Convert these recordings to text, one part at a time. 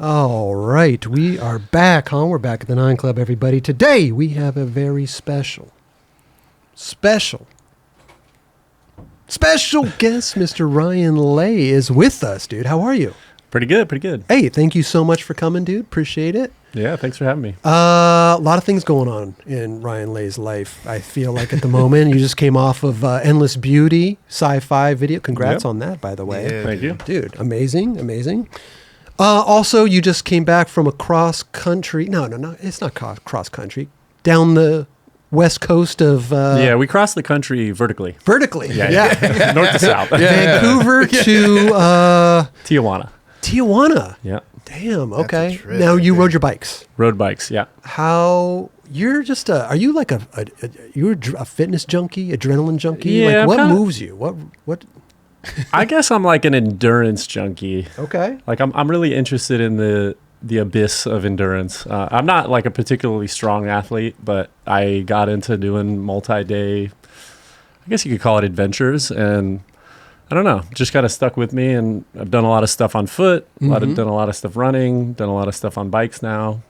All right, we are back, huh? We're back at the 9 Club, everybody. Today, we have a very special guest. Mr. Ryan Lay is with us, dude. How are you? Pretty good. Hey, thank you so much for coming, dude. Appreciate it. Yeah, thanks for having me. A lot of things going on in Ryan Lay's life, I feel like, at the moment. You just came off of Endless Beauty, Sci-Fi video. Congrats on that, by the way. Yeah, Thank you. Dude, amazing. Also, you just came back from a cross-country... No, it's not cross-country. Down the west coast of... Yeah, we crossed the country vertically. Vertically, Yeah. North to south. Vancouver to... Tijuana. Yeah. Damn, That's okay. a trip Now, right you there. rode your bikes. Road bikes, yeah. How... You're just are you like you're a fitness junkie, adrenaline junkie? Yeah, like, I'm what kinda- moves you? What? I guess I'm like an endurance junkie. Okay. Like I'm really interested in the abyss of endurance. I'm not like a particularly strong athlete, but I got into doing multi-day, I guess you could call it adventures, and I don't know, just kind of stuck with me, and I've done a lot of stuff on foot, done a lot of stuff running, done a lot of stuff on bikes now.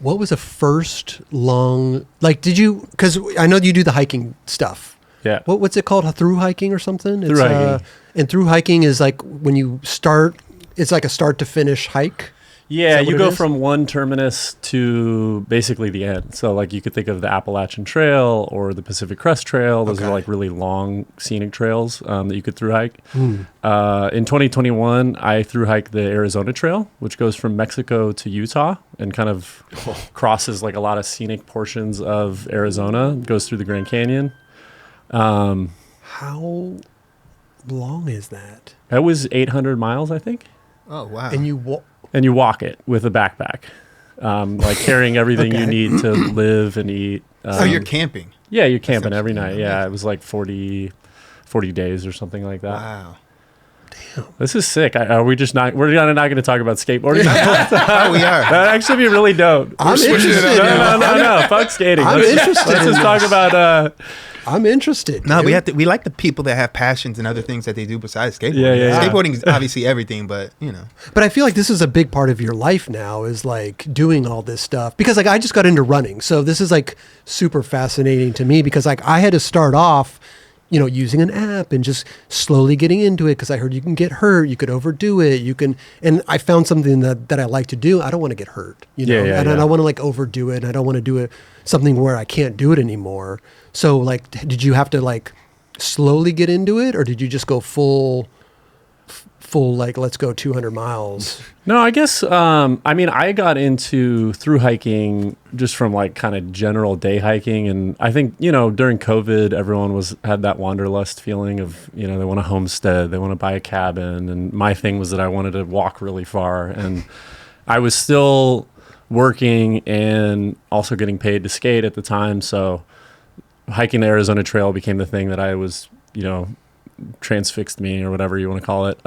What was the first long, like, did you, because I know you do the hiking stuff. Yeah. What's it called? Through hiking or something? Through hiking. And through hiking is like when you start, it's like a start to finish hike. Yeah, what you it go is? from one terminus to basically the end. So like you could think of the Appalachian Trail or the Pacific Crest Trail. Those are like really long scenic trails that you could through hike. In 2021, I through hiked the Arizona Trail, which goes from Mexico to Utah and kind of crosses like a lot of scenic portions of Arizona. It goes through the Grand Canyon. How long is that? That was 800 miles, I think. Oh, wow. And you And you walk it with a backpack, like carrying everything you need to live and eat. So you're camping? Yeah, you're camping every night. Essentially, Yeah, it was like 40 days or something like that. Wow. This is sick. Are we just not? We're not going to talk about skateboarding. Oh, we are. That actually be really dope. I'm interested. No. Fuck skating. I'm interested Let's in just talk this. about. I'm interested. No, dude. we like the people that have passions and other things that they do besides skateboarding. Yeah. Skateboarding is obviously everything, but you know. But I feel like this is a big part of your life now, is like doing all this stuff, because like I just got into running. So this is like super fascinating to me, because like I had to start off, you know, using an app and just slowly getting into it, because I heard you can get hurt, you could overdo it, and I found something that I like to do. I don't want to get hurt, you know, and I don't want to like overdo it, and I don't want to do it something where I can't do it anymore. So like, did you have to like slowly get into it, or did you just go full like, let's go 200 miles? No, I guess, I mean, I got into through hiking just from like kind of general day hiking. And I think, you know, during COVID, everyone had that wanderlust feeling of, you know, they want a homestead, they want to buy a cabin. And my thing was that I wanted to walk really far. And I was still working and also getting paid to skate at the time. So hiking the Arizona Trail became the thing that I was, you know, transfixed me, or whatever you want to call it.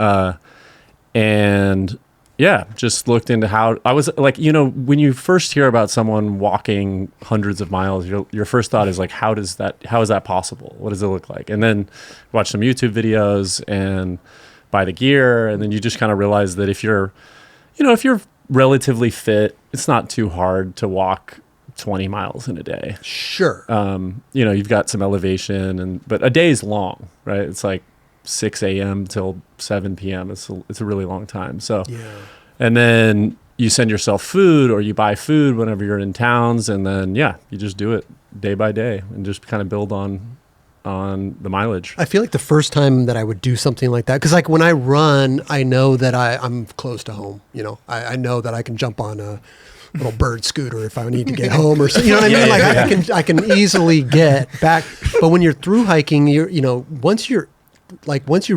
And yeah, just looked into how I was like, you know, when you first hear about someone walking hundreds of miles, your first thought is like, how is that possible? What does it look like? And then watch some YouTube videos and buy the gear. And then you just kind of realize that if you're relatively fit, it's not too hard to walk 20 miles in a day. Sure. You know, you've got some elevation, but a day is long, right? It's like 6 a.m. till 7 p.m. It's a really long time. So, Yeah. And then you send yourself food, or you buy food whenever you're in towns, and then you just do it day by day and just kind of build on the mileage. I feel like the first time that I would do something like that, because like when I run, I know that I'm close to home. You know, I know that I can jump on a little bird scooter if I need to get home, or something. You know what I mean? I can easily get back. But when you're through hiking, once you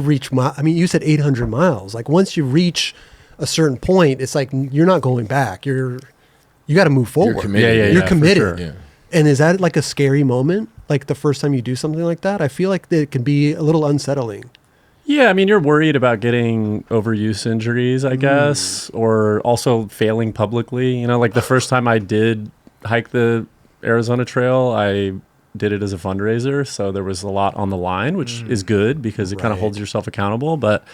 reach you said 800 miles. Like once you reach a certain point, it's like you're not going back. You got to move forward. You're committed. You're for committed. sure. Yeah. And is that like a scary moment? Like the first time you do something like that? I feel like it can be a little unsettling. Yeah, I mean, you're worried about getting overuse injuries, I guess, or also failing publicly. You know, like the first time I did hike the Arizona Trail, I did it as a fundraiser, so there was a lot on the line, which is good because it kind of holds yourself accountable. But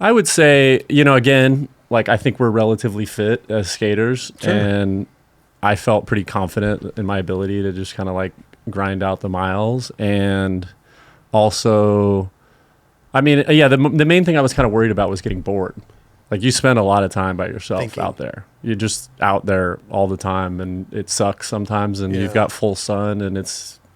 I would say, again, like I think we're relatively fit as skaters, Sure. and I felt pretty confident in my ability to just kind of like grind out the miles. And also, I mean, yeah, the main thing I was kind of worried about was getting bored. Like you spend a lot of time by yourself Thinking. out there. You're just out there all the time, and it sucks sometimes, and you've Yeah. got full sun, and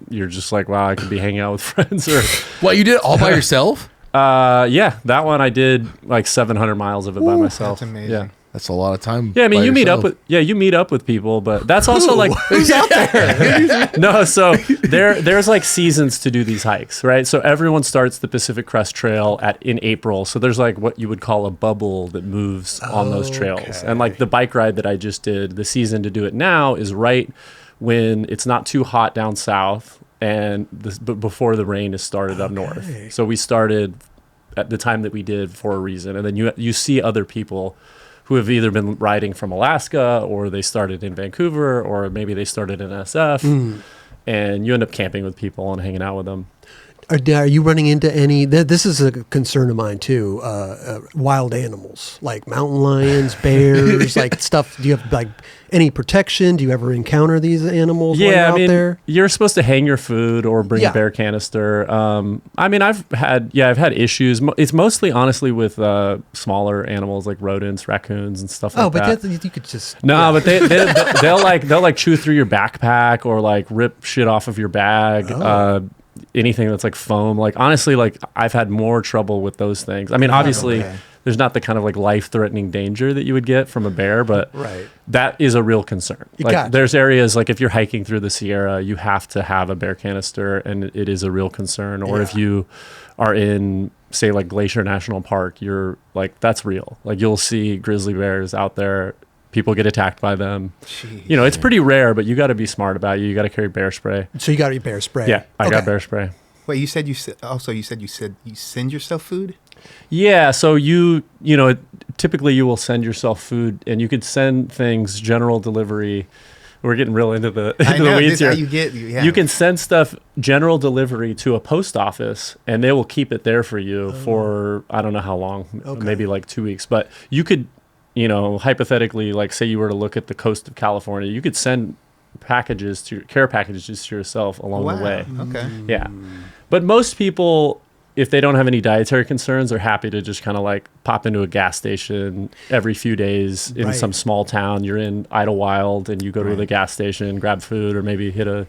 you're just like, wow, I could be hanging out with friends. Or What, you did it all by yourself? yeah, that one I did like 700 miles of it by myself. That's amazing. Yeah. That's a lot of time. Yeah, I mean, by you meet up yourself. with people, but that's also like Who's out there? no. So there's like seasons to do these hikes, right? So everyone starts the Pacific Crest Trail in April. So there's like what you would call a bubble that moves on those trails, and like the bike ride that I just did, the season to do it now is right when it's not too hot down south, and but before the rain has started up north. So we started at the time that we did for a reason, and then you see other people who have either been riding from Alaska, or they started in Vancouver, or maybe they started in SF, and you end up camping with people and hanging out with them. Are you running into any? This is a concern of mine too. Wild animals like mountain lions, bears, like stuff. Do you have like any protection? Do you ever encounter these animals while you're Yeah, I out mean, there? you're supposed to hang your food or bring Yeah. a bear canister. I mean, I've had issues. It's mostly honestly with smaller animals like rodents, raccoons, and stuff like Oh, but that. you could just No, but they'll like chew through your backpack or like rip shit off of your bag. Oh. Anything that's like foam. Like honestly, like I've had more trouble with those things. I mean, obviously, okay. there's not the kind of like life-threatening danger that you would get from a bear, but Right. that is a real concern. Like Gotcha. there's areas like if you're hiking through the Sierra, you have to have a bear canister, and it is a real concern. Or if Yeah. you are in say like Glacier National Park, you're like that's real. Like you'll see grizzly bears out there. People get attacked by them. Jeez. It's pretty rare, but you got to be smart about it. You got to carry bear spray. So you got your bear spray. Yeah, I got Okay. bear spray. Wait, you said you send yourself food? Yeah, so typically you will send yourself food, and you could send things general delivery. We're getting real into the I into know, the weeds this here. how you get. Yeah. You can send stuff general delivery to a post office, and they will keep it there for you for I don't know how long, Okay. maybe like 2 weeks. But you could, hypothetically, like say you were to look at the coast of California, you could send care packages to yourself along the way. Okay. Yeah. But most people, if they don't have any dietary concerns, are happy to just kind of like pop into a gas station every few days in Right. some small town. You're in Idlewild and you go to the gas station, grab food, or maybe hit a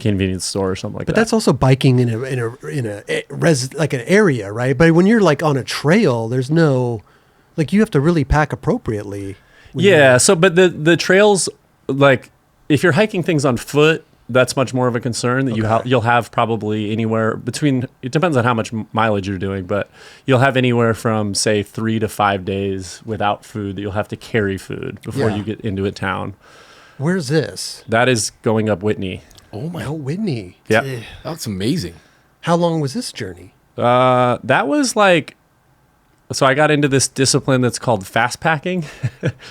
convenience store or something like But that. that's also biking in like an area, right? But when you're like on a trail, there's no like you have to really pack appropriately. when Yeah. you're- So, but the trails, like if you're hiking things on foot, that's much more of a concern that Okay. you'll have probably anywhere between, it depends on how much mileage you're doing, but you'll have anywhere from say 3 to 5 days without food that you'll have to carry food before Yeah. you get into a town. Where's this? That is going up Whitney. Oh my, Mount Whitney. Yeah. that's amazing. How long was this journey? That was like, so I got into this discipline that's called fast packing,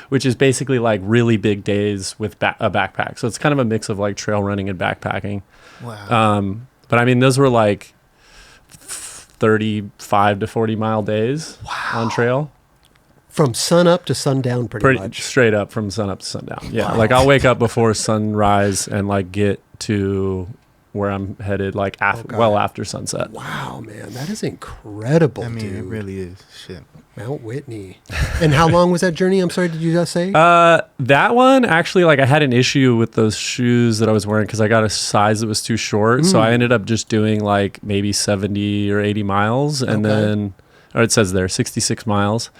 which is basically like really big days with a backpack. So it's kind of a mix of like trail running and backpacking. Wow. But I mean, those were like 35 to 40 mile days on trail. From sun up to sundown, pretty much. Straight up from sun up to sundown. Yeah. Like I'll wake up before sunrise and like get to where I'm headed like Okay. well after sunset. Wow, man, that is incredible, I mean, dude. it really is. Shit. Mount Whitney. And how long was that journey? I'm sorry, did you just say? That one actually, like I had an issue with those shoes that I was wearing because I got a size that was too short. So I ended up just doing like maybe 70 or 80 miles, and Okay. then, or it says there 66 miles.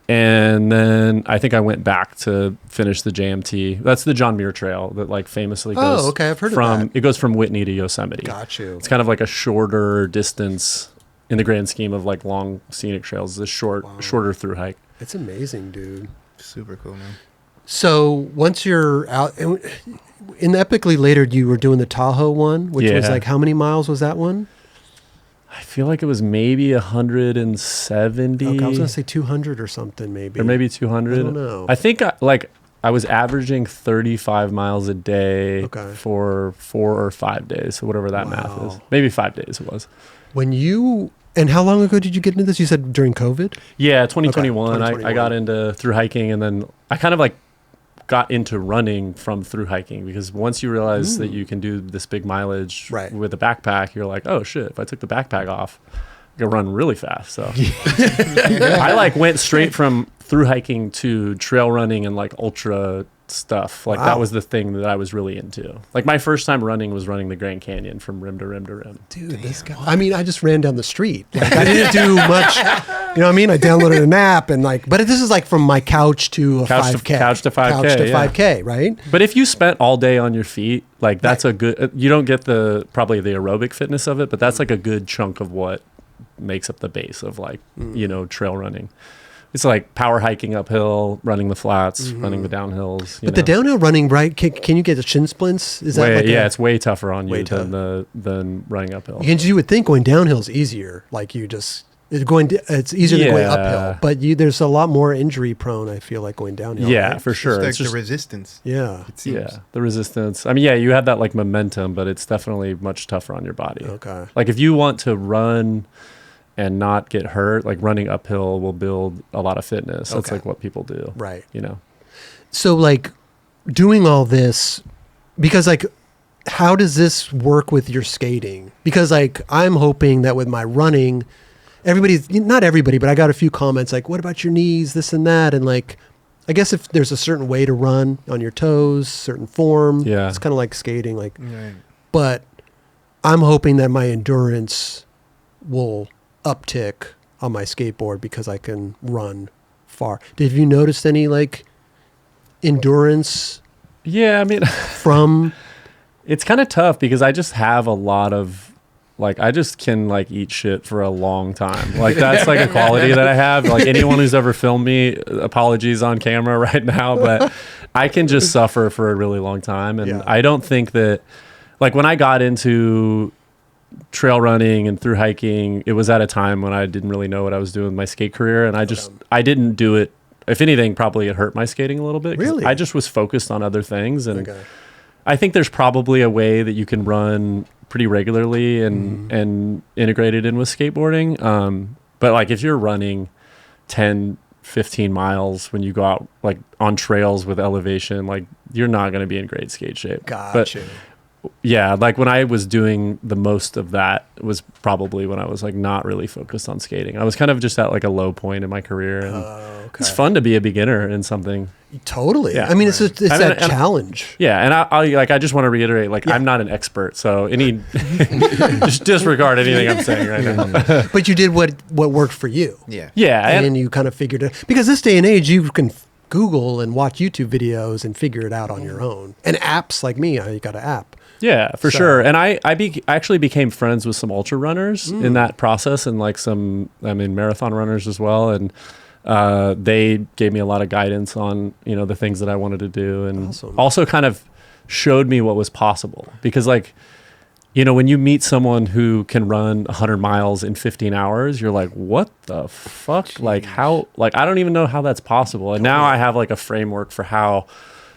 And then I think I went back to finish the JMT. That's the John Muir Trail that like famously goes. Oh, okay, I've heard of from that. it goes from Whitney to Yosemite. Got you. It's kind of like a shorter distance in the grand scheme of like long scenic trails. It's a shorter through hike. It's amazing, dude. Super cool, man. So once you're out, in the Epically Later, you were doing the Tahoe one, which was Yeah. like, how many miles was that one? I feel like it was maybe 170. Okay, I was going to say 200 or something, maybe. Or maybe 200. I don't know. I think I was averaging 35 miles a day Okay. for 4 or 5 days. So whatever that math Wow. is. Maybe 5 days it was. When you And how long ago did you get into this? You said during COVID? Yeah, 2021. Okay, I 2021. got into through hiking, and then I kind of like got into running from through hiking, because once you realize that you can do this big mileage Right. with a backpack, you're like, oh shit, if I took the backpack off, I could run really fast. So I like went straight from through hiking to trail running and like ultra stuff. Like Wow. that was the thing that I was really into. Like my first time running was running the Grand Canyon from rim to rim to rim. Dude, this guy. I mean, I just ran down the street. Like, I didn't do much. You know what I mean? I downloaded an app and like, but this is like from my couch to a Couch to- 5K. couch to 5K, Couch to yeah. 5K, right? But if you spent all day on your feet, like that's a good, you don't get probably the aerobic fitness of it, but that's like a good chunk of what makes up the base of like, trail running. It's like power hiking uphill, running the flats, running the downhills. But the downhill running, right? Can you get the shin splints? Is that like it's way tougher on Way you tough. than running uphill. You would think going downhill is easier. Like it's easier than going Yeah. uphill. But there's a lot more injury prone, I feel like, going downhill. Yeah, right? for sure. It's like It's just, the resistance. Yeah. It seems. yeah, the resistance. I mean, yeah, you have that like momentum, but it's definitely much tougher on your body. Okay. Like if you want to run and not get hurt, like running uphill will build a lot of fitness. That's Okay. like what people do. Right. You know? So like doing all this, because like, how does this work with your skating? Because like, I'm hoping that with my running, not everybody, but I got a few comments like, what about your knees, this and that? And like, I guess if there's a certain way to run on your toes, certain form, Yeah. it's kind of like skating, like, Right. but I'm hoping that my endurance will uptick on my skateboard because I can run far. Have you noticed any like endurance Yeah, I mean, from it's kind of tough because I just have a lot of, like, I just can like eat shit for a long time. Like that's like a quality that I have. Like anyone who's ever filmed me, apologies on camera right now, but I can just suffer for a really long time. And Yeah. I don't think that, like when I got into trail running and through hiking, it was at a time when I didn't really know what I was doing with my skate career. And I didn't do it. If anything, probably it hurt my skating a little bit. 'Cause Really? I just was focused on other things. And Okay. I think there's probably a way that you can run pretty regularly and integrate it in with skateboarding. But like if you're running 10, 15 miles when you go out like on trails with elevation, like you're not going to be in great skate shape. Gotcha. But yeah, like when I was doing the most of that was probably when I was like not really focused on skating. I was kind of just at like a low point in my career, and Okay. it's fun to be a beginner in something. Totally. Yeah. I mean, it's I mean, that and- challenge. Yeah, and I just want to reiterate, like I'm not an expert, so just disregard anything I'm saying right now. But you did what worked for you. Yeah. Yeah, And and you kind of figured it, because this day and age you can Google and watch YouTube videos and figure it out on your own. And apps like me, I got an app. yeah, for So- sure. And I actually became friends with some ultra runners in that process, and like some marathon runners as well, and they gave me a lot of guidance on the things that I wanted to do, and Awesome. also kind of showed me what was possible, because like when you meet someone who can run 100 miles in 15 hours, you're like, what the fuck? Like how, like, I don't even know how that's possible. And now I have like a framework for how,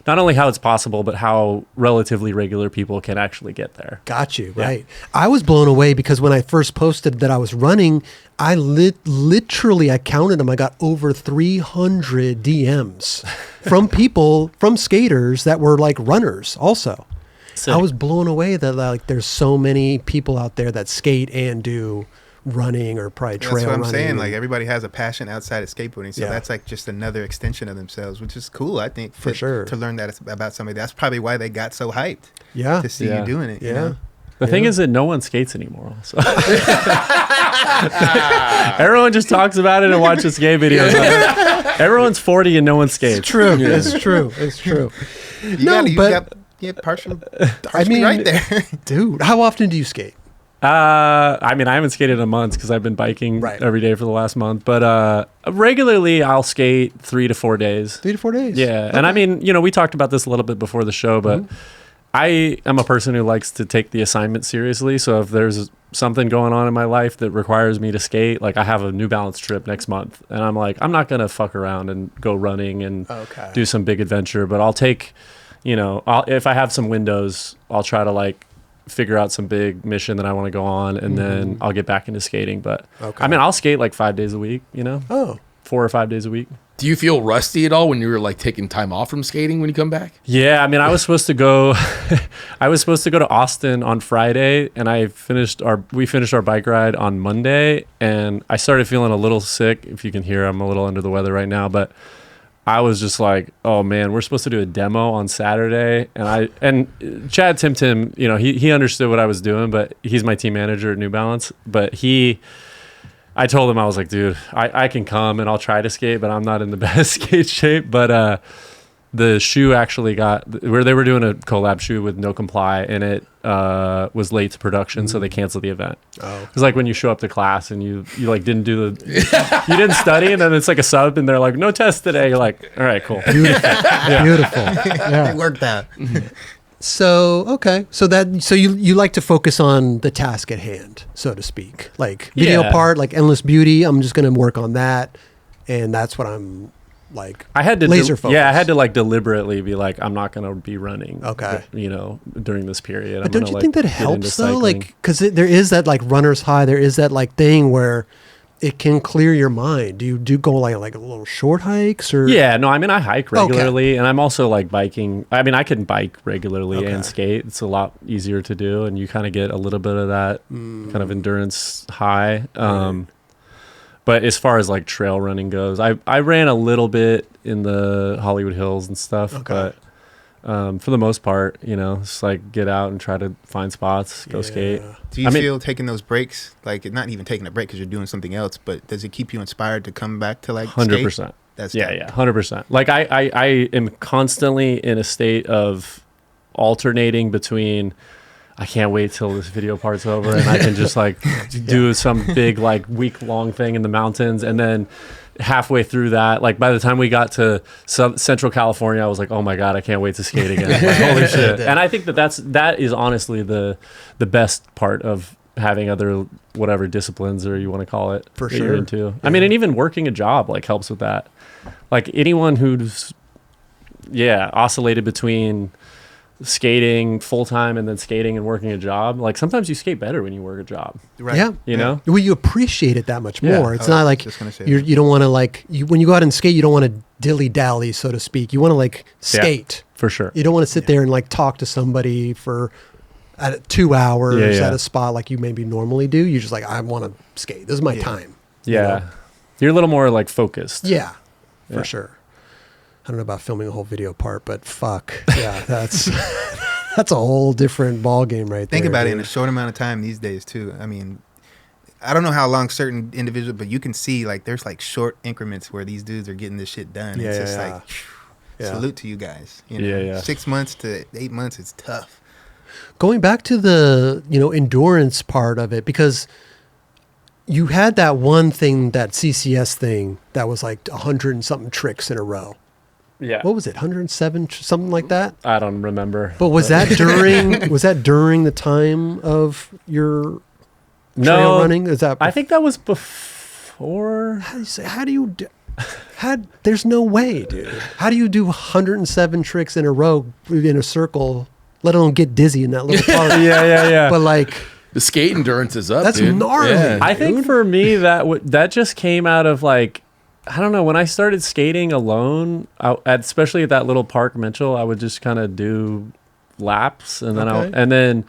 not only how it's possible, but how relatively regular people can actually get there. Got you, right. I was blown away because when I first posted that I was running, I literally, I counted them. I got over 300 DMs from people, from skaters that were like runners also. Sick. I was blown away that like there's so many people out there that skate and do running or probably trail That's what I'm running. saying. Like everybody has a passion outside of skateboarding, so Yeah. that's like just another extension of themselves, which is cool. I think For sure. to learn that about somebody. That's probably why they got so hyped Yeah. to see Yeah. you doing it. you Yeah. know? The thing is that no one skates anymore. So. Everyone just talks about it and watches skate videos. Everyone's 40 and no one skates. It's true. It's true. It's true. You No, got partially mean- right there. Dude, how often do you skate? I haven't skated in months because I've been biking Right. every day for the last month. But regularly, I'll skate 3 to 4 days. 3 to 4 days. Yeah, and I mean, we talked about this a little bit before the show, but I am a person who likes to take the assignment seriously. So if there's something going on in my life that requires me to skate, like I have a New Balance trip next month, and I'm like, I'm not gonna fuck around and go running and Okay. do some big adventure, but I'll take, if I have some windows, I'll try to like figure out some big mission that I want to go on, and then I'll get back into skating. But Okay. I mean, I'll skate like 5 days a week, Oh. 4 or 5 days a week. Do you feel rusty at all when you were like taking time off from skating when you come back? Yeah, I mean, I was supposed to go. I was supposed to go to Austin on Friday, and we finished our bike ride on Monday, and I started feeling a little sick. If you can hear, I'm a little under the weather right now, but I was just like, oh man, we're supposed to do a demo on Saturday, and Chad Tim, he understood what I was doing, but he's my team manager at New Balance, but I told him, I was like, dude, I can come and I'll try to skate, but I'm not in the best skate shape. But the shoe actually where they were doing a collab shoe with No Comply, and it was late to production, so they canceled the event. Oh. It's like when you show up to class and you like didn't do you didn't study, and then it's like a sub, and they're like, no test today. You're like, all right, cool. Beautiful. Beautiful. Yeah. It worked out. So, okay. So you like to focus on the task at hand, so to speak. Like video Yeah. part, like Endless Beauty, I'm just going to work on that. And that's what I'm like I had to laser focus. Yeah, I had to like deliberately be like, I'm not going to be running. Okay. During this period. But don't you think that get into helps though? cycling. Like, because there is that like runner's high. There is that like thing where it can clear your mind. Do you go like little short hikes or? Yeah, no, I mean, I hike Okay. regularly, and I'm also like biking. I mean, I can bike regularly Okay. and skate. It's a lot easier to do, and you kind of get a little bit of that kind of endurance high. But as far as like trail running goes, I ran a little bit in the Hollywood Hills and stuff, Okay. but for the most part, just like get out and try to find spots, go skate. Do you I mean- feel taking those breaks, like not even taking a break because you're doing something else, but does it keep you inspired to come back to like 100%. skate? That's Yeah, dope. yeah, 100%. Like I am constantly in a state of alternating between I can't wait till this video part's over and I can just like do some big like week-long thing in the mountains, and then halfway through that, like by the time we got to Central California, I was like, oh my god, I can't wait to skate again. Like, holy shit. And I think that is honestly the best part of having other whatever disciplines or you want to call it For that you're sure. into. I mean, and even working a job like helps with that. Like anyone who's oscillated between skating full time and then skating and working a job, like sometimes you skate better when you work a job. Right. Yeah. You know? Well, you appreciate it that much Yeah. more. It's I not was like just gonna say you that. don't want to like when you go out and skate, you don't want to dilly dally, so to speak. You want to like skate. For sure. You don't want to sit there and like talk to somebody for 2 hours Yeah, yeah. at a spot like you maybe normally do. You're just like, I want to skate. This is my time. you Yeah. know? You're a little more like focused. Yeah, for Yeah. sure. I don't know about filming a whole video part, but fuck. Yeah, that's that's a whole different ball game right there. Think about it in dude. a short amount of time these days too. I mean, I don't know how long certain individuals, but you can see like there's like short increments where these dudes are getting this shit done. Yeah, It's just yeah, like yeah. salute to you guys. You know, Yeah, yeah. 6 months to 8 months is tough. Going back to the endurance part of it, because you had that one thing, that CCS thing that was like 100 and something tricks in a row. Yeah. What was it? 107 something like that? I don't remember. But was that during the time of your trail running? Is that I think that was before. how do you do, there's no way, dude. How do you do 107 tricks in a row in a circle, let alone get dizzy in that little part? Yeah. But like The skate endurance is up. That's dude. gnarly. Yeah. I think for me that just came out of like, I don't know, when I started skating alone, especially at that little park Mitchell, I would just kind of do laps, and then Okay. and then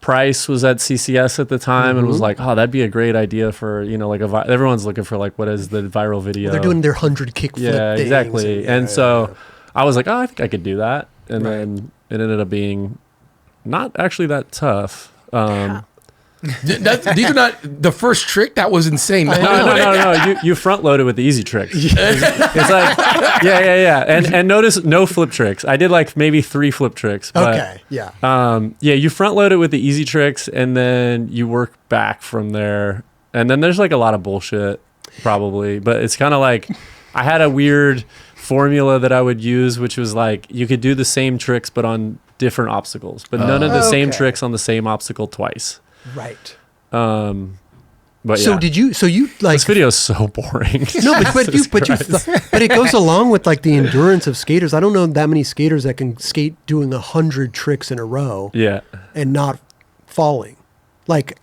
Price was at CCS at the time and was Mhm. like, oh, that'd be a great idea for like everyone's looking for like what is the viral video. they're doing their 100 kickflip Yeah, things. exactly. Yeah, And yeah, so yeah. I was like, oh, I think I could do that, and Right. then it ended up being not actually that tough. These are not the first trick. That was insane. No. You front loaded with the easy tricks. It's like, yeah. And notice no flip tricks. I did like maybe 3 flip tricks. But, Okay, yeah. you front load it with the easy tricks, and then you work back from there. And then there's like a lot of bullshit, probably. But it's kind of like I had a weird formula that I would use, which was like you could do the same tricks but on different obstacles, but none of the same Okay. tricks on the same obstacle twice. Right. But So yeah. did you? So you like This video is so boring. no, but Jesus but Christ. but it goes along with like the endurance of skaters. I don't know that many skaters that can skate doing 100 tricks in a row Yeah. and not falling. Like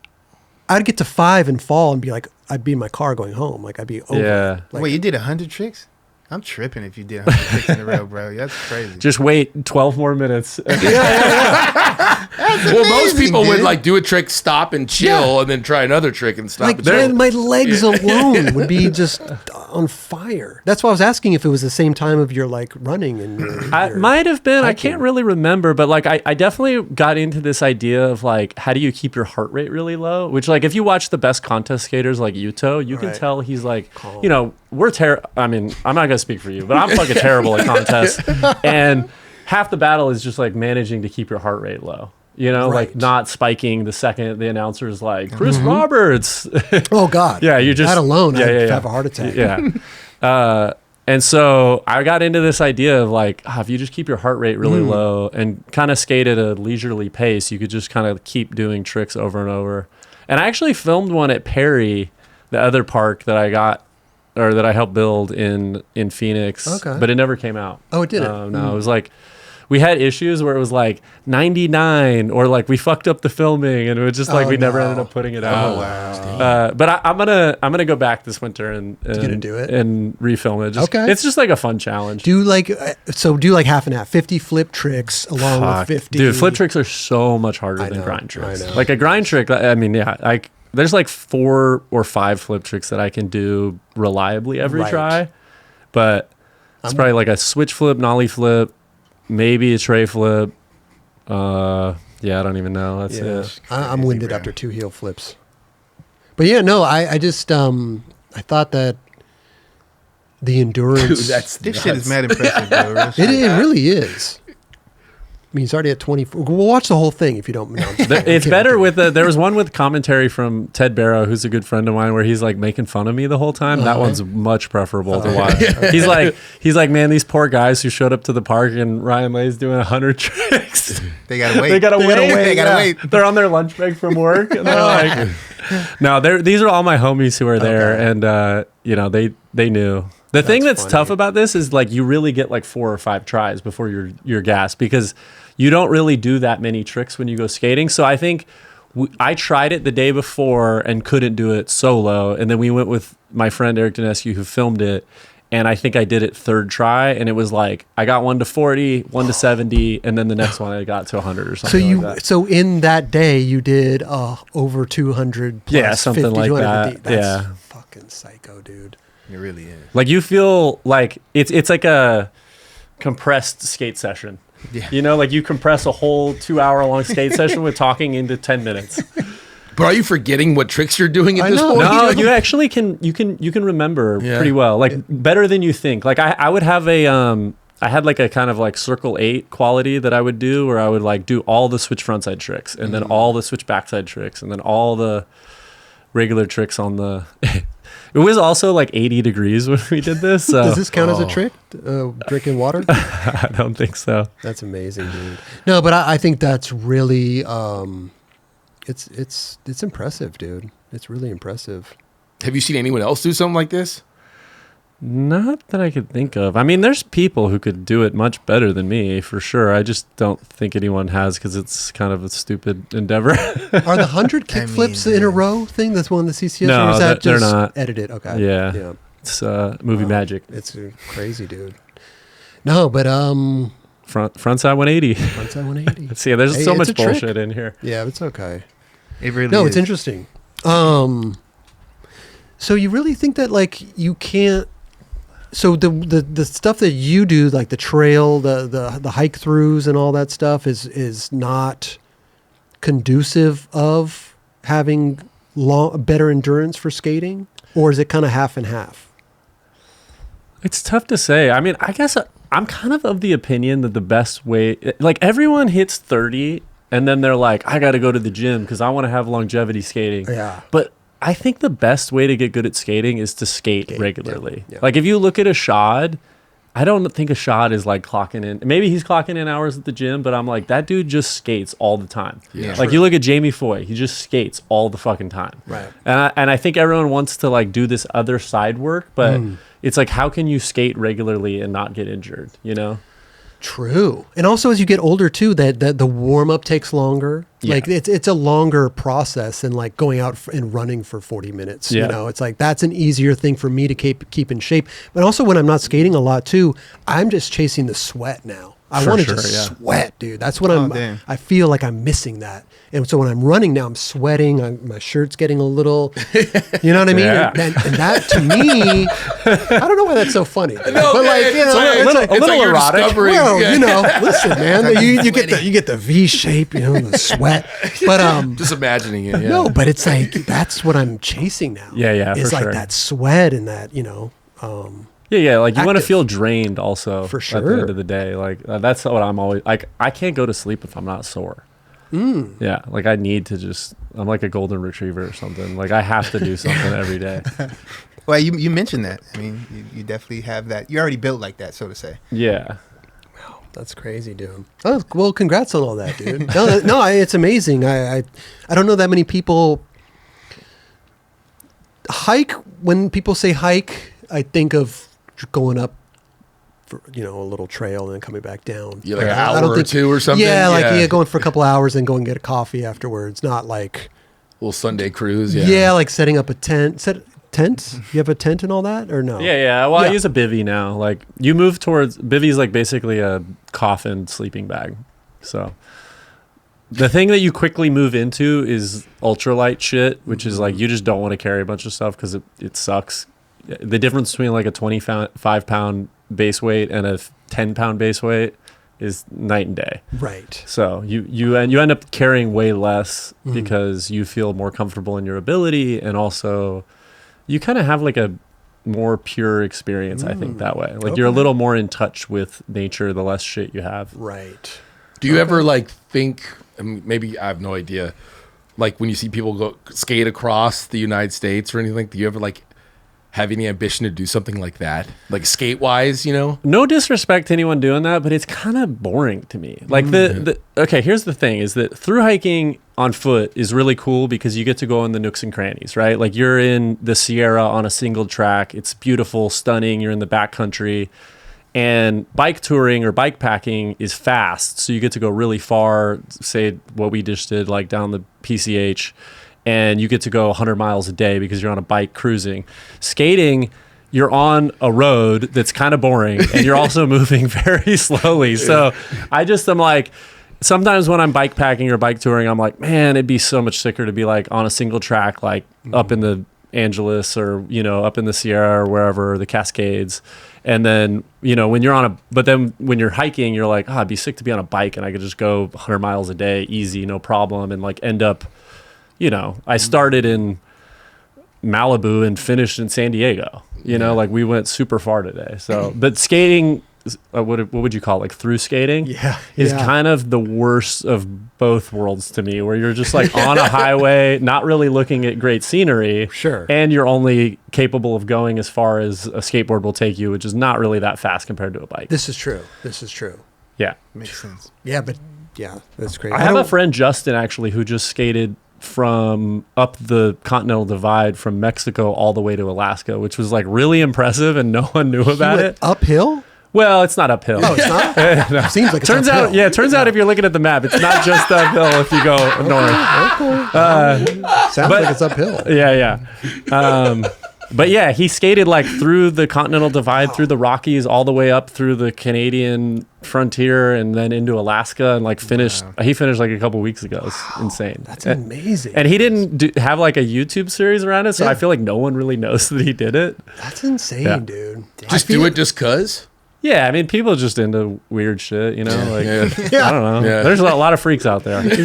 I'd get to 5 and fall and be like, I'd be in my car going home. Like I'd be over. Yeah. Like, Wait, you did 100 tricks? I'm tripping if you did 100 tricks in a row, bro. That's crazy. Just wait 12 more minutes. Well, most amazing, people would dude. like do a trick, stop and chill, and then try another trick and stop. like and chill. my legs alone would be just on fire. That's why I was asking if it was the same time of your like running and your, It your might have been. I hiking. can't really remember, but like I definitely got into this idea of like how do you keep your heart rate really low? Which like if you watch the best contest skaters like Yuto, you can Right. tell he's like, Calm. you know, we're terrible. I mean, I'm not gonna speak for you, but I'm fucking terrible at contests, and half the battle is just like managing to keep your heart rate low. You know, Right. like not spiking the second the announcer's like Chris Roberts. Oh God. Yeah, you just that alone. Yeah, I'd yeah, yeah. have a heart attack. Yeah. And so I got into this idea of like, if you just keep your heart rate really low and kind of skate at a leisurely pace, you could just kind of keep doing tricks over and over. And I actually filmed one at Perry, the other park that I got or that I helped build in Phoenix. Okay. But it never came out. Oh, it didn't? No, it was like, we had issues where it was like 99 or like we fucked up the filming and it was just like Oh, we never no. ended up putting it out. Oh, wow. But I'm gonna go back this winter and gonna do it? and refilm it. Just, Okay. It's just like a fun challenge. Do like do like half and half, 50 flip tricks along with Fuck. 50. Dude, flip tricks are so much harder I than know, grind tricks. I know. Like a grind trick, I mean, yeah, like there's like 4 or 5 flip tricks that I can do reliably every Right. try, but it's probably like a switch flip, nollie flip, maybe a tray flip. Yeah, I don't even know. That's Yeah. it. I'm Crazy, winded bro. after 2 heel flips. But yeah, no, I just I thought that the endurance Dude, that's This nuts. shit is mad impressive, bro. Real shit. it really is. I mean, he's already at 24. We'll watch the whole thing if you don't. No, I'm just kidding. It's I'm better kidding. with there was one with commentary from Ted Barrow, who's a good friend of mine, where he's like making fun of me the whole time. That one's much preferable to watch. He's like, man, these poor guys who showed up to the park and Ryan Lay's doing 100 tricks. They gotta wait. They gotta wait. They gotta Yeah. wait. They're on their lunch break from work, and they're like, no, these are all my homies who are there, Okay. and you know they knew. The thing that's funny. tough about this is like you really get like 4 or 5 tries before you're gassed because you don't really do that many tricks when you go skating. So I think I tried it the day before and couldn't do it solo, and then we went with my friend Eric Dinescu who filmed it. And I think I did it 3rd try, and it was like I got 1 to 40, 1 to 70, and then the next one I got to 100 or So something. like that. so in that day you did over 200 plus Yeah, something 50, like 250. that. That's Yeah. fucking psycho, dude. It really is. Like you feel like it's like a compressed skate session. Yeah. You know, like you compress a whole 2-hour long skate session with talking into 10 minutes. But are you forgetting what tricks you're doing at I this know. point? No, you actually can remember Yeah. pretty well. Like better than you think. Like I would have I had like a kind of like circle 8 quality that I would do where I would like do all the switch frontside tricks and then all the switch backside tricks and then all the regular tricks on the It was also like 80 degrees when we did this. So Does this count as a trick? Drinking water? I don't think so. That's amazing, dude. No, but I think that's really it's impressive, dude. It's really impressive. Have you seen anyone else do something like this? Not that I could think of. I mean, there's people who could do it much better than me, for sure. I just don't think anyone has because it's kind of a stupid endeavor. Are the 100 kick I mean, flips in a row thing that's one of the CCS? No, or is that they're just not. edited? Okay. Yeah. Yeah. It's movie magic. It's crazy, dude. No, but Frontside 180. frontside 180. See, there's Hey, so it's much a trick. bullshit in here. Yeah, it's okay. It really No, is. it's interesting. So you really think that like you can't? So the stuff that you do, like the trail, the hike throughs, and all that stuff, is not conducive of having better endurance for skating, or is it kind of half and half? It's tough to say. I mean, I guess I'm kind of the opinion that the best way, like everyone hits 30 and then they're like, I got to go to the gym because I want to have longevity skating. Yeah. But I think the best way to get good at skating is to skate Skate, regularly. yeah, yeah. Like if you look at a shod, I don't think a shot is like clocking in. Maybe he's clocking in hours at the gym, but I'm like, that dude just skates all the time. Yeah. Like you look at Jamie Foy, he just skates all the fucking time. Right. And I think everyone wants to like do this other side work, but it's like, how can you skate regularly and not get injured? You know? True. And also as you get older too, that the warm up takes longer. Yeah. Like it's a longer process than like going out and running for 40 minutes. Yeah. You know, it's like that's an easier thing for me to keep in shape. But also when I'm not skating a lot too, I'm just chasing the sweat now. I For want to sure, just yeah. sweat, dude. That's what damn. I feel like I'm missing that. And so when I'm running now, I'm sweating. My shirt's getting a little, you know what I mean? Yeah. And that to me, I don't know why that's so funny. Dude. No, but like, you know, a it's like, little you're erotic. discovering- well, yeah. you know, listen, man, you get the V shape, you know, the sweat. But Just imagining it. Yeah. no, but it's like that's what I'm chasing now. Yeah, It's for like sure. that sweat and that, you know, Yeah, like you want to Active. feel drained also For at the sure. end of the day. Like that's what I'm always like. I can't go to sleep if I'm not sore. Yeah, like I need to just. I'm like a golden retriever or something. Like I have to do something every day. Well, you mentioned that. I mean, you definitely have that. You're already built like that, so to say. Yeah, that's crazy, dude. Oh, well, congrats on all that, dude. It's amazing. I don't know that many people hike. When people say hike, I think of going up, for, you know, a little trail and then coming back down. Yeah, like an I hour don't or think- two or something? Yeah, like Yeah. going for a couple hours and go and get a coffee afterwards. Not like Little Sunday cruise. yeah, like setting up a tent. Tent? You have a tent and all that, or no? yeah. Well, I Yeah. use a bivvy now. Like you move towards bivvy's like basically a coffin sleeping bag. So the thing that you quickly move into is ultralight shit, which is like you just don't want to carry a bunch of stuff because it sucks. The difference between like a 25-pound base weight and a 10-pound base weight is night and day. Right. So you end up carrying way less because you feel more comfortable in your ability, and also you kind of have like a more pure experience. I think that way. Like you're a Okay. little more in touch with nature the less shit you have. Right. Do you ever like think? I mean, maybe I have no idea. Like when you see people go skate across the United States or anything, do you ever like have any ambition to do something like that, like skate wise? You know? No disrespect to anyone doing that, but it's kind of boring to me. Like okay, here's the thing is that through hiking on foot is really cool because you get to go in the nooks and crannies, right? Like you're in the Sierra on a single track. It's beautiful, stunning. You're in the backcountry. And bike touring or bike packing is fast. So you get to go really far, say what we just did, like down the PCH, and you get to go 100 miles a day because you're on a bike cruising. Skating, you're on a road that's kind of boring and you're also moving very slowly. So I'm like, sometimes when I'm bike packing or bike touring, I'm like, man, it'd be so much sicker to be like on a single track, like up in the Angeles or, you know, up in the Sierra or wherever, the Cascades. And then, you know, when you're hiking, you're like, I'd be sick to be on a bike and I could just go 100 miles a day, easy, no problem. And like end up, you know, I started in Malibu and finished in San Diego, you know, like we went super far today. So, but skating, what would you call it? Like through skating is kind of the worst of both worlds to me, where you're just like on a highway, not really looking at great scenery. Sure. And you're only capable of going as far as a skateboard will take you, which is not really that fast compared to a bike. This is true. Yeah. Makes sense. Yeah, but yeah, that's crazy. I have a friend, Justin, actually, who just skated from up the Continental Divide from Mexico all the way to Alaska, which was like really impressive and no one knew about it. Uphill? Well, it's not uphill. Oh, it's not? No. Seems like it's Turns uphill. out, yeah, turns out if you're looking at the map, it's not just uphill if you go north. Sounds like it's uphill. Yeah. But yeah, he skated like through the Continental Divide, through the Rockies, all the way up through the Canadian frontier, and then into Alaska, and like finished. He finished like a couple weeks ago. It's insane. That's amazing. And he didn't have like a YouTube series around it, so Yeah. I feel like no one really knows that he did it. That's insane, Yeah. dude. Just do it just cause? Yeah, I mean, people are just into weird shit, you know? Like, Yeah. I don't know. Yeah. There's a lot of freaks out there. They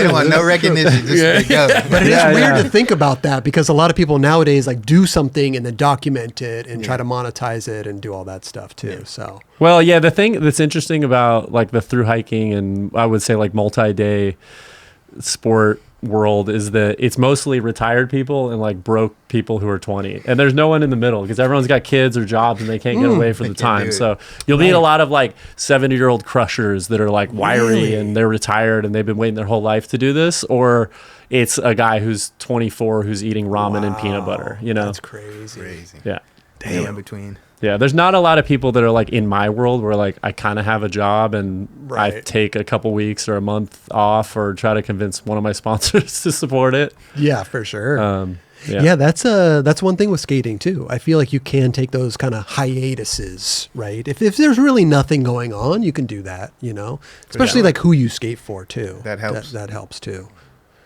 don't want no recognition. Just go. But it is Yeah, weird yeah. to think about that, because a lot of people nowadays like do something and then document it and try to monetize it and do all that stuff too. So Well, yeah, the thing that's interesting about like the through hiking and I would say like multi-day sport world is that it's mostly retired people and like broke people who are 20, and there's no one in the middle because everyone's got kids or jobs and they can't get away from the They can't do time. it. So you'll meet a lot of like 70-year-old crushers that are like wiry Really? and they're retired and they've been waiting their whole life to do this, or it's a guy who's 24 who's eating ramen and peanut butter, you know. That's crazy. Crazy. Yeah. Damn. In between. Yeah, there's not a lot of people that are like in my world where like I kind of have a job and I Right. take a couple weeks or a month off or try to convince one of my sponsors to support it. Yeah, for sure. Yeah. That's one thing with skating too. I feel like you can take those kind of hiatuses, right? If there's really nothing going on, you can do that, you know. Especially like who you skate for too. That helps. That helps too.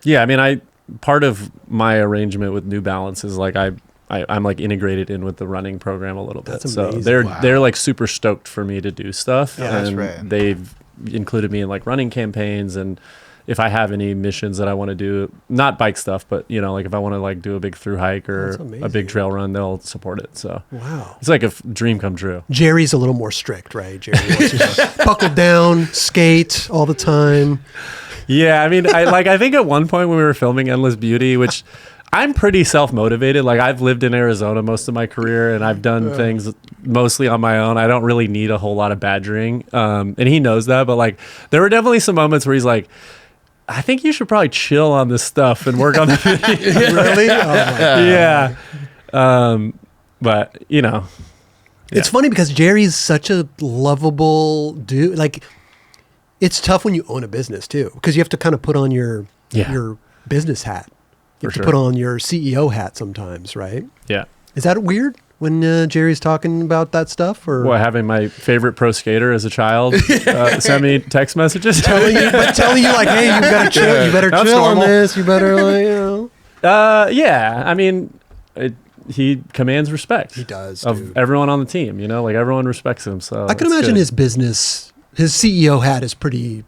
Yeah, I mean, part of my arrangement with New Balance is like I'm like integrated in with the running program a little bit. That's So amazing. they're like super stoked for me to do stuff. Yeah, that's and rad. they've included me in like running campaigns, and if I have any missions that I want to do, not bike stuff, but you know, like if I want to like do a big through hike or That's a amazing. big trail run, they'll support it. So Wow. it's like a dream come true. Jerry's a little more strict, right? Jerry wants you to buckle down, skate all the time. Yeah, I mean, I think at one point when we were filming Endless Beauty, which I'm pretty self-motivated. Like I've lived in Arizona most of my career and I've done things mostly on my own. I don't really need a whole lot of badgering. And he knows that, but like there were definitely some moments where he's like, I think you should probably chill on this stuff and work on the video. Really? Oh my God. Yeah. But you know, It's funny because Jerry's such a lovable dude. Like, it's tough when you own a business too, because you have to kind of put on your business hat. You have For to sure. put on your CEO hat sometimes, right? yeah. Is that weird when Jerry's talking about that stuff? Or Well, having my favorite pro skater as a child send me text messages. telling you like, hey, you gotta chill. You better That's chill normal. on this. You better, like, you know. Yeah. I mean, he commands respect. He does, of dude. everyone on the team. You know, like everyone respects him. So I can it's imagine good. his business, his CEO hat is pretty,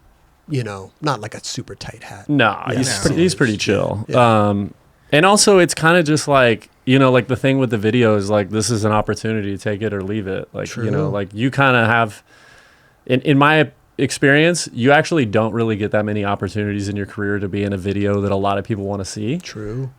you know, not like a super tight hat. No, Yeah. he's pretty chill. Yeah. And also it's kind of just like, you know, like the thing with the video is like, this is an opportunity to take it or leave it. Like, you know, True. like you kind of have, in my experience, you actually don't really get that many opportunities in your career to be in a video that a lot of people want to see. True.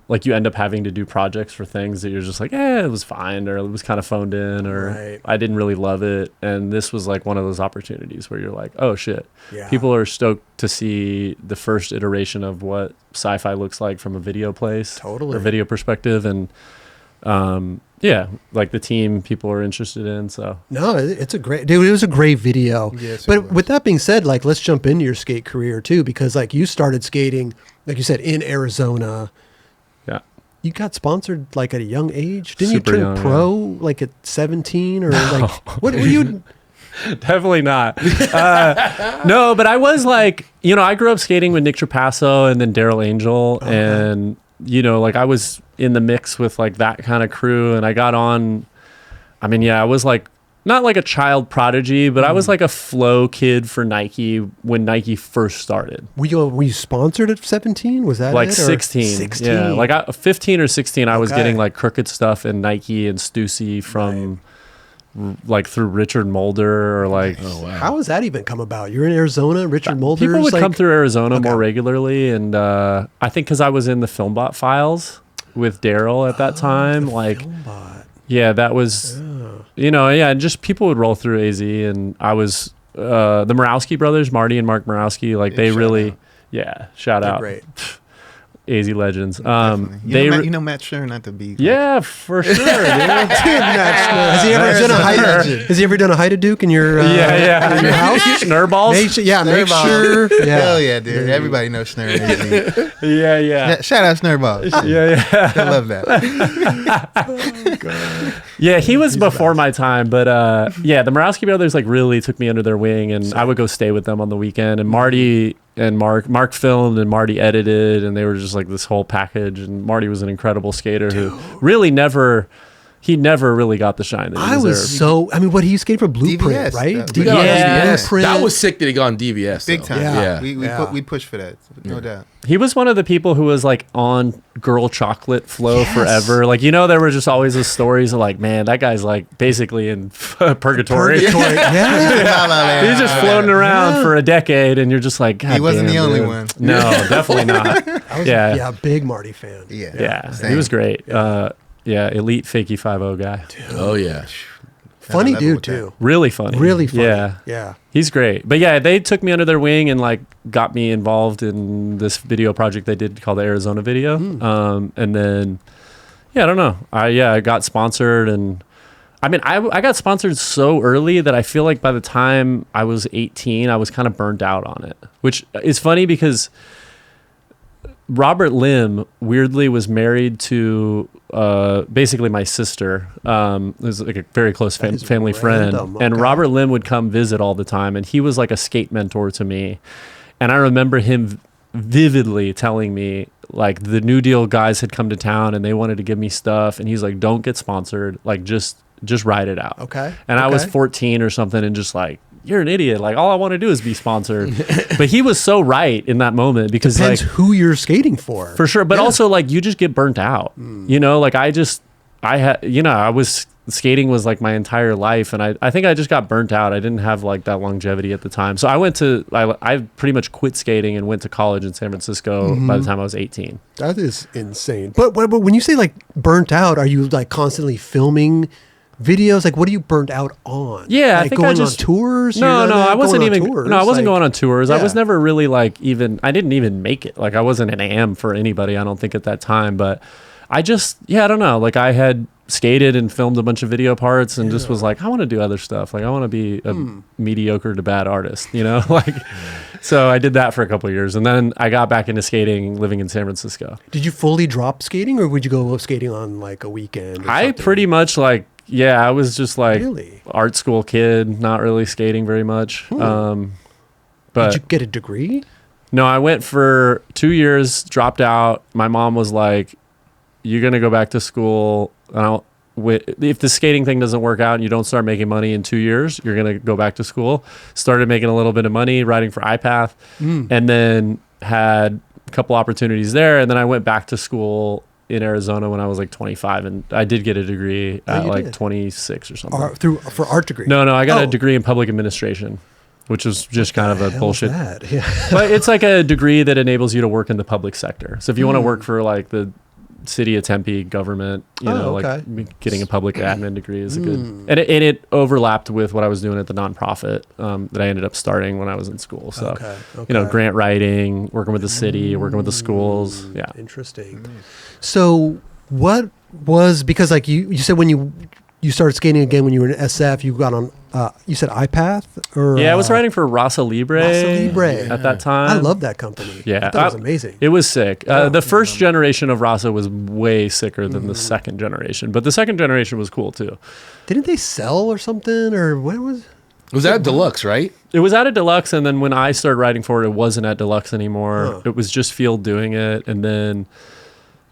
Like you end up having to do projects for things that you're just like, it was fine, or it was kind of phoned in, or Right. I didn't really love it. And this was like one of those opportunities where you're like, oh shit. Yeah. People are stoked to see the first iteration of what sci-fi looks like from a video place Totally. or video perspective. And yeah, like the team people are interested in. So No, it's a great, dude. It was a great video. Yes, it but was. with that being said, like, let's jump into your skate career too, because like you started skating, like you said, in Arizona. yeah. You got sponsored like at a young age. Didn't Super you turn young, pro like at 17 or like what were you? Definitely not. No, but I was like, you know, I grew up skating with Nick Trapasso and then Daryl Angel. Uh-huh. And, you know, like I was in the mix with like that kind of crew. And I got on, I mean, yeah, I was like, not like a child prodigy, but I was like a flow kid for Nike when Nike first started. Were you sponsored at 17? Was that Like it, or 16. 16. Yeah, like 15 or 16, I was Okay. getting like Crooked Stuff and Nike and Stussy from like through Richard Mulder or like... Oh wow. How has that even come about? You're in Arizona, Richard Mulder's People would like, come through Arizona Okay. more regularly, and I think because I was in the Filmbot files with Daryl at that time, like Filmbot. yeah, that was you know, yeah, and just people would roll through AZ, and I was the Morawski brothers, Marty and Mark Morawski, like they shout really out. shout They're out great. AZ legends. Definitely. They you know Matt Sure, not to be. yeah, for sure, dude. Has he ever done a Legend. Has he ever done a Duke in your yeah. in your house? Snurballs. Make sure, make Snurballs. sure. Yeah. Hell yeah, dude. Everybody knows Snur and AZ. Yeah. Shout out Snurballs. Yeah. I love that. Yeah, he was before my time, but yeah, the Morawski brothers like really took me under their wing, and I would go stay with them on the weekend. And Marty and Mark filmed, and Marty edited, and they were just like this whole package. And Marty was an incredible skater who really never he never really got the shine that he I deserved. was so. I mean, what he skated for Blueprint, DVS, right? we got on Yeah. DVS. That was sick that he got on DVS. Big though. time. Yeah. Yeah. We push for that, no doubt. He was one of the people who was like on Girl Chocolate Flow Yes. forever. Like, there were just always the stories of like, man, that guy's like basically in purgatory. Purgatory. Yeah. He's just floating around for a decade, and you're just like, God He wasn't damn, the only dude." one. No, definitely not. I was, Yeah. big Marty fan. Yeah. He Same. was great. Elite Fakey 5-0 guy. Oh yeah. Funny level dude with that. too. Really funny. Really funny. Yeah. Yeah. He's great. But yeah, they took me under their wing and like got me involved in this video project they did called the Arizona Video. And then, I don't know. I got sponsored, and I mean, I got sponsored so early that I feel like by the time I was 18, I was kind of burnt out on it, which is funny because Robert Lim weirdly was married to basically my sister. It was like a very close That is family random. friend. And Okay. Robert Lim would come visit all the time, and he was like a skate mentor to me. And I remember him vividly telling me like the New Deal guys had come to town and they wanted to give me stuff, and he's like, don't get sponsored, like just ride it out. Okay. And I was Okay. 14 or something, and just like, you're an idiot. Like, all I want to do is be sponsored. But he was so right in that moment because Depends like, who you're skating for. for sure. But Yeah. also like you just get burnt out, like I was skating was like my entire life. And I think I just got burnt out. I didn't have like that longevity at the time. So I pretty much quit skating and went to college in San Francisco by the time I was 18. That is insane. But when you say like burnt out, are you like constantly filming videos? Like, what are you burnt out on? Yeah, I like think going I just on tours. No, You're not I wasn't going on even. tours. No, I wasn't Like, going on tours. I was yeah. never really like even. I didn't even make it. Like I wasn't an AM for anybody. I don't think at that time. But I just I don't know. Like I had skated and filmed a bunch of video parts and just was like, I want to do other stuff. Like I want to be a mediocre to bad artist. Like. So I did that for a couple of years, and then I got back into skating, living in San Francisco. Did you fully drop skating, or would you go skating on like a weekend? Or I something? pretty much like. Yeah, I was just like Really? art school kid, not really skating very much. But Did you get a degree? no, I went for 2 years, dropped out. My mom was like, "You're gonna go back to school. If the skating thing doesn't work out and you don't start making money in 2 years, you're gonna go back to school." Started making a little bit of money riding for iPath, and then had a couple opportunities there. And then I went back to school in Arizona when I was like 25, and I did get a degree at you like did? 26 or something. For art degree? No, I got Oh. a degree in public administration, which was just kind of a Hell is bullshit. that? Yeah. But it's like a degree that enables you to work in the public sector. So if you want to work for like the city of Tempe government, okay. like getting a public admin degree is a good, and it overlapped with what I was doing at the nonprofit that I ended up starting when I was in school. So, Okay. grant writing, working with the city, working with the schools. Yeah. Interesting. So what was, because like you said when you started skating again when you were in SF, you got on, you said iPath? Or Yeah, I was writing for Rasa Libre, at that time. I love that company. Yeah, I thought it was amazing. It was sick. The first generation of Rasa was way sicker than the second generation, but the second generation was cool too. Didn't they sell or something, or what was? Was that Deluxe, right? It was at a Deluxe, and then when I started writing for it, it wasn't at Deluxe anymore. It was just Field doing it, and then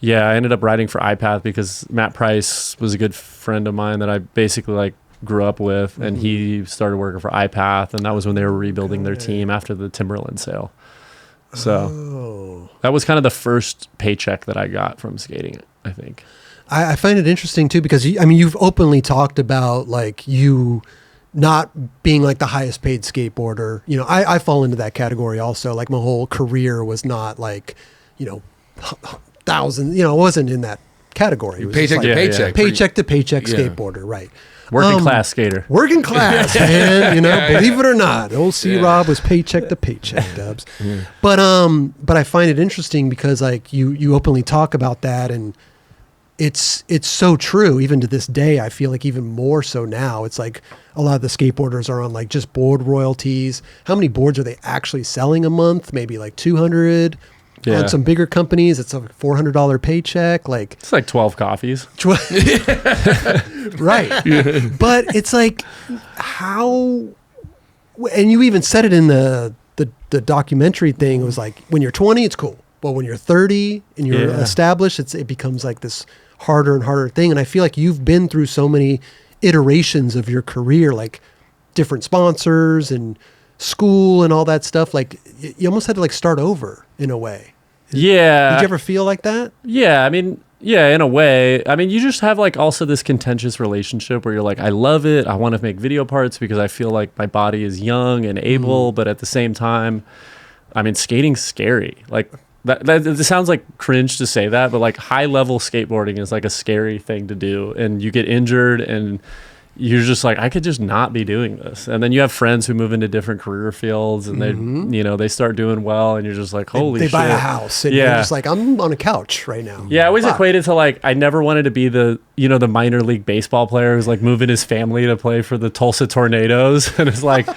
I ended up writing for iPath because Matt Price was a good friend of mine that I basically like grew up with, and he started working for iPath, and that was when they were rebuilding their team after the Timberland sale. So that was kind of the first paycheck that I got from skating, I think. I find it interesting too because you've openly talked about like you not being like the highest paid skateboarder. I fall into that category also. Like my whole career was not like, thousands. It wasn't in that category. It was Paycheck just to like paycheck. paycheck to paycheck Yeah. skateboarder, right? Working class skater. Working class, man. Believe it or not, old C. Rob was paycheck to paycheck, Dubs. But I find it interesting because like you openly talk about that, and it's so true. Even to this day, I feel like even more so now. It's like a lot of the skateboarders are on like just board royalties. How many boards are they actually selling a month? Maybe like 200. Yeah. On some bigger companies, it's a $400 paycheck. Like It's like 12 coffees. right. But it's like how, and you even said it in the documentary thing. It was like when you're 20, it's cool. But when you're 30 and you're Yeah. established, it becomes like this harder and harder thing. And I feel like you've been through so many iterations of your career, like different sponsors and school and all that stuff. Like you almost had to like start over in a way. Yeah. Did you ever feel like that? Yeah. I mean, yeah, in a way. I mean, you just have like also this contentious relationship where you're like, I love it. I want to make video parts because I feel like my body is young and able, but at the same time, I mean, skating's scary. Like that it sounds like cringe to say that, but like high level skateboarding is like a scary thing to do, and you get injured and you're just like, I could just not be doing this. And then you have friends who move into different career fields and they start doing well, and you're just like, holy shit. They buy a house and you're just like, I'm on a couch right now. Yeah, I always equated to like, I never wanted to be the minor league baseball player who's like moving his family to play for the Tulsa Tornadoes. And it's like,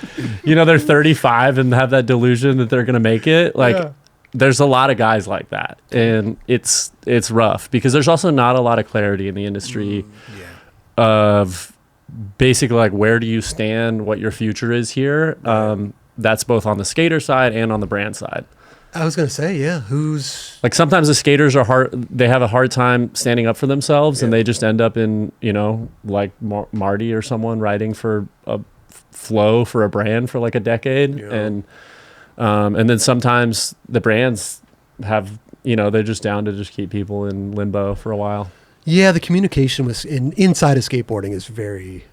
they're 35 and have that delusion that they're going to make it. Like, there's a lot of guys like that. And it's rough because there's also not a lot of clarity in the industry of basically like, where do you stand, what your future is here. That's both on the skater side and on the brand side. I was going to say, who's like, sometimes the skaters they have a hard time standing up for themselves and they just end up in, like Marty or someone writing for a flow for a brand for like a decade. And then sometimes the brands have, they're just down to just keep people in limbo for a while. Yeah, the communication inside of skateboarding is very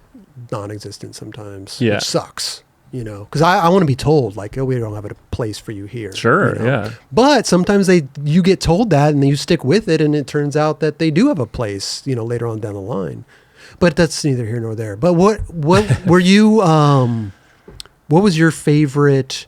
non-existent sometimes. Yeah. Which sucks, because I want to be told like, oh, we don't have a place for you here. Sure, yeah. But sometimes you get told that and then you stick with it, and it turns out that they do have a place, later on down the line. But that's neither here nor there. But what were you? What was your favorite?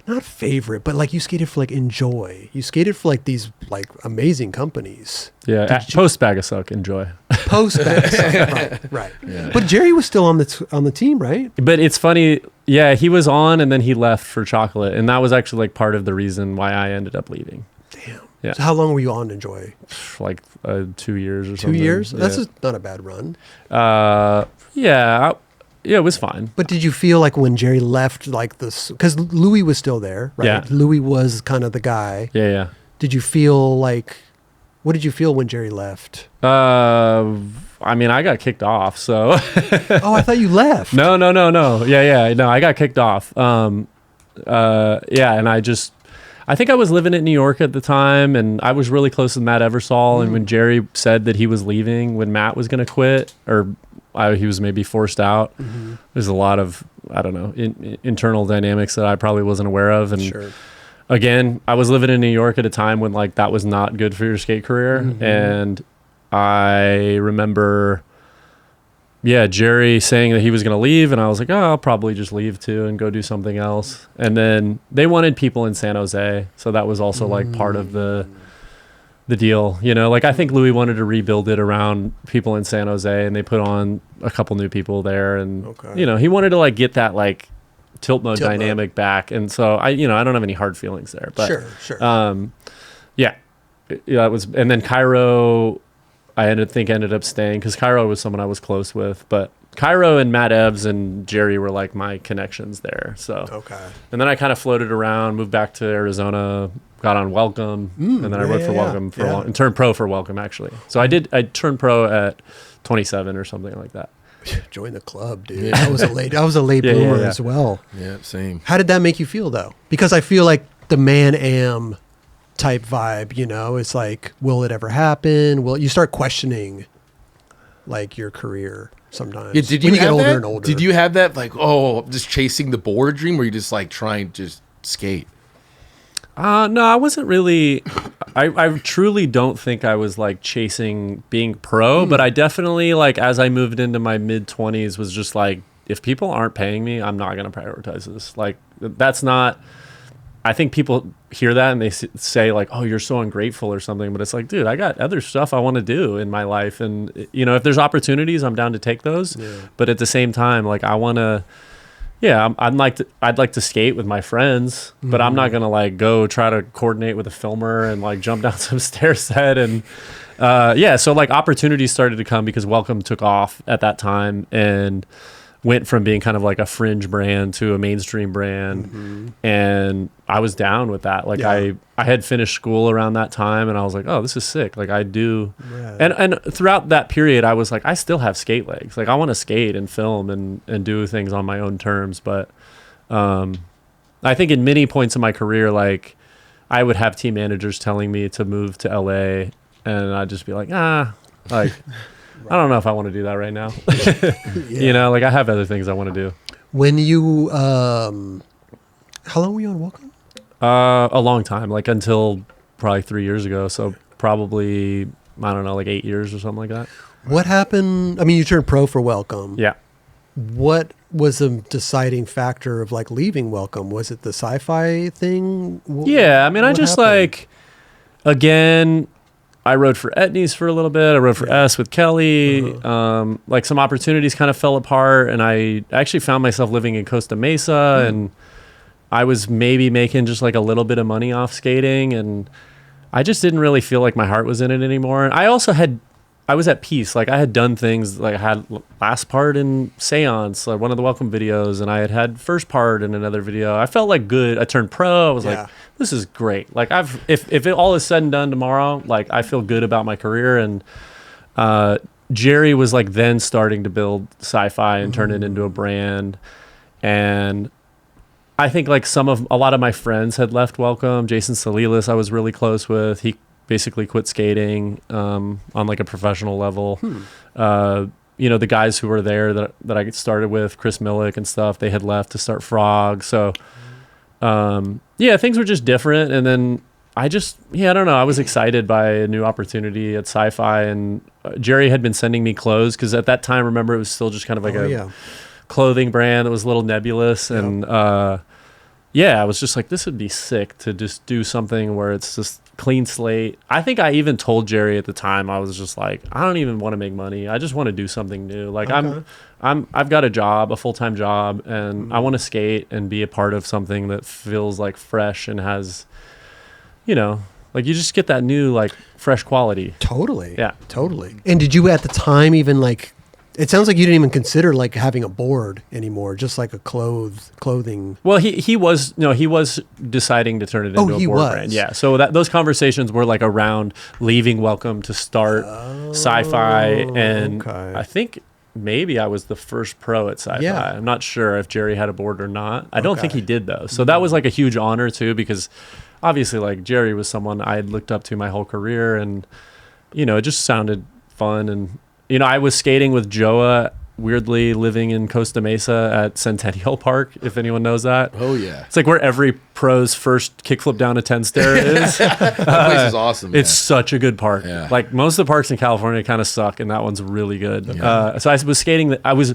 Not favorite, but like you skated for like Enjoi. You skated for like these like amazing companies. Yeah, post Bag of Suck, Enjoy. Post Bag of Suck, right. Yeah. But Jerry was still on the team, right? But it's funny, yeah, he was on and then he left for Chocolate, and that was actually like part of the reason why I ended up leaving. Damn. Yeah. So how long were you on Enjoi? Like 2 years or 2 something. years? Yeah. That's not a bad run. Yeah, it was fine. But did you feel like when Jerry left, like this, because Louis was still there, right? Yeah. Louis was kind of the guy. Yeah. Did you feel like, what did you feel when Jerry left? I mean, I got kicked off, so. Oh, I thought you left. No. Yeah. No, I got kicked off. And I think I was living in New York at the time, and I was really close with Matt Eversole. And when Jerry said that he was leaving, when Matt was going to quit, or he was maybe forced out, there's a lot of, I don't know, internal dynamics that I probably wasn't aware of. And again, I was living in New York at a time when like that was not good for your skate career. And I remember, Jerry saying that he was going to leave, and I was like, oh, I'll probably just leave too and go do something else. And then they wanted people in San Jose, so that was also like part of the deal, like I think Louis wanted to rebuild it around people in San Jose, and they put on a couple new people there, and he wanted to like get that like tilt mode dynamic back. And so I don't have any hard feelings there, but sure. It was. And then Cairo, I ended up staying because Cairo was someone I was close with, but Cairo and Matt Ebbs and Jerry were like my connections there. So and then I kind of floated around, moved back to Arizona, got on Welcome, and then I worked for Welcome for a long, and turned pro for Welcome actually. So I turned pro at 27 or something like that. Join the club, dude. Yeah. I was a late bloomer as well. Yeah, same. How did that make you feel though? Because I feel like the Man-Am type vibe, it's like, will it ever happen? Will you start questioning like your career sometimes? Yeah, did you when you have get older that? and older? Did you have that like, I'm just chasing the board dream, or you just like trying to just skate? No, I wasn't really. I truly don't think I was like chasing being pro, but I definitely like as I moved into my mid-20s was just like, if people aren't paying me, I'm not going to prioritize this. Like that's not. I think people hear that and they say like, oh, you're so ungrateful or something, but it's like, dude, I got other stuff I want to do in my life, and if there's opportunities, I'm down to take those. But at the same time, like I want to. Yeah, I'd like to skate with my friends, but I'm not gonna like go try to coordinate with a filmer and like jump down some stair set and so like opportunities started to come because Welcome took off at that time, and went from being kind of like a fringe brand to a mainstream brand. And I was down with that. Like I had finished school around that time, and I was like, oh, this is sick. Like I do. Right. And throughout that period, I was like, I still have skate legs. Like I want to skate and film and do things on my own terms. But I think in many points in my career, like I would have team managers telling me to move to LA, and I'd just be like, like, I don't know if I want to do that right now. You know, like I have other things I want to do. When you, how long were you on Welcome? A long time, like until probably 3 years ago. So probably, I don't know, like 8 years or something like that. What happened? I mean, you turned pro for Welcome. Yeah. What was the deciding factor of like leaving Welcome? Was it the Sci-Fi thing? Yeah. I mean, I just happened? Like, again, I rode for Etnies for a little bit. I rode for S with Kelly. Like some opportunities kind of fell apart, and I actually found myself living in Costa Mesa, and I was maybe making just like a little bit of money off skating, and I just didn't really feel like my heart was in it anymore. And I also I was at peace. Like I had done things, like I had last part in Seance, like one of the Welcome videos, and I had first part in another video. I felt like good. I turned pro. I was like, this is great. Like if it all is said and done tomorrow, like I feel good about my career. And Jerry was like then starting to build Sci-Fi and turn it into a brand. And I think like a lot of my friends had left Welcome. Jason Salilas I was really close with. He basically quit skating on like a professional level. You know, the guys who were there that I started with, Chris Millick and stuff, they had left to start Frog. So yeah, things were just different. And then I don't know. I was excited by a new opportunity at Sci-Fi, and Jerry had been sending me clothes because at that time, remember, it was still just kind of like clothing brand that was a little nebulous. And I was just like, this would be sick to just do something where it's just clean slate. I think I even told Jerry at the time, I was just like, I don't even want to make money. I just want to do something new. Like I've got a job, a full-time job, and I want to skate and be a part of something that feels like fresh and has, you know, like you just get that new, like fresh quality. Totally. Yeah. Totally. And did you at the time even like, it sounds like you didn't even consider like having a board anymore, just like a clothing. Well, he was deciding to turn it into a board brand. Yeah. So those conversations were like around leaving Welcome to start Sci-Fi, and I think maybe I was the first pro at Sci-Fi. Yeah. I'm not sure if Jerry had a board or not. I don't think he did though. So that was like a huge honor too, because obviously like Jerry was someone I had looked up to my whole career, and you know, it just sounded fun. And you know, I was skating with Joa, weirdly living in Costa Mesa at Centennial Park, if anyone knows that. Oh, yeah. It's like where every pro's first kickflip down a 10 stair is. That place is awesome. It's such a good park. Yeah. Like most of the parks in California kind of suck, and that one's really good. Yeah. So I was skating, I was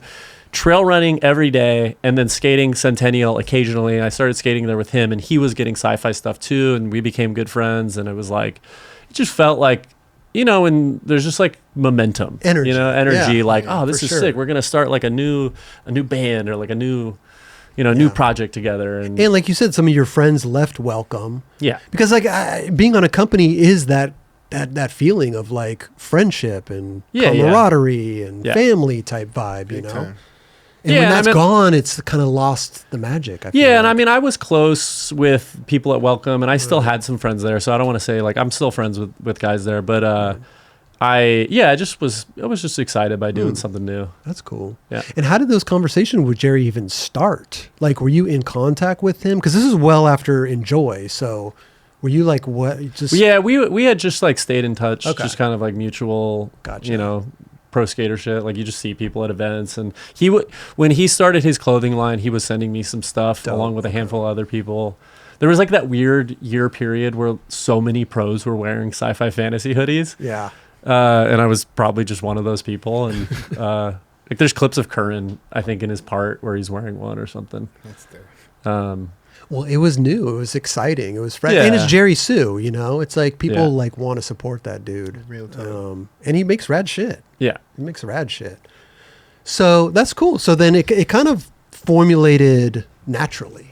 trail running every day and then skating Centennial occasionally. I started skating there with him, and he was getting Sci-Fi stuff too, and we became good friends, and it was like, it just felt like, you know, and there's just like momentum, energy, like, oh, this is sick. We're going to start like a new band or like a new, you know, new project together. And like you said, some of your friends left Welcome. Yeah. Because like being on a company is that feeling of like friendship and camaraderie and family type vibe, you know? Time. And when that's gone, it's kind of lost the magic. I feel like. And I mean, I was close with people at Welcome, and I still had some friends there. So I don't want to say like I'm still friends with guys there, but I was just excited by doing something new. That's cool. Yeah. And how did those conversations with Jerry even start? Like, were you in contact with him? Because this is well after Enjoi, so were you like what? Just we had just like stayed in touch, just kind of like mutual, you know, pro skater shit. Like you just see people at events, and when he started his clothing line, he was sending me some stuff along with a handful of other people. There was like that weird year period where so many pros were wearing Sci-Fi fantasy hoodies. Yeah. And I was probably just one of those people. And like there's clips of Curran, I think, in his part where he's wearing one or something. That's there. Well, it was new. It was exciting. It was fresh. And it's Jerry Sue, you know? It's like people like want to support that dude. Real time. And he makes rad shit. Yeah. He makes rad shit. So that's cool. So then it kind of formulated naturally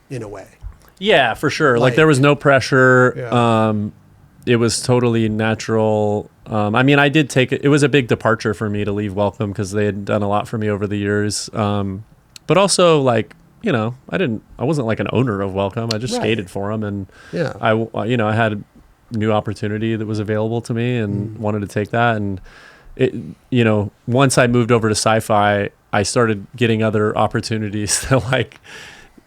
in a way. Yeah, for sure. Like there was no pressure. Yeah. It was totally natural. I mean, I did take it. It was a big departure for me to leave Welcome because they had done a lot for me over the years. But also, like, you know, I wasn't like an owner of Welcome. I just skated for them, and I had a new opportunity that was available to me and wanted to take that. And it, you know, once I moved over to Sci-Fi, I started getting other opportunities that, like,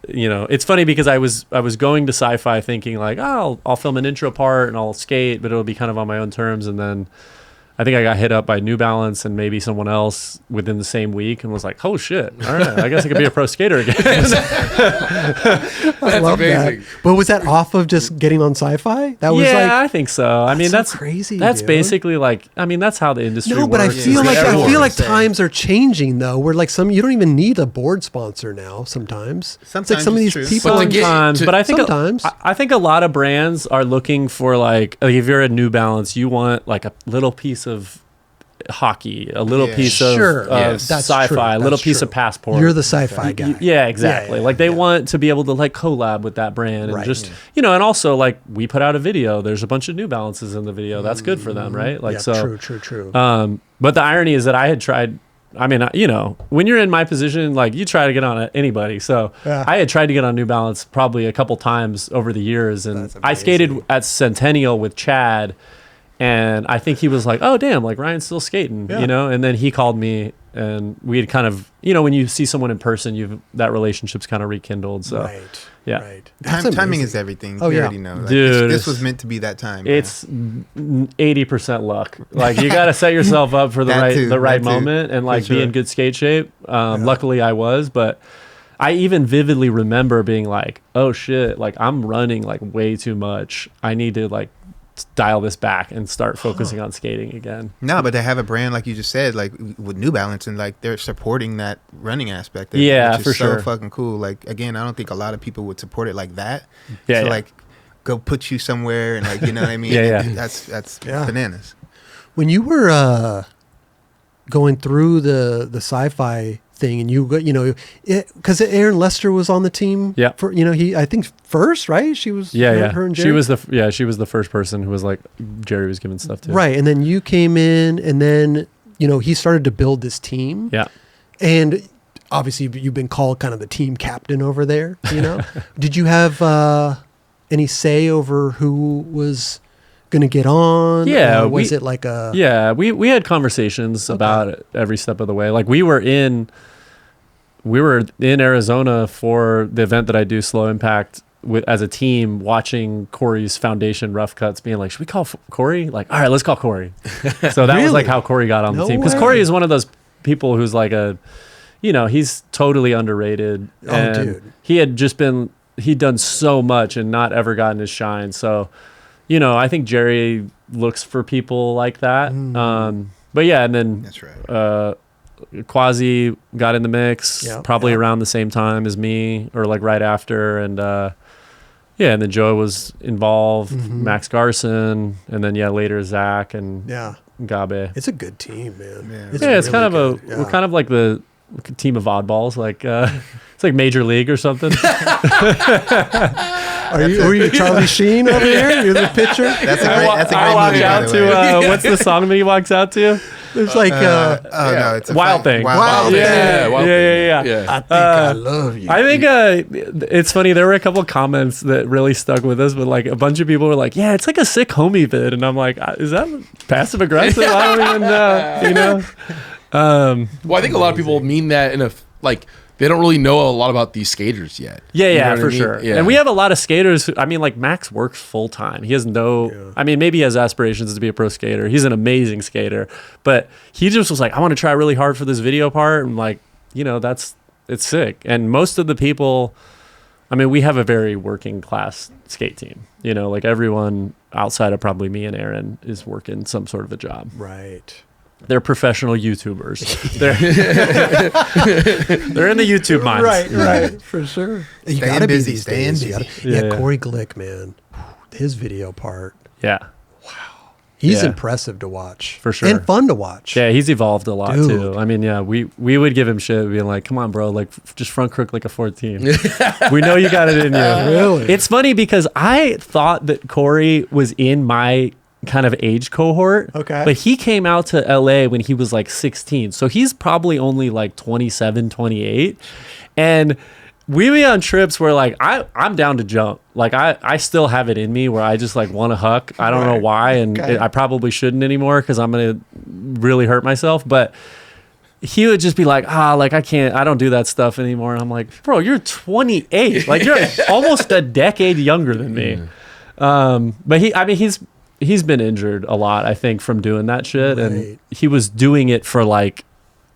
you know, it's funny because I was going to Sci-Fi thinking like, oh, I'll film an intro part and I'll skate, but it'll be kind of on my own terms. And then I think I got hit up by New Balance and maybe someone else within the same week and was like, oh shit, all right, I guess I could be a pro skater again. I love amazing. that. But was that off of just getting on Sci-Fi? That was I think so. I mean, that's crazy. That's dude. basically like, I mean, that's how the industry works. No, but I feel Yeah. like times are changing though. Where like you don't even need a board sponsor now. Sometimes it's like Sometimes some of it's these true. people. But to get- Sometimes, but I think sometimes. I think a lot of brands are looking for like if you're a New Balance, you want like a little piece of hockey, a little Yeah. piece of, Sure. of That's Sci-Fi, true. a little That's piece true. of Passport. You're the Sci-Fi guy. Yeah, exactly. Yeah, like they yeah. want to be able to like collab with that brand and Right. just you know, and also like we put out a video. There's a bunch of New Balances in the video. That's good for them, right? Like Yeah, true. but the irony is that I had tried. I mean, you know, when you're in my position, like you try to get on anybody. So Yeah. I had tried to get on New Balance probably a couple times over the years, and That's I skated amazing. at Centennial with Chad, and I think he was like, "Oh, damn, like Ryan's still skating," Yeah. you know. And then he called me, and we had kind of, you know, when you see someone in person, that relationship's kind of rekindled. So Right. yeah. Right. That's Timing amazing. is everything. Oh, You yeah. already know. Like, Dude, this was meant to be that time. It's 80% luck. Like you got to set yourself up for the That right too, the right that too, moment and like for be in sure. good skate shape. Luckily I was, but I even vividly remember being like, "Oh shit, like I'm running like way too much. I need to like dial this back and start focusing on skating again." No, but to have a brand like you just said, like with New Balance, and like they're supporting that running aspect. Of Yeah, it, which is for so sure. fucking cool. Like again, I don't think a lot of people would support it like that. Yeah, so yeah. like, go put you somewhere and like you know what I mean. Yeah, And yeah. That's Yeah. bananas. When you were going through the Sci-Fi thing, and you got, you know, because Aaron Lester was on the team. Yeah. For, you know, I think first, right? She was. Her and Jerry? She was the first person who was like Jerry was giving stuff to. Right, and then you came in, and then you know he started to build this team. Yeah. And obviously, you've been called kind of the team captain over there. You know, did you have any say over who was going to get on? Yeah, Or was it like a? Yeah, we had conversations about it every step of the way. Like we were in Arizona for the event that I do, Slow Impact, as a team, watching Corey's foundation rough cuts, being like, should we call Corey? Like, all right, let's call Corey. So that was Really? like how Corey got on the No team, because way. Corey is one of those people who's like he's totally underrated. Oh, And dude. he'd done so much and not ever gotten his shine. So, you know, I think Jerry looks for people like that. But yeah, and then That's right. Quasi got in the mix Yeah, probably yeah. around the same time as me, or like right after. And and then Joe was involved, Max Garson, and then later Zach and Yeah, Gabe. it's a good team, man. Yeah. It's It's kind really of good. we're kind of like the team of oddballs, like it's like Major League or something. Are you Charlie Sheen over here? You're the pitcher. That's a I great. wa- That's a I great walk movie, by out the to way. what's the song that he walks out to? There's like No, it's a Wild Thing. Wild Thing. Yeah, Yeah, Wild yeah, Thing. yeah. I think I love you. I think it's funny. There were a couple comments that really stuck with us, but like a bunch of people were like, "Yeah, it's like a sick homie vid," and I'm like, "Is that passive aggressive?" I don't even know. You know. Well, I think a lot of people mean that in like they don't really know a lot about these skaters yet. Yeah, You know what I for mean? sure. Yeah. And we have a lot of skaters. I mean, like Max works full time. He has I mean, maybe he has aspirations to be a pro skater. He's an amazing skater, but he just was like, I want to try really hard for this video part. And like, you know, it's sick. And most of the people, I mean, we have a very working class skate team. You know, like everyone outside of probably me and Aaron is working some sort of a job. right. They're professional YouTubers. They're in the YouTube mines. Right, for sure. You Staying gotta busy, be these staying days. You busy. gotta- Yeah, yeah, yeah. Corey Glick, man, his video part, Yeah. he's Yeah. impressive to watch, For sure. and fun to watch. Yeah, he's evolved a lot Dude. too. I mean, yeah, we would give him shit, being like, "Come on, bro, like just front crook like a 14. We know you got it in you." Really? It's funny because I thought that Corey was in my kind of age cohort. Okay. But he came out to LA when he was like 16. So he's probably only like 27, 28. And we be on trips where like I'm down to jump. Like I still have it in me where I just like want to huck. I don't know why, and Okay. I probably shouldn't anymore because I'm gonna really hurt myself. But he would just be like, like I don't do that stuff anymore. And I'm like, bro, you're 28. Like you're almost a decade younger than me. But he's been injured a lot, I think, from doing that shit, and Right. he was doing it for like.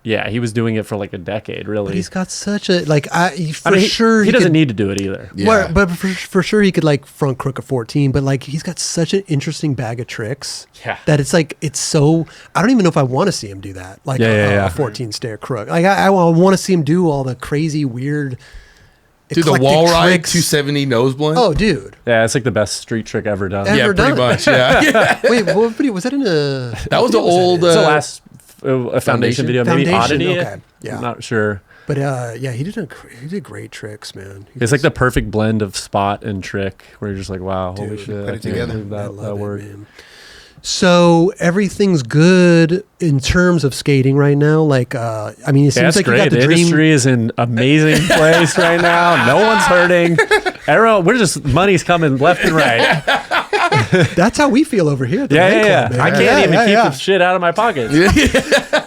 Yeah, he was doing it for like a decade, really. But he's got such a like. He doesn't need to do it either. Yeah. Well, but for sure he could like front crook a 14. But like he's got such an interesting bag of tricks. Yeah. That it's like it's so. I don't even know if I want to see him do that. Like Yeah. a 14 stair crook. Like I want to see him do all the crazy weird. Dude, the eclectic wall ride tricks. 270 nose blunt. Oh, dude. Yeah, it's like the best street trick ever done. Ever yeah, pretty done it. much. Yeah. Wait, was that in a? That was the old. It's the last a foundation video, maybe Foundation, Oddity. okay, yeah. I'm not sure. But yeah, he did great tricks, man. It's like the perfect blend of spot and trick where you're just like, wow, holy Dude, shit. put it I can't together. believe I That love it, worked. man. So everything's good in terms of skating right now. Like, I mean, it Yeah, seems that's like you great. got the The dream. industry is in amazing place right now. No one's hurting. Everyone, we're just money's coming left and right. That's how we feel over here. At the Yeah, Night yeah, Club, yeah. man. I can't even keep the shit out of my pockets.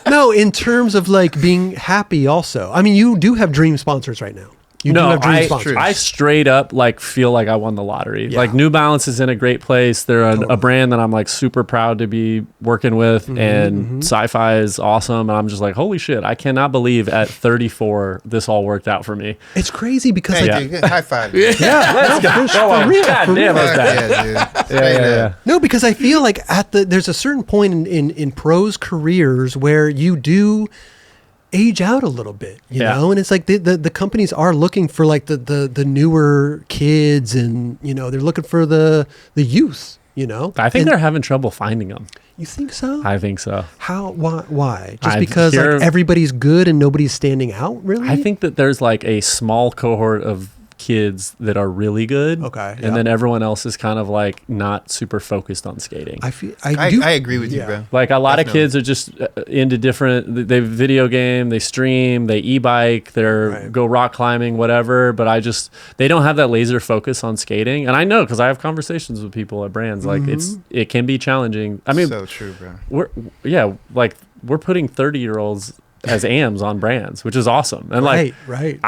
No, in terms of like being happy, also. I mean, you do have dream sponsors right now. You do No, have dream sponsors. I straight up like feel like I won the lottery. Yeah. Like New Balance is in a great place. They're a brand that I'm like super proud to be working with, and Sci-Fi is awesome. And I'm just like, holy shit! I cannot believe at 34 this all worked out for me. It's crazy because Hey, like, dude, high five. Let's go. for real, God for damn, real. that's bad. Yeah, dude. Straight up. no, because I feel like there's a certain point in pros careers where you do age out a little bit, you Yeah. know, and it's like the companies are looking for like the newer kids, and you know they're looking for the youth, you know. I think And they're having trouble finding them. you think so? I think so. How? Why? Just I because hear- like everybody's good and nobody's standing out, really? I think that there's like a small cohort of kids that are really good. Okay, And yeah. then everyone else is kind of like not super focused on skating. I feel I agree with you, yeah. bro. Like a lot Definitely. of kids are just into different. They video game, they stream, they e-bike, Right. go rock climbing, whatever. But they don't have that laser focus on skating. And I know because I have conversations with people at brands. Like it can be challenging. I mean, So true, bro. we're putting 30-year-olds as AMs on brands, which is awesome. And like right.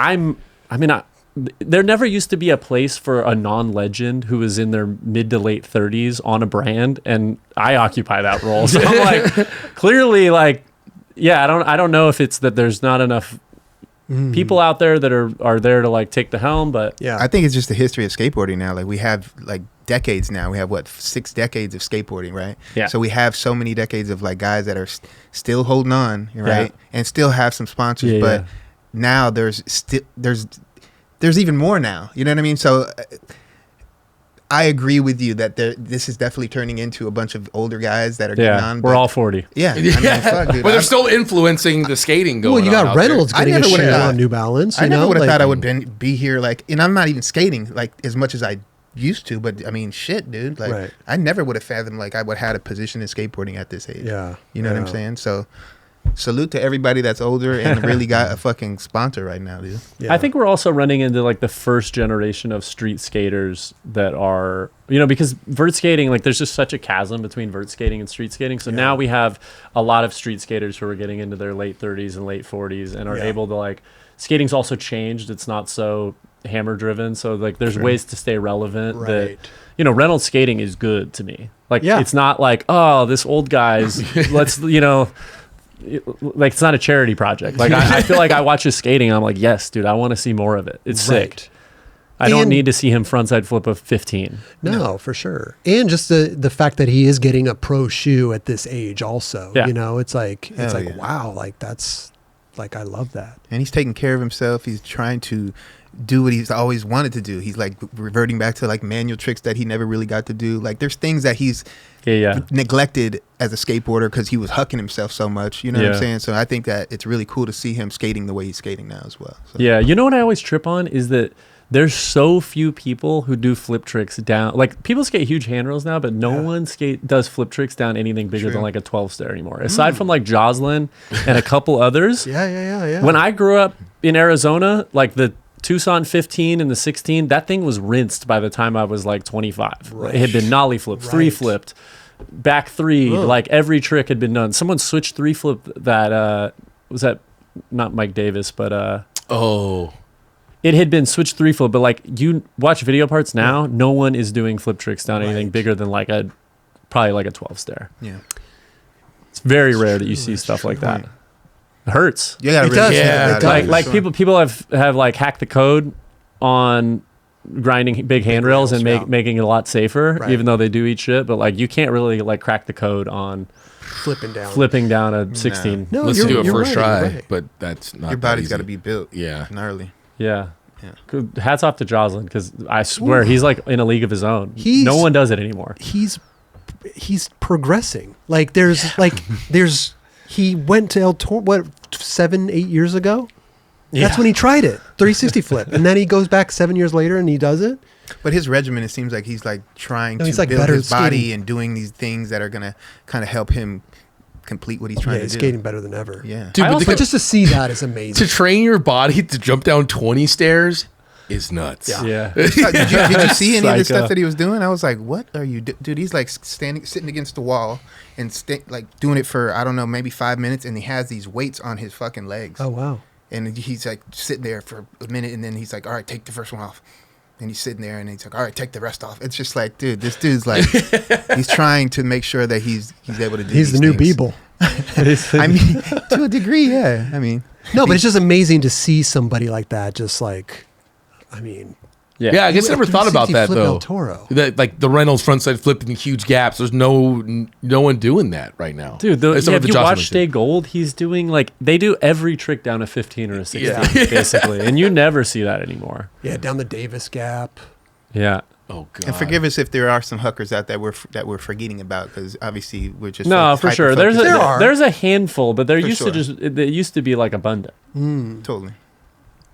there never used to be a place for a non-legend who is in their mid to late 30s on a brand, and I occupy that role. So I'm like, clearly, like, yeah, I don't know if it's that there's not enough people out there that are there to like take the helm, but Yeah. I think it's just the history of skateboarding now. Like we have like decades now. We have 6 decades of skateboarding, right? Yeah. So we have so many decades of like guys that are still holding on, right? And still have some sponsors, Yeah, but yeah. now there's even more now. You know what I mean? So I agree with you that this is definitely turning into a bunch of older guys that are getting yeah, on. we're but- all 40. Yeah. I mean, fuck, dude. But they're I'm- still influencing the skating going Well, you on got out there. Reynolds I getting a never would've share thought- on New Balance. I You never know? would have like, thought I would be here, like, and I'm not even skating like as much as I used to, but I mean, shit, dude, like, Right. I never would have fathomed like I would have had a position in skateboarding at this age. Yeah, you know what I'm yeah. saying? So, salute to everybody that's older and really got a fucking sponsor right now, dude. Yeah. I think we're also running into like the first generation of street skaters that are, because vert skating, like there's just such a chasm between vert skating and street skating. So now we have a lot of street skaters who are getting into their late 30s and late 40s and are Yeah. able to like, skating's also changed. It's not so hammer driven. So like there's ways to stay relevant Right. that, Reynolds skating is good to me. Like Yeah. it's not like, oh, this old guy's, like it's not a charity project. Like I feel like I watch his skating and I'm like, yes, dude, I want to see more of it. It's Right. sick. I don't And- need to see him frontside flip a 15. No, for sure. And just the fact that he is getting a pro shoe at this age also. Yeah. It's like Hell yeah. wow, like that's like I love that. And he's taking care of himself. He's trying to do what he's always wanted to do. He's like reverting back to like manual tricks that he never really got to do. Like there's things that he's Yeah. neglected as a skateboarder because he was hucking himself so much. You know what Yeah. I'm saying? So I think that it's really cool to see him skating the way he's skating now as well. So. Yeah. You know what I always trip on is that there's so few people who do flip tricks down. Like people skate huge handrails now, but no one does flip tricks down anything bigger than like a 12 stair anymore. Aside from like Jocelyn and a couple others. Yeah. When I grew up in Arizona, like the Tucson 15 and the 16, that thing was rinsed by the time I was like 25. Right. It had been nollie flipped, three flipped, back three, like every trick had been done. Someone switched three flip that was that not Mike Davis, but it had been switched three flip, but like you watch video parts now, no one is doing flip tricks down anything bigger than like probably like a 12 stair. Yeah. It's very rare that you see stuff like that. It hurts. You gotta It does, yeah, it does. Like people have like hacked the code on grinding big handrails and making it a lot safer, even though they do eat shit. But like you can't really like crack the code on flipping down a 16. No, Let's do it you're first right, try, but that's not. Your that body's easy. got to be built. Yeah. Gnarly. Yeah. Yeah. Good. Hats off to Jocelyn because I swear he's like in a league of his own. He's- No one does it anymore. He's progressing. Like there's he went to El Toro, what, 7-8 years ago? That's when he tried it, 360 flip. And then he goes back 7 years later and he does it. But his regimen, it seems like he's like trying he's to like build better his body skating. and doing these things that are going to kind of help him complete what he's trying Yeah, to he's do. skating better than ever. Yeah. Dude, I but But just to see that is amazing. to train your body to jump down 20 stairs is nuts. Yeah. Did you see any of the Psycho. stuff that he was doing? I was like, "What are you, dude?" He's like sitting against the wall and like doing it for I don't know, maybe 5 minutes, and he has these weights on his fucking legs. Oh, wow. And he's like sitting there for a minute, and then he's like, "All right, take the first one off." And he's sitting there, and he's like, "All right, take the rest off." It's just like, dude, this dude's like, he's trying to make sure that he's able to do. He's the these new things. Beeble. I mean, to a degree, yeah. I mean, No, but it's just amazing to see somebody like that. Just like, I mean, Yeah, I guess I never thought about 360 that flip though. El Toro. That like the Reynolds frontside flip in huge gaps. There's no one doing that right now. Dude, Except for if the you Jocelyn watch shit. Stay Gold, he's doing like they do every trick down a 15 or a 16, basically, and you never see that anymore. Yeah, down the Davis Gap. Yeah. Oh god. and forgive us if there are some hookers out there we're forgetting about because obviously we're just No, for sure. There's hyper-focused. there's a handful, but there For used sure. they used to be like abundant. Totally.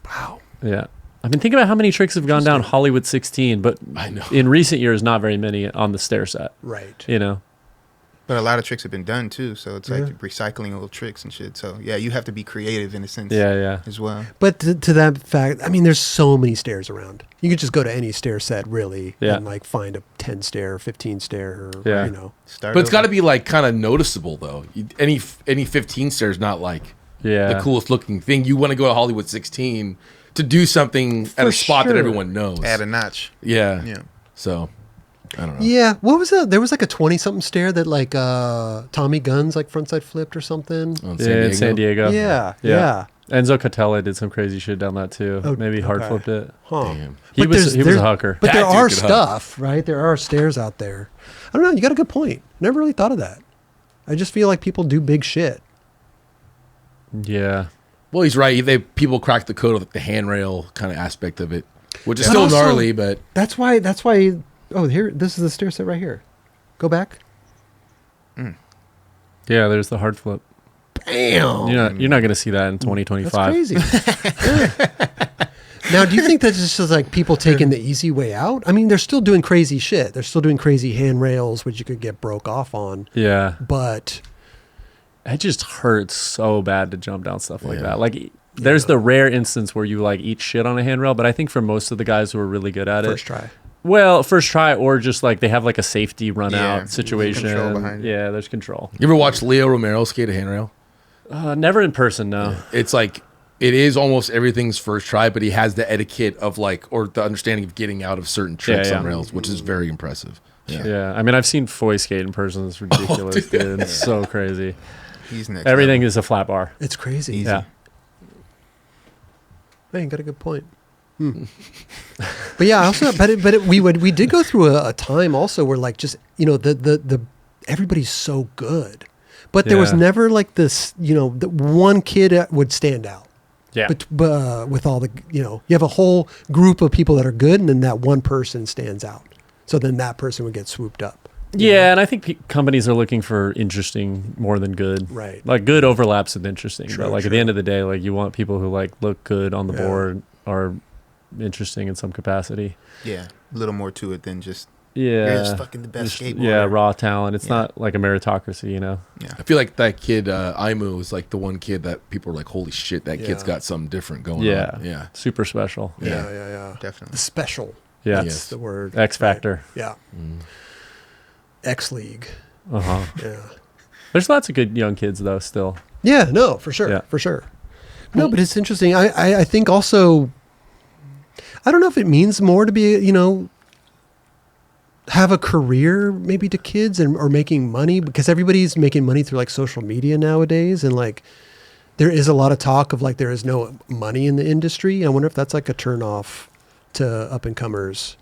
Wow. Yeah. I mean, think about how many tricks have gone down Hollywood 16, but I know. in recent years, not very many on the stair set. Right. You know? But a lot of tricks have been done too, so it's like recycling old tricks and shit. So yeah, you have to be creative in a sense. Yeah. As well. But to that fact, I mean, there's so many stairs around. You could just go to any stair set, really, Yeah. and like find a 10 stair, 15 stair, or, Yeah. you know. But it's got to be like kind of noticeable though. Any 15 stair is not like Yeah. the coolest looking thing. You want to go to Hollywood 16 to do something at a spot that sure. everyone knows. add a notch. Yeah. Yeah. So I don't know. Yeah. What was that? There was like a 20-something stair that like Tommy Guns like frontside flipped or something. On In San Diego. Yeah. Enzo Catella did some crazy shit down that too. Oh, Maybe hard okay. flipped it. Huh. Damn. He But was a there's- hooker. But there That dude are could hug. stuff, right? There are stairs out there. I don't know. You got a good point. Never really thought of that. I just feel like people do big shit. Yeah. Well, he's right. People crack the code of like the handrail kind of aspect of it, which is But still also- gnarly, but That's why. Oh, here. This is the stair set right here. Go back. Yeah, there's the hard flip. Bam. You're not going to see that in That's 2025. crazy. Now, do you think that's just like people taking the easy way out? I mean, they're still doing crazy shit. They're still doing crazy handrails, which you could get broke off on. Yeah. But It just hurts so bad to jump down stuff like Yeah. that. Like there's the rare instance where you like eat shit on a handrail, but I think for most of the guys who are really good at first it, try. well, first try or just like they have like a safety run Yeah, out situation. control behind it. Yeah, there's control. you ever watch Leo Romero skate a handrail? Never in person, no. It's like it is almost everything's first try, but he has the etiquette of like or the understanding of getting out of certain tricks Yeah, on yeah. rails, which is very impressive. Yeah. I mean, I've seen Foy skate in person. It's ridiculous, dude. It's so crazy. He's next. Everything level. is a flat bar. It's crazy. Easy. Yeah. Man, you got a good point. But yeah, also, we did go through a time also where like just the everybody's so good, but there was Yeah. never like this the one kid would stand out. Yeah. But with all the you have a whole group of people that are good, and then that one person stands out. So then that person would get swooped up. Yeah, and I think companies are looking for interesting more than good. Right. Like good overlaps with interesting. True, but like at true. the end of the day, like you want people who like look good on the Yeah. board, are interesting in some capacity. Yeah, a little more to it than just you're Yeah. just fucking the best skateboarder. Yeah, raw talent. It's Yeah. not like a meritocracy, you know? I feel like that kid, Aimu, was like the one kid that people were like, holy shit, that kid's Yeah. got something different going Yeah. on. Yeah. Super special. Yeah, Yeah. yeah, yeah. Definitely. The special. Yeah. That's Yes. the word. X Factor. Yeah. Mm. X League. Uh-huh. Yeah. There's lots of good young kids, though, still. Yeah, no, for sure. Yeah. For sure. No, but it's interesting. I think also, I don't know if it means more to be, you know, have a career maybe to kids or making money, because everybody's making money through like social media nowadays. And like, there is a lot of talk of like, there is no money in the industry. I wonder if that's like a turn off to up and comers.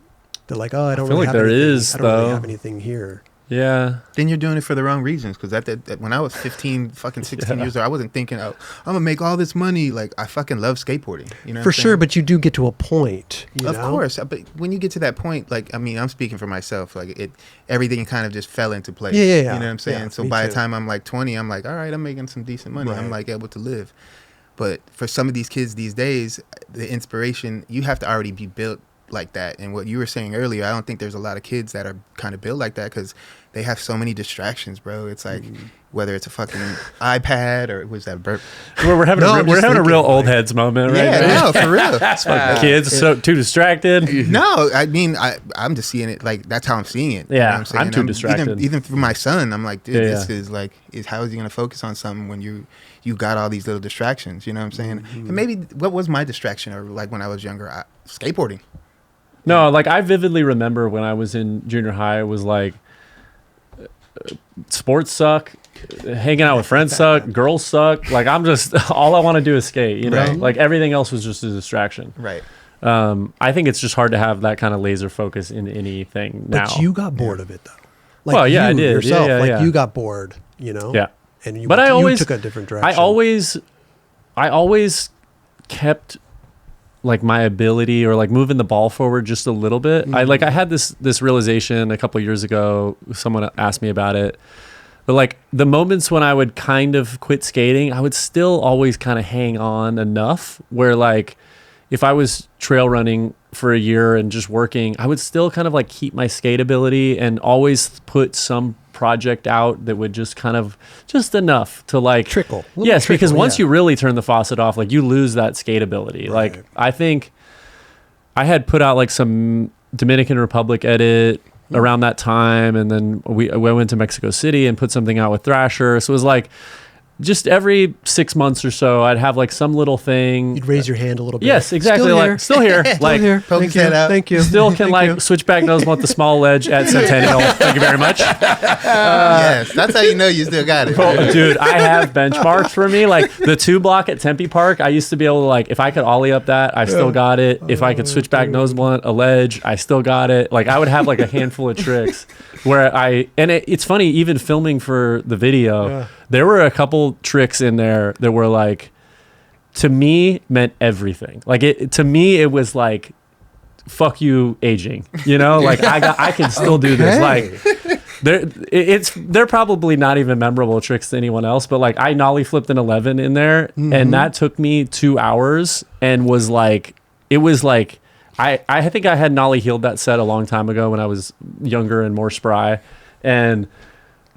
They're like, oh, I don't feel really like have there anything. is, I don't really though. have anything here. Yeah. Then you're doing it for the wrong reasons. Because when I was 15, fucking 16 years old, I wasn't thinking, oh, I'm gonna make all this money. Like, I fucking love skateboarding. You know, For sure, but you do get to a point. You of know? course. But when you get to that point, like, I mean, I'm speaking for myself. Like, everything kind of just fell into place. Yeah, yeah, yeah. You know what I'm saying? Yeah, so me by too. the time I'm like 20, I'm like, all right, I'm making some decent money. I'm Right. like able to live. But for some of these kids these days, the inspiration, you have to already be built like that. And what you were saying earlier, I don't think there's a lot of kids that are kind of built like that because they have so many distractions, bro. It's like whether it's a fucking iPad or was that a burp? We're having, No, a, I'm we're just having a real thinking, old like- heads moment right Yeah, now. no, for real. Kids so too distracted. No, I mean, I'm just seeing it like that's how I'm seeing it. You Yeah, know what I'm saying? I'm too distracted. Even for my son, I'm like, dude, Yeah, this yeah. is like, how is he going to focus on something when you got all these little distractions? You know what I'm saying? Mm-hmm. And maybe what was my distraction, or like when I was younger, skateboarding. No, like I vividly remember when I was in junior high, it was like sports suck, hanging out with friends suck, girls suck. Like I'm just all I want to do is skate, you know? Right. Like everything else was just a distraction. Right. I think it's just hard to have that kind of laser focus in anything now. But you got bored of it though. Like Well, yeah, I did. Yourself, Yeah, like yeah. you got bored, you know? Yeah. And you, But I you always took a different direction. I always kept like my ability or like moving the ball forward just a little bit. I had this realization a couple years ago. Someone asked me about it. But like the moments when I would kind of quit skating, I would still always kind of hang on enough where like if I was trail running for a year and just working, I would still kind of like keep my skate ability and always put some project out that would just kind of just enough to like Trickle. Little Yes, because trickle, once yeah. you really turn the faucet off, like you lose that skate ability. Right. Like I think I had put out like some Dominican Republic edit around that time, and then we went to Mexico City and put something out with Thrasher. So it was like just every 6 months or so, I'd have like some little thing. You'd raise your hand a little bit. Yes, exactly. Still Like here. still here. Still Like here. Poke Thank his you. head out. Thank you. still can Thank like you. switchback nose want the small ledge at Centennial. Thank you very much. Yes, that's how you know you still got it. Oh, dude, I have benchmarks for me. Like the 2 block at Tempe Park, I used to be able to like, if I could ollie up that, I still got it. If I could switch back nose blunt, a ledge, I still got it. Like I would have like a handful of tricks where it's funny, even filming for the video, Yeah. there were a couple tricks in there that were like, to me meant everything. Like to me, it was like, fuck you aging, you know, like I can still do this. Like they're probably not even memorable tricks to anyone else, but like I nollie flipped an 11 in there and that took me 2 hours and was like, it was like, I think I had nollie healed that set a long time ago when I was younger and more spry. And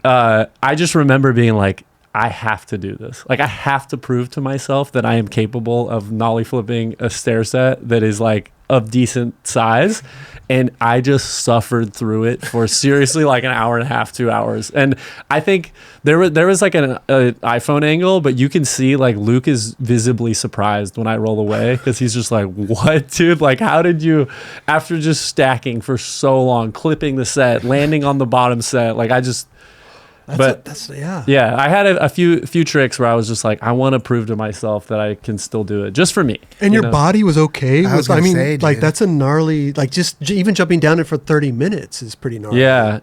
I just remember being like, I have to do this. Like I have to prove to myself that I am capable of nollie flipping a stair set that is like of decent size. And I just suffered through it for seriously like an hour and a half, 2 hours. And I think there was like an iPhone angle, but you can see like Luke is visibly surprised when I roll away because he's just like, what, dude? Like, how did you, after just stacking for so long, clipping the set, landing on the bottom set, like I just, That's yeah. yeah, I had a few tricks where I was just like, I want to prove to myself that I can still do it just for me. And you your know? body was okay. I was gonna mean, say, like dude. that's a gnarly. Like just even jumping down it for 30 minutes is pretty gnarly. Yeah.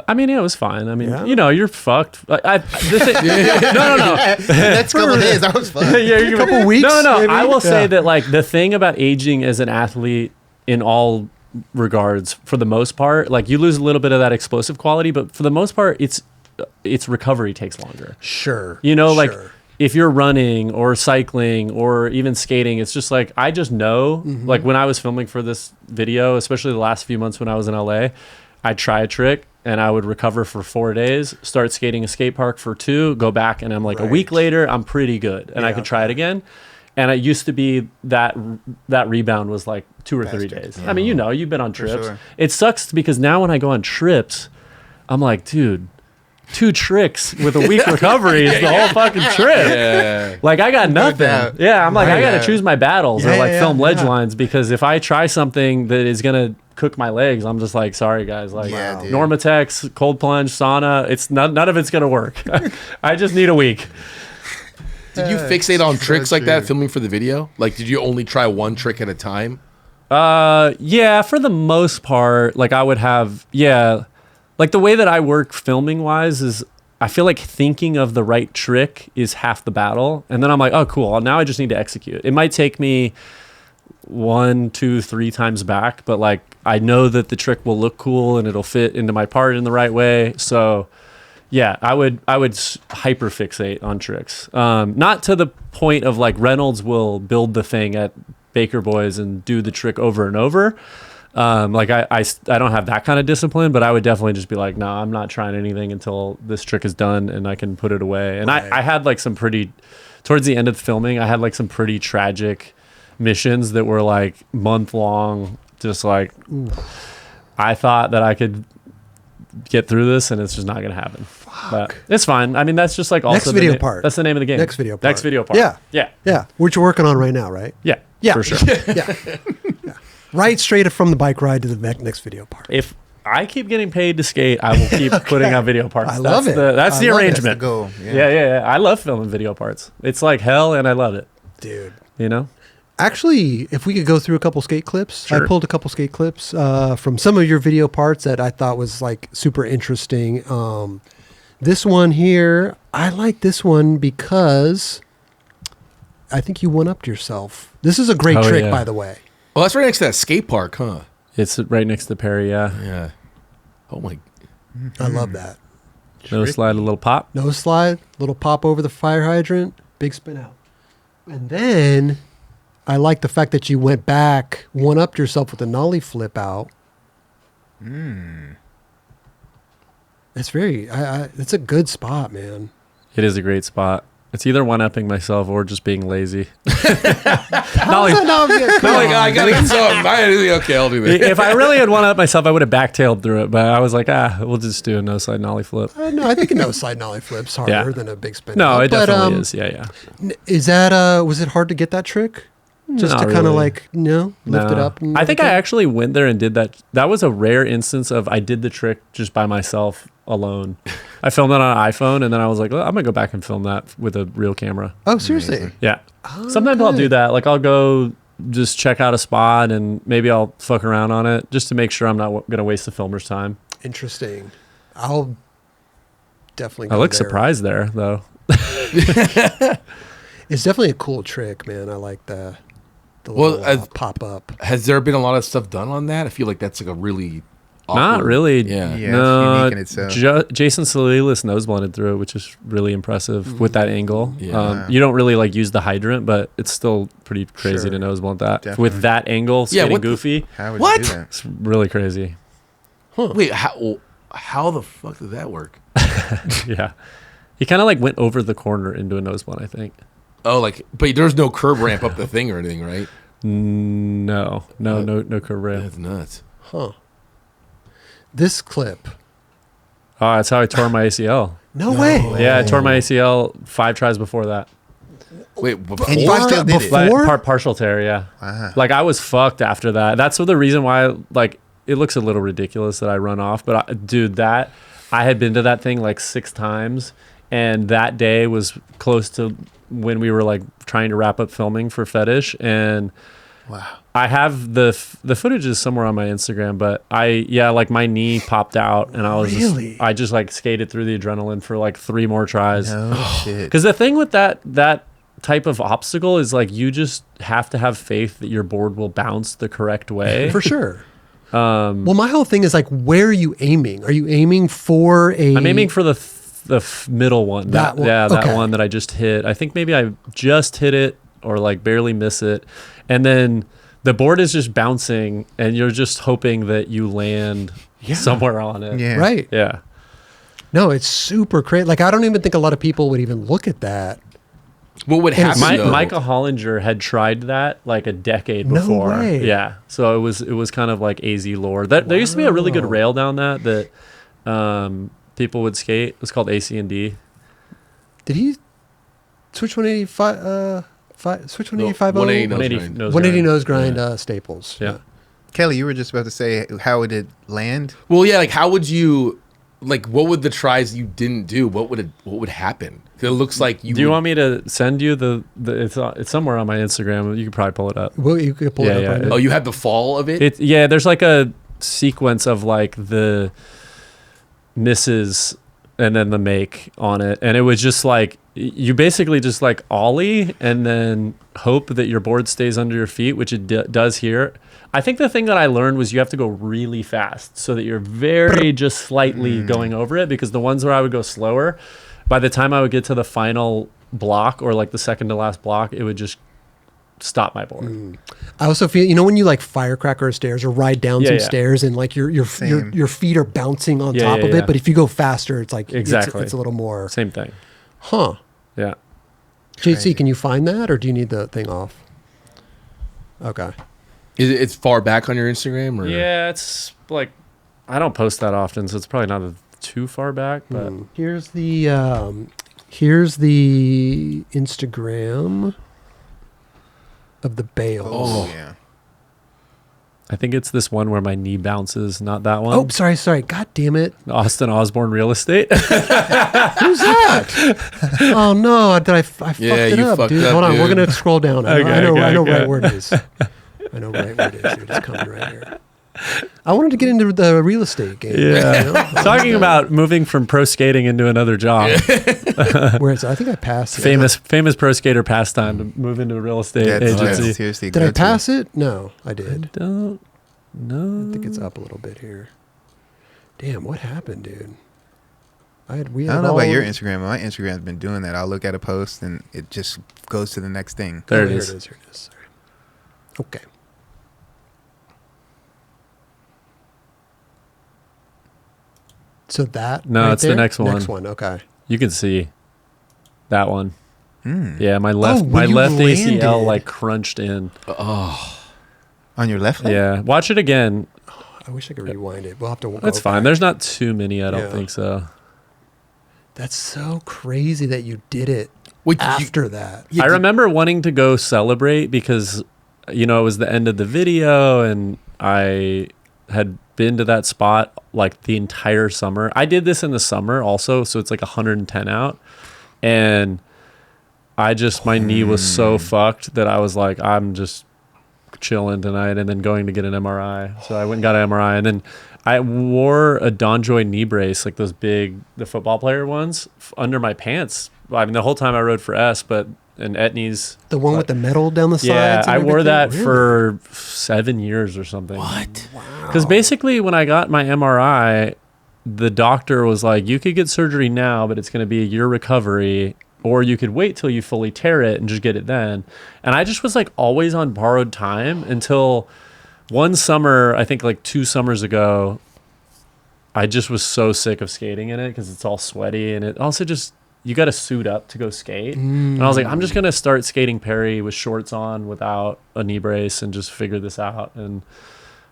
I mean, it was fine. I mean, Yeah? you know, you're fucked. No. The next couple of days, that was fun. Yeah, you're gonna- Couple weeks, No. maybe? I will say Yeah. that like the thing about aging as an athlete in all regards, for the most part, like you lose a little bit of that explosive quality, but for the most part, its recovery takes longer. Sure. You know, like Sure. if you're running or cycling or even skating, it's just like, I just know, like when I was filming for this video, especially the last few months when I was in LA, I'd try a trick and I would recover for 4 days, start skating a skate park for 2, go back, and I'm like, a week later, I'm pretty good. And I could try it again. And it used to be that rebound was like 2 or 3 days. I mean, you've been on trips. Sure. It sucks because now when I go on trips, I'm like, dude, 2 tricks with a week recovery is the whole fucking trip. Yeah. Like, I got nothing. Yeah, I'm like, I got to choose my battles or like film ledge lines, because if I try something that is going to cook my legs, I'm just like, sorry guys, like Normatex, cold plunge, sauna, it's none of it's going to work. I just need a week. Did you fixate on tricks like that filming for the video? Like, did you only try one trick at a time? Yeah, for the most part, like I would have, like the way that I work filming wise is I feel like thinking of the right trick is half the battle. And then I'm like, oh, cool. Now I just need to execute. It might take me 1, 2, 3 times back, but like I know that the trick will look cool and it'll fit into my part in the right way. So yeah, I would hyper fixate on tricks. Not to the point of like Reynolds will build the thing at Baker Boys and do the trick over and over. Like I don't have that kind of discipline, but I would definitely just be like, nah, I'm not trying anything until this trick is done and I can put it away. And I had like some pretty, towards the end of the filming, I had like some pretty tragic missions that were like month long, just like, I thought that I could get through this and it's just not gonna happen. But it's fine. I mean, that's just like also Next video part. That's the name of the game. Next video part. Next video part. Yeah. Which you're working on right now, right? Yeah, for sure. Yeah. Right straight from the bike ride to the next video part. If I keep getting paid to skate, I will keep putting out video parts. I love it. That's the arrangement. That's the goal. Yeah. I love filming video parts. It's like hell, and I love it. Dude. You know? Actually, if we could go through a couple skate clips. Sure. I pulled a couple skate clips from some of your video parts that I thought was like super interesting. This one here, I like this one because I think you one-upped yourself. This is a great trick, by the way. Well, that's right next to that skate park, huh? It's right next to Perry, yeah. Yeah. Oh my. I love that. No slide, a little pop. No slide, little pop over the fire hydrant, big spin out. And then I like the fact that you went back, one-upped yourself with a nollie flip out. It's very, it's a good spot, man. It is a great spot. It's either one-upping myself or just being lazy. How is that not good? I gotta get some. Okay, I'll do that. If I really had one-upped myself, I would have backtailed through it. But I was like, we'll just do a no-slide nollie flip. No, I think a no-slide nollie flip's harder than a big spin. No, out. it definitely is. Yeah. Is that, was it hard to get that trick? Just Not to kind of really. like, lift it up? And I think I everything? actually went there and did that. That was a rare instance of I did the trick just by myself alone. I filmed it on an iPhone, and then I was like, well, I'm going to go back and film that with a real camera. Oh, seriously? Yeah. Sometimes I'll do that. Like I'll go just check out a spot and maybe I'll fuck around on it just to make sure I'm not going to waste the filmer's time. Interesting. I'll definitely I go look there. surprised there, though. It's definitely a cool trick, man. I like the little pop up. Has there been a lot of stuff done on that? I feel like that's like a really Not awkward- really. Yeah. Yeah, No, it's unique in itself. Jason Salilis nose blended through it, which is really impressive with that angle. Yeah. You don't really like use the hydrant, but it's still pretty crazy Sure. to nose blunt that Definitely. with that angle. Skating what the- goofy. How would What? you do that? It's really crazy. Wait, how the fuck did that work? Yeah, he kind of like went over the corner into a nose blunt, I think. Oh, like, but there's no curb ramp up the thing or anything, right? No curve rail. That's nuts. Huh. This clip. Oh, that's how I tore my ACL. No way. Yeah, I tore my ACL 5 tries before that. Wait, And you before? still did it. Like, Before? partial tear, yeah. Wow. Like I was fucked after that. That's the reason why, like, it looks a little ridiculous that I run off, but dude, that I had been to that thing like 6 times, and that day was close to when we were like trying to wrap up filming for Fetish, and Wow. I have the footage is somewhere on my Instagram, but like my knee popped out, and I was Really? I just like skated through the adrenaline for like 3 more tries. No shit. Because the thing with that type of obstacle is like you just have to have faith that your board will bounce the correct way. For sure. Well, my whole thing is like, where are you aiming? Are you aiming for a... I'm aiming for the the middle one. That one, Yeah, that okay. one that I just hit. I think maybe I just hit it or like barely miss it. And then the board is just bouncing and you're just hoping that you land somewhere on it. Yeah. Right. Yeah. No, it's super crazy. Like, I don't even think a lot of people would even look at that. What would happen? though? Michael Hollinger had tried that like a decade No before. way. Yeah. So it was kind of like AZ lore. There used to be a really good Wow. rail down that people would skate. It was called AC&D. Did he switch 185? Switch 185? 180 nose 180 grind. nose 180 grind. nose grind Staples. Yeah. Kelly, you were just about to say, how would it land? Well, yeah, like how would you, like what would the tries you didn't do? What would happen? 'Cause it looks like you. Do you want me to send you the it's somewhere on my Instagram. You could probably pull it up. Well, you could pull Yeah, it up yeah. right now. Oh, you have the fall of it. There's like a sequence of like the misses and then the make on it, and it was just like you basically just like ollie and then hope that your board stays under your feet, which it does here. I think the thing that I learned was you have to go really fast so that you're very just slightly going over it, because the ones where I would go slower, by the time I would get to the final block or like the second to last block, it would just stop my board. I also feel, when you like firecracker stairs or ride down Yeah, some yeah. stairs and like your Same. feet are bouncing on Yeah, top yeah, of it, yeah. but if you go faster, it's like Exactly. it's a little more. Same thing. Huh? Yeah. JC, can you find that, or do you need the thing off? Okay. It's far back on your Instagram, or Yeah, it's like I don't post that often, so it's probably not too far back. But Here's the Instagram of the bales. Oh, yeah. I think it's this one where my knee bounces, not that one. Oh, sorry. God damn it. Austin Osborne Real Estate. Who's that? Oh no, I fucked Yeah, it you up, fucked dude. up, Hold on, we're dude. gonna scroll down. I Okay, know okay. right where it is. I know right where it is. Dude. It's coming right here. I wanted to get into the real estate game. Yeah. Talking about moving from pro skating into another job. Whereas I think I passed it. Famous pro skater pastime to move into a real estate agency. Seriously. Did I pass it? No, I did. Don't know. I think it's up a little bit here. Damn, what happened, dude? I don't know about your Instagram. My Instagram's been doing that. I'll look at a post and it just goes to the next thing. There it Here is. it is. Sorry. Okay. So that No, right it's the there? next one. Next one. Okay. You can see that one. Mm. Yeah, my when left you ACL landed. like crunched in. On your left leg? Yeah, watch it again. I wish I could rewind it. We'll have to. That's go fine. back. There's not too many. I don't Yeah. think so. That's so crazy that you did it Wait, did you- after that. I remember wanting to go celebrate because, it was the end of the video and I had been to that spot like the entire summer. I did this in the summer also, so it's like 110 out. And my knee was so fucked that I was like, I'm just chilling tonight and then going to get an MRI. So I went and got an MRI, and then I wore a enjoi knee brace, like those big, the football player ones, under my pants. I mean, the whole time I rode for and Etnies. The one with the metal down the sides. Yeah, and I wore everything? that Really? for 7 years or something. What? Because basically, when I got my MRI, the doctor was like, you could get surgery now, but it's going to be a year recovery, or you could wait till you fully tear it and just get it then. And I just was like always on borrowed time until one summer, I think like 2 summers ago, I just was so sick of skating in it because it's all sweaty, and it also just, you got to suit up to go skate. And I was like, I'm just going to start skating Perry with shorts on without a knee brace and just figure this out. And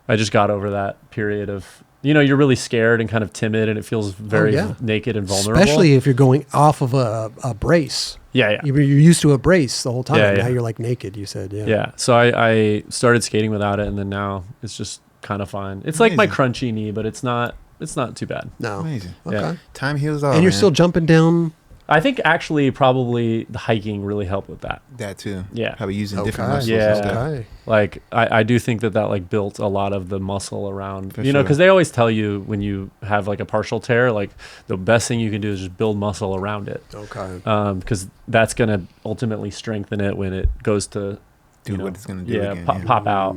I just got over that period of, you're really scared and kind of timid, and it feels very yeah. naked and vulnerable. Especially if you're going off of a brace. Yeah. You're used to a brace the whole time. Yeah, Now yeah. you're like naked, you said. Yeah. Yeah. So I started skating without it, and then now it's just kind of fine. It's like my Amazing. crunchy knee, but it's not too bad. No. Amazing. Okay. Yeah. Time heals all. And you're man. still jumping down. I think actually probably the hiking really helped with that. That too. Yeah. Probably using different Okay. muscles Yeah. and stuff. Okay. Like I do think that like built a lot of the muscle around, For because sure. they always tell you when you have like a partial tear, like the best thing you can do is just build muscle around it. Okay. Because that's going to ultimately strengthen it when it goes to Do what it's gonna do again, pop out.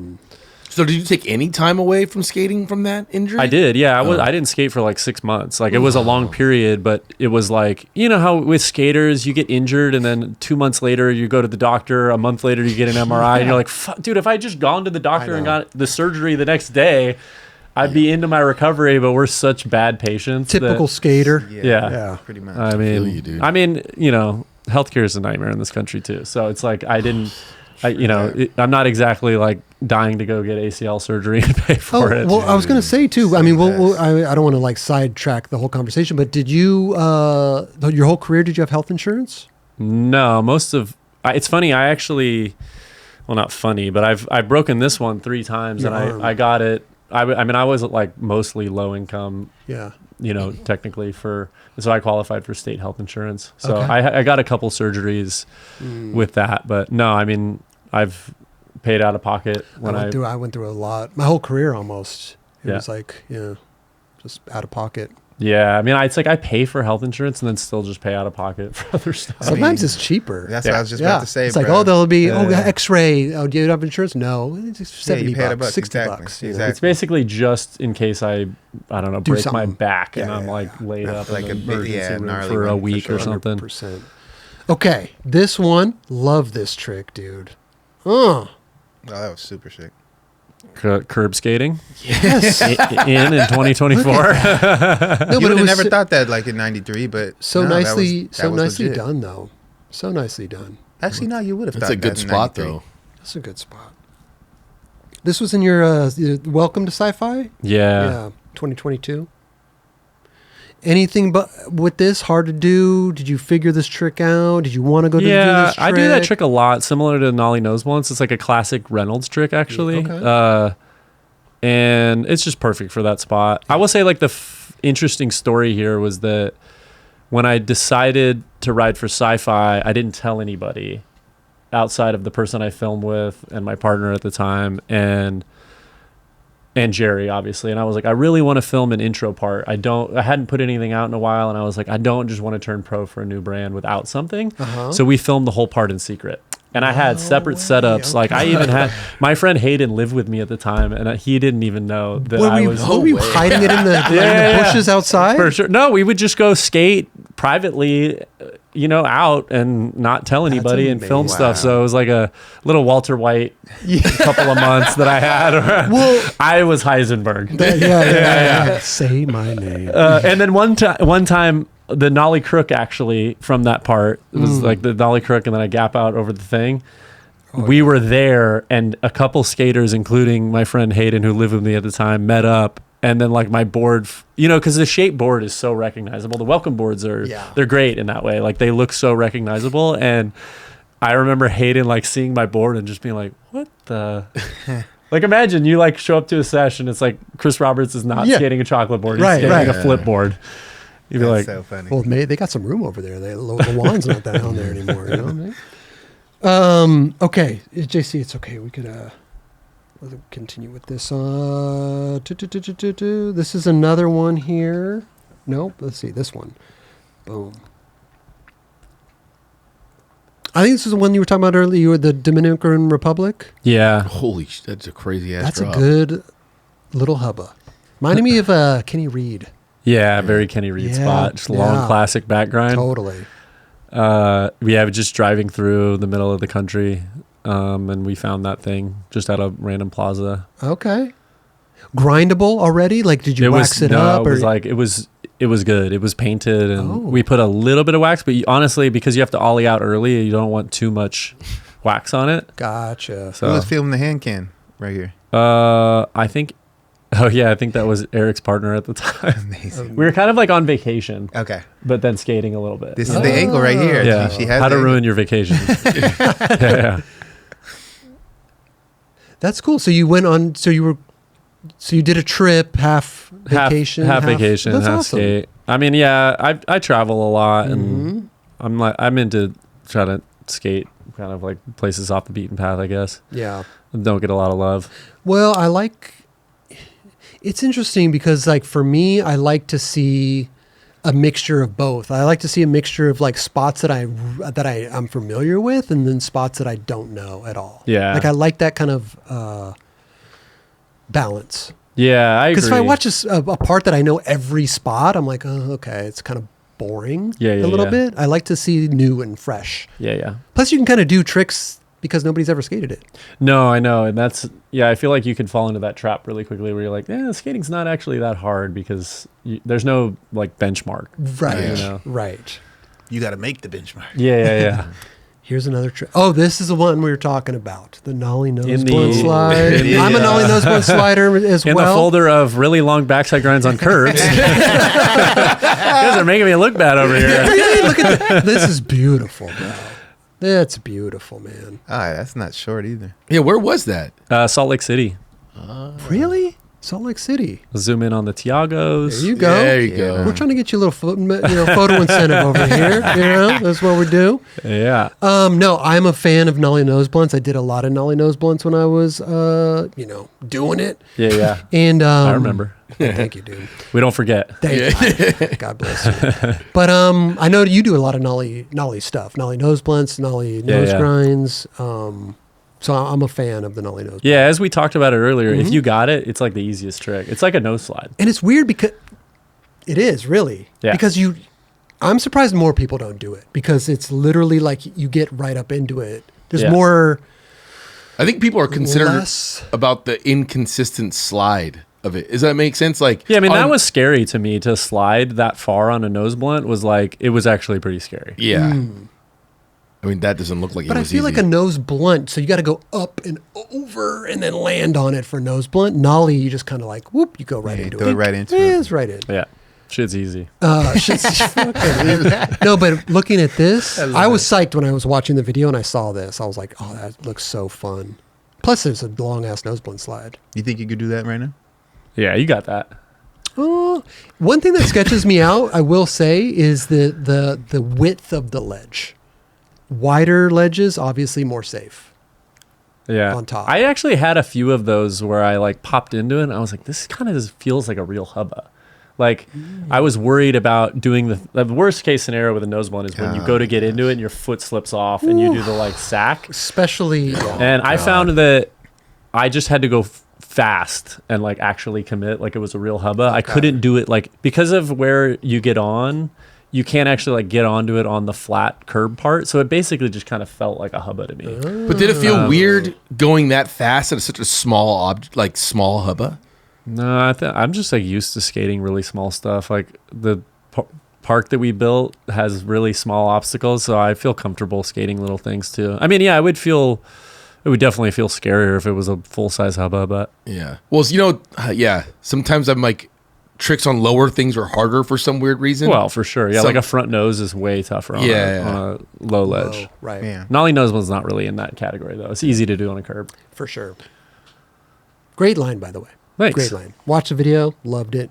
So did you take any time away from skating from that injury? I did, yeah. I didn't skate for like 6 months. Like it was a long period, but it was like, you know how with skaters you get injured and then 2 months later you go to the doctor, a month later you get an MRI and you're like, fuck, dude, if I just gone to the doctor and got the surgery the next day, I'd be into my recovery, but we're such bad patients. Typical skater. Yeah. Pretty much. I mean, you know, healthcare is a nightmare in this country too. So it's like I'm not exactly like dying to go get ACL surgery and pay for it. Well, I was going to say too. I mean, I don't want to like sidetrack the whole conversation, but did you your whole career did you have health insurance? No, it's funny. I actually, well, not funny, but I've broken this one 3 times, Your and arm. I got it. I mean, I was like mostly low income. Yeah. You know, technically so I qualified for state health insurance. So Okay. I got a couple surgeries with that, but no, I mean, I've paid out of pocket when I went through a lot. My whole career almost. It Yeah. was like, just out of pocket. yeah, I mean, it's like I pay for health insurance and then still just pay out of pocket for other stuff. Sometimes it's cheaper. That's what I was just about to say. It's like, bro. there'll be Yeah. X-ray. Oh, do you have insurance? No, it's just $70, you pay $100, $60. exactly. Yeah. Exactly. It's basically just in case I don't know, Do break my something. back and Yeah, I'm yeah, like yeah. laid up Like in a the big- emergency room gnarly for a one, for week or sure. something. 100%. Okay, this one, love this trick, dude. Oh, that was super sick. Curb skating Yes. in 2024. No, You but would it have was never thought that like in '93, but so no, nicely, that was nicely legit. done, though. So nicely done. Actually, no, you would have It's thought a good that in spot 93. though. That's a good spot. This was in your welcome to Sci-Fi. Yeah. 2022. Anything but with this hard to do? Did you figure this trick out? Did you want to go to do Yeah, this trick? I do that trick a lot, similar to Nollie Nose Blunts. It's like a classic Reynolds trick, actually. Okay. And it's just perfect for that spot. I will say, like, the interesting story here was that when I decided to ride for Sci-Fi, I didn't tell anybody outside of the person I filmed with and my partner at the time, and Jerry, obviously. And I was like, I really want to film an intro part. I hadn't put anything out in a while, and I was like, I don't just want to turn pro for a new brand without something. Uh-huh. So we filmed the whole part in secret. And I had separate setups. Like I even had my friend Hayden lived with me at the time, and he didn't even know that Were I we, was were we hiding it in the, in the bushes outside? for sure. No, we would just go skate privately, out and not tell anybody and film amazing. stuff. So it was like a little Walter White couple of months that I had. Well, I was Heisenberg. yeah. Say my name. And then one time, the nollie crook actually from that part, it was like the nollie crook and then a gap out over the thing. We were there, and a couple skaters, including my friend Hayden, who lived with me at the time, met up. And then like my board, because the shape board is so recognizable. The welcome boards they're great in that way. Like they look so recognizable. And I remember Hayden like seeing my board and just being like, what the... Like imagine you like show up to a session, it's like Chris Roberts is not skating a chocolate board, he's skating a flip board. You'd be like, so funny. Well, they got some room over there. The lawn's not down there anymore. You know what I mean? Okay, JC, it's okay. We could let's continue with this. This is another one here. Nope. Let's see this one. Boom. I think this is the one you were talking about earlier. You were the Dominican Republic. yeah. Holy shit, that's a crazy ass That's drop. a good little hubba. Reminded me of Kenny Reed. Yeah, very Kenny Reed Yeah, spot. Just long classic back grind. Totally. Just driving through the middle of the country, and we found that thing just at a random plaza. Okay. Grindable already? Like, did you wax it up? It was like it was good. It was painted, and Oh. we put a little bit of wax. But honestly, because you have to ollie out early, you don't want too much wax on it. Gotcha. Who So was filming the hand can right here? I think. Oh yeah, I think that was Eric's partner at the time. Amazing. We were kind of like on vacation, Okay, but then skating a little bit. this is the angle right here. Yeah, She has how to the ruin your vacation. yeah. That's cool. So you went on. So you did a trip, half vacation, half vacation, That's half awesome. skate. I mean, yeah, I travel a lot, and I'm into trying to skate kind of like places off the beaten path, I guess. Yeah. Don't get a lot of love. Well, it's interesting because like for me, I like to see a mixture of both. I like to see a mixture of like spots that I'm familiar with, and then spots that I don't know at all. Yeah. Like I like that kind of balance. Yeah, I agree. Because if I watch a part that I know every spot, I'm like, oh, okay, it's kind of boring a little bit. I like to see new and fresh. Yeah. Plus, you can kind of do tricks because nobody's ever skated it. No, I know. And that's, I feel like you can fall into that trap really quickly where you're like, skating's not actually that hard because there's no like benchmark. Right. You know? Right. You got to make the benchmark. Yeah. Here's another trick. Oh, this is the one we were talking about. The nollie nose In the- blunt slide. I'm a nollie nose blunt slider as In well. the folder of really long backside grinds on curbs. You guys are making me look bad over here. Really? Look at that. This is beautiful, bro. That's beautiful, man. That's not short either. Yeah, where was that? Salt Lake City. Really? Salt Lake City. Zoom in on the Tiagos. There you go. There you go. We're trying to get you a little photo incentive over here. That's what we do. Yeah. No, I'm a fan of nollie nose blunts. I did a lot of nollie nose blunts when I was, doing it. Yeah. And I remember. Thank you, dude. We don't forget. Thank you. God bless you. But I know you do a lot of nollie stuff, nollie nose blunts, nollie nose grinds. So I'm a fan of the nollie nose. Yeah, as we talked about it earlier, if you got it, it's like the easiest trick. It's like a nose slide. And it's weird because it is really because I'm surprised more people don't do it because it's literally like you get right up into it. There's more. I think people are concerned less. about the inconsistent slide of it. Does that make sense? Like, Yeah, I mean, that was scary to me to slide that far on a nose blunt was like, it was actually pretty scary. Yeah. I mean, that doesn't look like But it I was feel easy. like a nose blunt, so you got to go up and over and then land on it for nose blunt. Nollie, you just kind of like whoop, you go right into throw it. it right into Yeah, it. it's right in. Yeah. Shit's easy. No, but looking at this, I was psyched when I was watching the video and I saw this. I was like, oh, that looks so fun. Plus, there's a long ass nose blunt slide. You think you could do that right now? Yeah, you got that. One thing that sketches me out, I will say, is the width of the ledge. Wider ledges, obviously more safe. Yeah. On top. I actually had a few of those where I like popped into it and I was like, this kind of feels like a real hubba. Like I was worried about doing the worst case scenario with a nose blunt is when you go to get into it and your foot slips off and you do the like sack. Especially. And I found that I just had to go fast and like actually commit like it was a real hubba. I couldn't do it like because of where you get on, you can't actually like get onto it on the flat curb part. So it basically just kind of felt like a hubba to me. But did it feel weird going that fast at such a small small hubba? No, I'm just like used to skating really small stuff. Like the park that we built has really small obstacles, so I feel comfortable skating little things too. I mean, yeah, it would definitely feel scarier if it was a full size hubba, but Yeah. Well, sometimes I'm like tricks on lower things are harder for some weird reason. well, for sure, yeah. Like a front nose is way tougher on a low ledge. Right. Yeah. Nollie nose one's not really in that category though. It's easy to do on a curb. For sure. Great line, by the way. Thanks. Great line. Watched the video, loved it,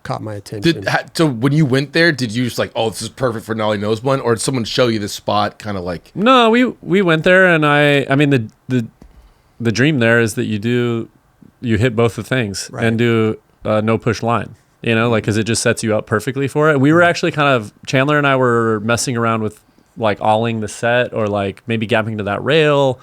caught my attention. So when you went there, did you just like, oh, this is perfect for nollie nose blunt, or did someone show you the spot, kind of like? No, we went there, and I mean the dream there is that you hit both the things and do no push line. You know, like because it just sets you up perfectly for it. We were actually Chandler and I were messing around with like awling the set or like maybe gapping to that rail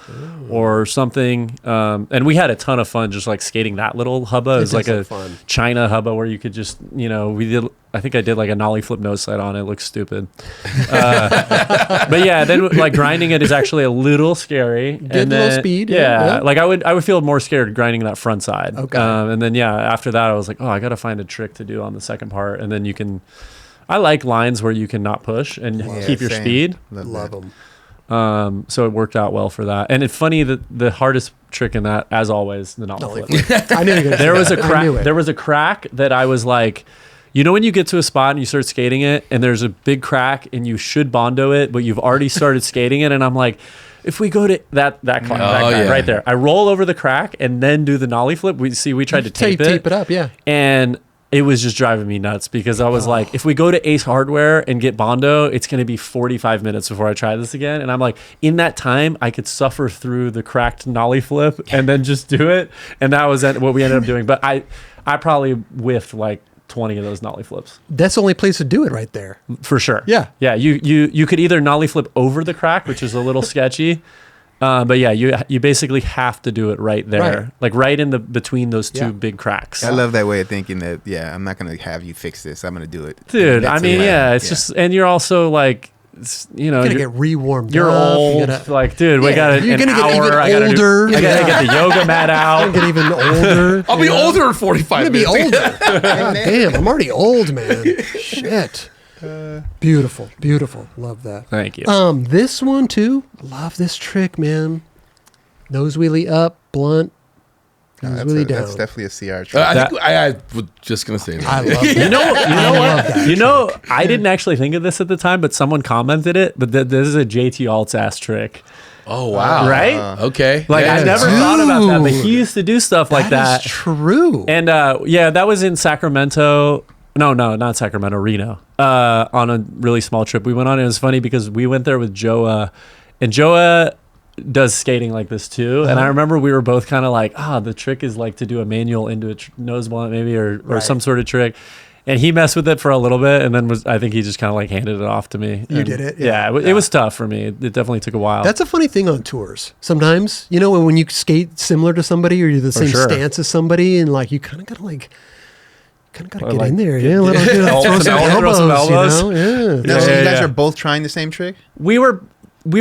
or something. And we had a ton of fun just like skating that little hubba. It was like a China hubba where you could just, I think I did like a nollie flip nose slide on it. It looks stupid. But yeah, then like grinding it is actually a little scary. Get a little speed. Yeah. Like I would feel more scared grinding that front side. Okay. And then, after that I was like, oh, I got to find a trick to do on the second part. And then I like lines where you can not push and keep your speed. Love them. So it worked out well for that. And it's funny that the hardest trick in that, as always, the nollie flip. I knew you were gonna There say was a that. I crack. knew it. There was a crack that I was like, when you get to a spot and you start skating it, and there's a big crack, and you should bondo it, but you've already started skating it, and I'm like, if we go to that crack right there, I roll over the crack and then do the nollie flip. We tried to tape it up, yeah. and it was just driving me nuts because I was like, if we go to Ace Hardware and get Bondo, it's going to be 45 minutes before I try this again. And I'm like, in that time, I could suffer through the cracked nollie flip and then just do it. And that was what we ended up doing. But I probably whiffed like 20 of those nollie flips. That's the only place to do it right there. For sure. Yeah. Yeah. You could either nollie flip over the crack, which is a little sketchy. But yeah, you basically have to do it right there, Right. like right in the between those two Yeah. big cracks. I love that way of thinking that, I'm not going to have you fix this. I'm going to do it. Dude, I That's mean, it. yeah, it's just, and you're also like, You gotta you're, get rewarmed you're up. old. You gotta, Like, dude, we got you're an gonna get hour. even I gotta older. I gotta get the yoga mat out. get even older. I'll be older in 45 I'm gonna be minutes. older. God damn, I'm already old, man. Shit. Beautiful, beautiful. Love that. Thank you. This one too. Love this trick, man. Nose wheelie up, blunt. Nose wheelie down. That's definitely a CR trick. I think I was just going to say that. I love that. You know love that what? I didn't actually think of this at the time, but someone commented it. But this is a JT Alt's ass trick, Oh, wow. right? Okay. Like I Yeah. never thought about that, but he used to do stuff like that. That is true. And yeah, that was in Sacramento. No, not Sacramento, Reno. On a really small trip we went on. It was funny because we went there with Joa, and Joa does skating like this too. And I remember we were both kind of like, the trick is like to do a manual into a nose blunt maybe, or Right. some sort of trick. And he messed with it for a little bit, and then I think he just kind of like handed it off to me. You And did it? Yeah, Yeah. it was tough for me. It definitely took a while. That's a funny thing on tours. Sometimes, when you skate similar to somebody or you're the same sure. stance as somebody, and like you kind of gotta get like, in there, let them throw throw some elbows, elbows. Yeah. No, so Yeah, you guys yeah. are both trying the same trick? we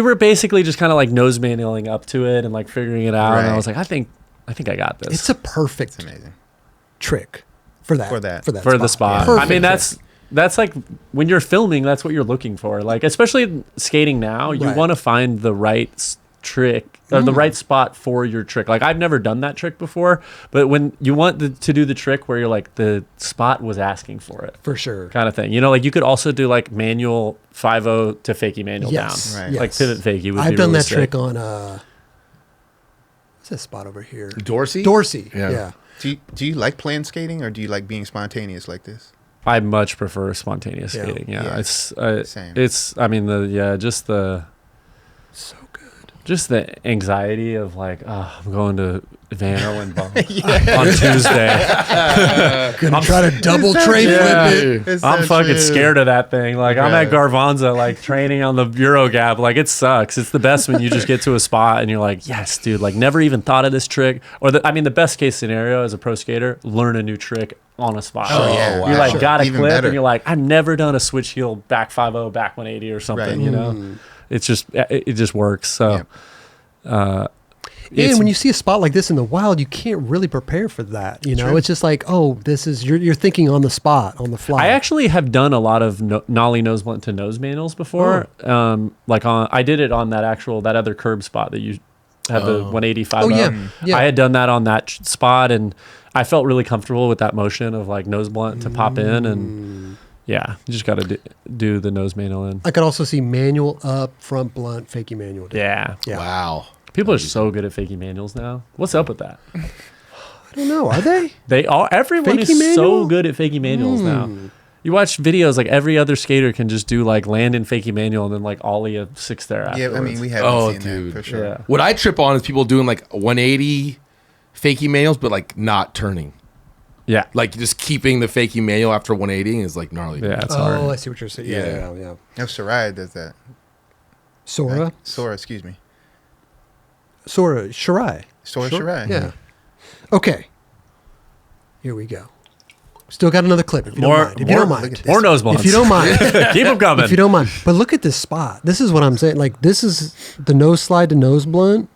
were basically just kind of like nose manualing up to it and like figuring it out. And I Right. was like, I think I got this. It's a perfect It's amazing. trick for that. For the spot. Perfect I mean, trick. that's like when you're filming, that's what you're looking for. Like, especially skating now, you Right. want to find the right trick or the right spot for your trick. Like, I've never done that trick before, but when you want to do the trick where you're like, the spot was asking for it. for sure. Kind of thing. Like you could also do like manual 5-0 to fakie manual Yes, down. Right. yes. Like pivot fakie would I've be done really that sick. trick on what's that spot over here? Dorsey? Dorsey. Yeah. Yeah. Do you like planned skating or do you like being spontaneous like this? I much prefer spontaneous Yeah. skating. Yeah, Yeah. Same. it's. I mean, just the So good. just the anxiety of like, I'm going to Van Erlen bump on Tuesday. Gonna try to double tray Yeah. flip it. It's I'm so fucking true. scared of that thing. Like I'm at Right. Garvanza, like training on the Euro gap. Like it sucks. It's the best when you just get to a spot and you're like, yes, dude. Like never even thought of this trick. Or the best case scenario as a pro skater, learn a new trick on a spot. Oh, yeah. wow. You're like, Sure. got a Even clip, better. and you're like, I've never done a switch heel back 5-0, back 180 or something. Right. It's just it just works. So, Yeah. it's- And when you see a spot like this in the wild, you can't really prepare for that. True. It's just like, this is you're thinking on the spot, on the fly. I actually have done a lot of nollie nose blunt to nose manuals before. I did it on that other curb spot that you have the 185. Oh, yeah. Yeah. I had done that on that spot, and I felt really comfortable with that motion of like nose blunt to pop in, and yeah, you just got to do the nose manual in. I could also see manual up, front blunt, fakie manual down. Yeah, Yeah. Wow. people are so good at fakie manuals now. What's up with that? I don't know. Are they? They are. Everyone Fakie is so manual? good at fakie manuals now. You watch videos like every other skater can just do like land in fakie manual and then like ollie a 6 there Yeah, afterwards. I mean, we haven't Oh, seen dude. that for sure. Yeah. What I trip on is people doing like 180 fakie manuals, but like not turning. Yeah. Like just keeping the fakie manual after 180 is like gnarly. Yeah, it's I hard. see what you're saying. Yeah. Yeah. No, Soraya does that. Sora? Sora, excuse me. Sora. Shirai. Sora Sure. Shirai. Yeah. Okay. Here we go. Still got another clip if you More- don't mind. If you more- don't look mind. at this. More nose blunts. If you don't mind. Keep them coming. If you don't mind. But look at this spot. This is what I'm saying. Like, this is the nose slide to nose blunt.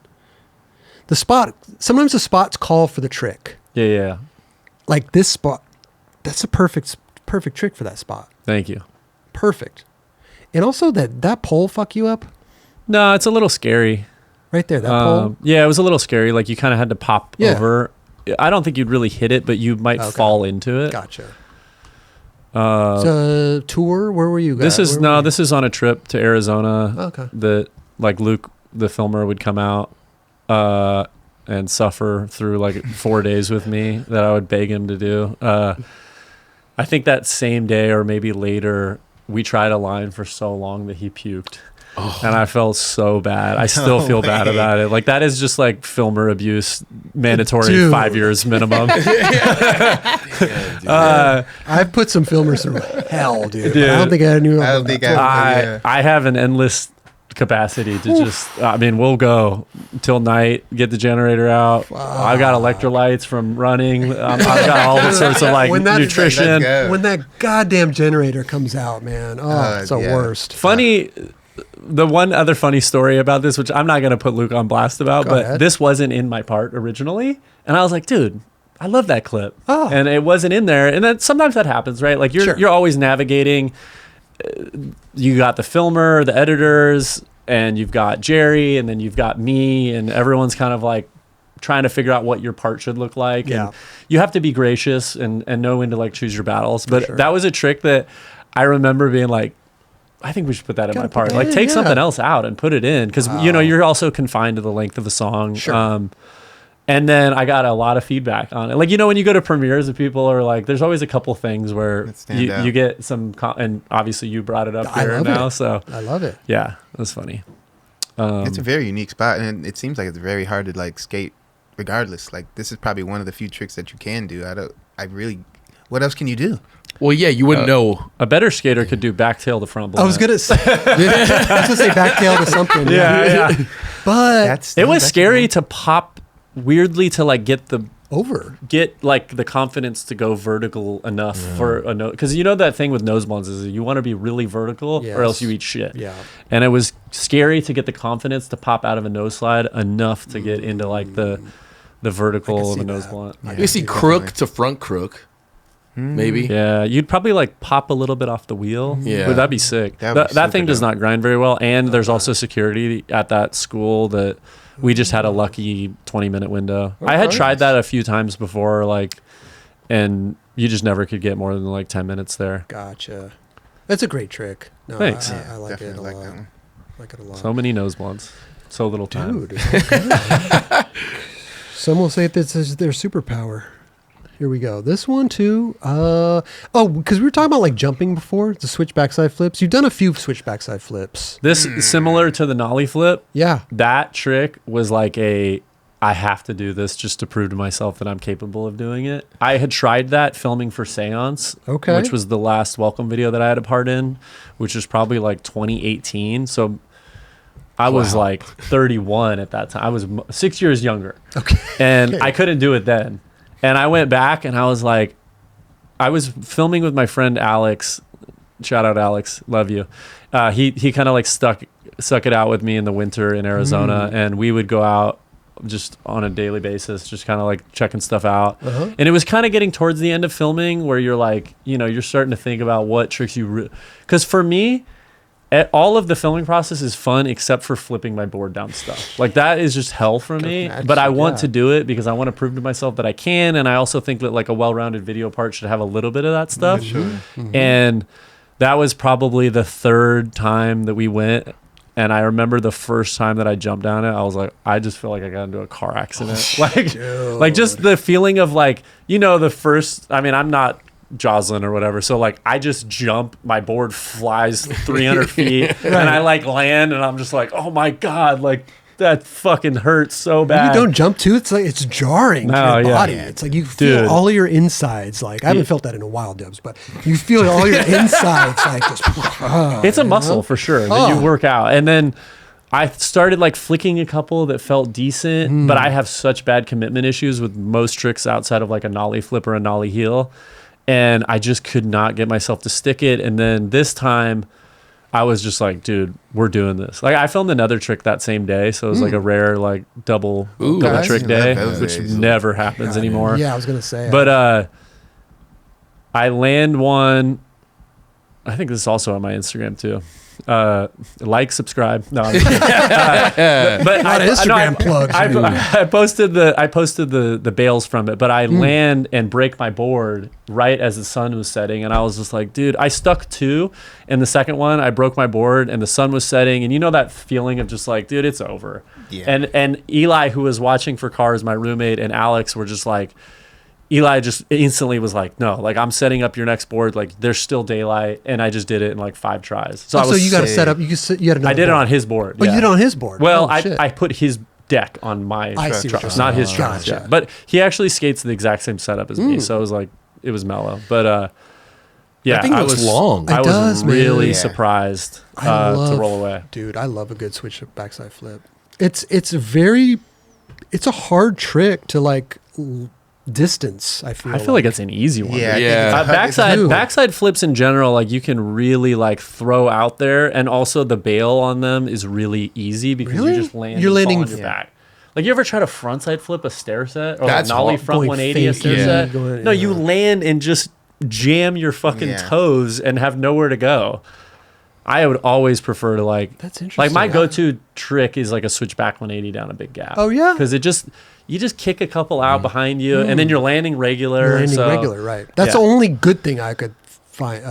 The spot, sometimes the spots call for the trick. Yeah. Like this spot, that's a perfect trick for that spot. Thank you. Perfect. And also that pole fuck you up No, it's a little scary. right there. That pole. Yeah, it was a little scary. Like you kind of had to pop Yeah. over. I don't think you'd really hit it, but you might Okay. fall into it. Gotcha. So tour. Where were you guys? This is this is on a trip to Arizona. Okay. That like Luke, the filmer, would come out and suffer through like 4 days with me that I would beg him to do. I think that same day or maybe later, we tried a line for so long that he puked. And I felt so bad. I still feel bad way. about it. Like that is just like filmer abuse, mandatory Dude. 5 years minimum. I've put some filmers through hell, dude. Dude. I don't think I knew. I don't think I- I have an endless capacity to just, I mean, we'll go till night, get the generator out. I've got electrolytes from running. I've got all the sorts of like nutrition. When that goddamn generator comes out, man, it's the worst. Funny, the one other funny story about this, which I'm not going to put Luke on blast about, Go but ahead. this wasn't in my part originally. And I was like, dude, I love that clip. Oh. And it wasn't in there. And then sometimes that happens, right? Like you're always navigating. You got the filmer, the editors, and you've got Jerry, and then you've got me, and everyone's kind of like trying to figure out what your part should look like. Yeah. And you have to be gracious and know when to like choose your battles. But sure. that was a trick that I remember being like, I think we should put that in my part. Like take something else out and put it in. Because, you know, you're also confined to the length of the song. Sure. And then I got a lot of feedback on it. Like, you know, when you go to premieres and people are like, there's always a couple things where you get some, and obviously you brought it up here now. So I love it. Yeah, that's funny. It's a very unique spot, and it seems like it's very hard to like skate regardless. Like this is probably one of the few tricks that you can do. What else can you do? Well, yeah, you wouldn't know. A better skater could do back tail to front blow. I was gonna say back tail to something. Yeah. But it was scary to pop weirdly to like get like the confidence to go vertical enough for a nose, because you know that thing with nose blunts is you want to be really vertical or else you eat shit. Yeah. And it was scary to get the confidence to pop out of a nose slide enough to get into like the vertical of a nose blunt. You see crook to front crook. Maybe. Yeah, you'd probably like pop a little bit off the wheel. Yeah. But that'd be sick. That thing does not grind very well. And there's also security at that school that we just had a lucky 20-minute window. I had tried that a few times before, like, and you just never could get more than like 10 minutes there. Gotcha. That's a great trick. No, Thanks. I like it a lot. That one. Like it a lot. So many nose blunts. So little time. Dude. Some will say this is their superpower. Here we go. This one too. Because we were talking about like jumping before, the switch backside flips. You've done a few switch backside flips. This similar to the nollie flip. Yeah. That trick was like I have to do this just to prove to myself that I'm capable of doing it. I had tried that filming for Seance, which was the last Welcome video that I had a part in, which was probably like 2018. So I was like 31 at that time. I was 6 years younger. Okay. And I couldn't do it then. And I went back and I was like, I was filming with my friend Alex. Shout out Alex, love you. He kind of like stuck it out with me in the winter in Arizona, and we would go out just on a daily basis, just kind of like checking stuff out. And it was kind of getting towards the end of filming where you're like, you know, you're starting to think about what tricks because for me, all of the filming process is fun except for flipping my board down stuff. Like that is just hell for me, but I want to do it because I want to prove to myself that I can. And I also think that like a well-rounded video part should have a little bit of that stuff. And that was probably the third time that we went. And I remember the first time that I jumped down it, I was like, I just feel like I got into a car accident. Like just the feeling of like, you know, I'm not Jocelyn or whatever, so like I just jump, my board flies 300 feet and I like land and I'm just like, oh my god, like that fucking hurts so bad. When you don't jump too, it's like it's jarring to your body. It's like you feel all of your insides. Like I haven't felt that in a while, Dubs, but you feel all your insides like just. It's a muscle for sure that you work out, and then I started like flicking a couple that felt decent, but I have such bad commitment issues with most tricks outside of like a nollie flip or a nollie heel. And I just could not get myself to stick it. And then this time I was just like, dude, we're doing this. Like I filmed another trick that same day. So it was like a rare, like double trick day, which never happens anymore. Yeah, I was going to say. But I land one. I think this is also on my Instagram too. Like, subscribe. No, I'm but Instagram plugs. I posted the bails from it, but I land and break my board right as the sun was setting, and I was just like, dude, I stuck two, and the second one I broke my board, and the sun was setting, and you know that feeling of just like, dude, it's over. Yeah. And Eli, who was watching for cars, my roommate, and Alex were just like. Eli just instantly was like, no, like I'm setting up your next board. Like there's still daylight. And I just did it in like 5 tries. So you got to set up, you had another I did board. it on his board. Oh, you did it on his board? Well, I put his deck on my truck, not his truck. Gotcha. Yeah. But he actually skates the exact same setup as me. So it was like, it was mellow. But Yeah, That thing I looks was long. I It was does, man. really Yeah. surprised I love, to roll away. dude. I love a good switch backside flip. It's a hard trick to like distance. I feel. I feel like it's an easy one. Yeah, I think Yeah. it's a- it's a Backside Dude. backside flips in general, like you can really like throw out there, and also the bail on them is really easy because Really? you just land. You're and fall landing- on your back. Like you ever try to frontside flip a stair set or That's like nollie hard. front Going 180 a fake, stair yeah. set? Going- No, you yeah. land and just jam your fucking Yeah. toes and have nowhere to go. I would always prefer to like. That's Like my interesting. go-to trick is like a switchback 180 down a big gap. Oh, yeah? because you just kick a couple out behind you, and then you're landing regular. You're landing so- regular, right? That's Yeah. the only good thing I could find.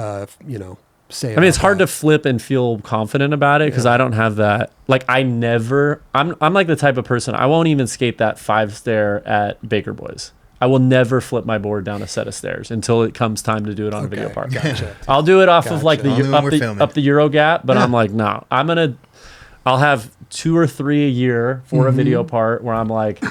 Say. I mean, it's about hard that. to flip and feel confident about it because I don't have that. Like, I'm like the type of person, I won't even skate that 5 stair at Baker Boys. I will never flip my board down a set of stairs until it comes time to do it on a video Okay, part. Gotcha. I'll do it off of like Gotcha. the Only when we're filming. up the Euro gap, but Yeah. I'm like, no, I'll have 2 or 3 a year for a video part where I'm like,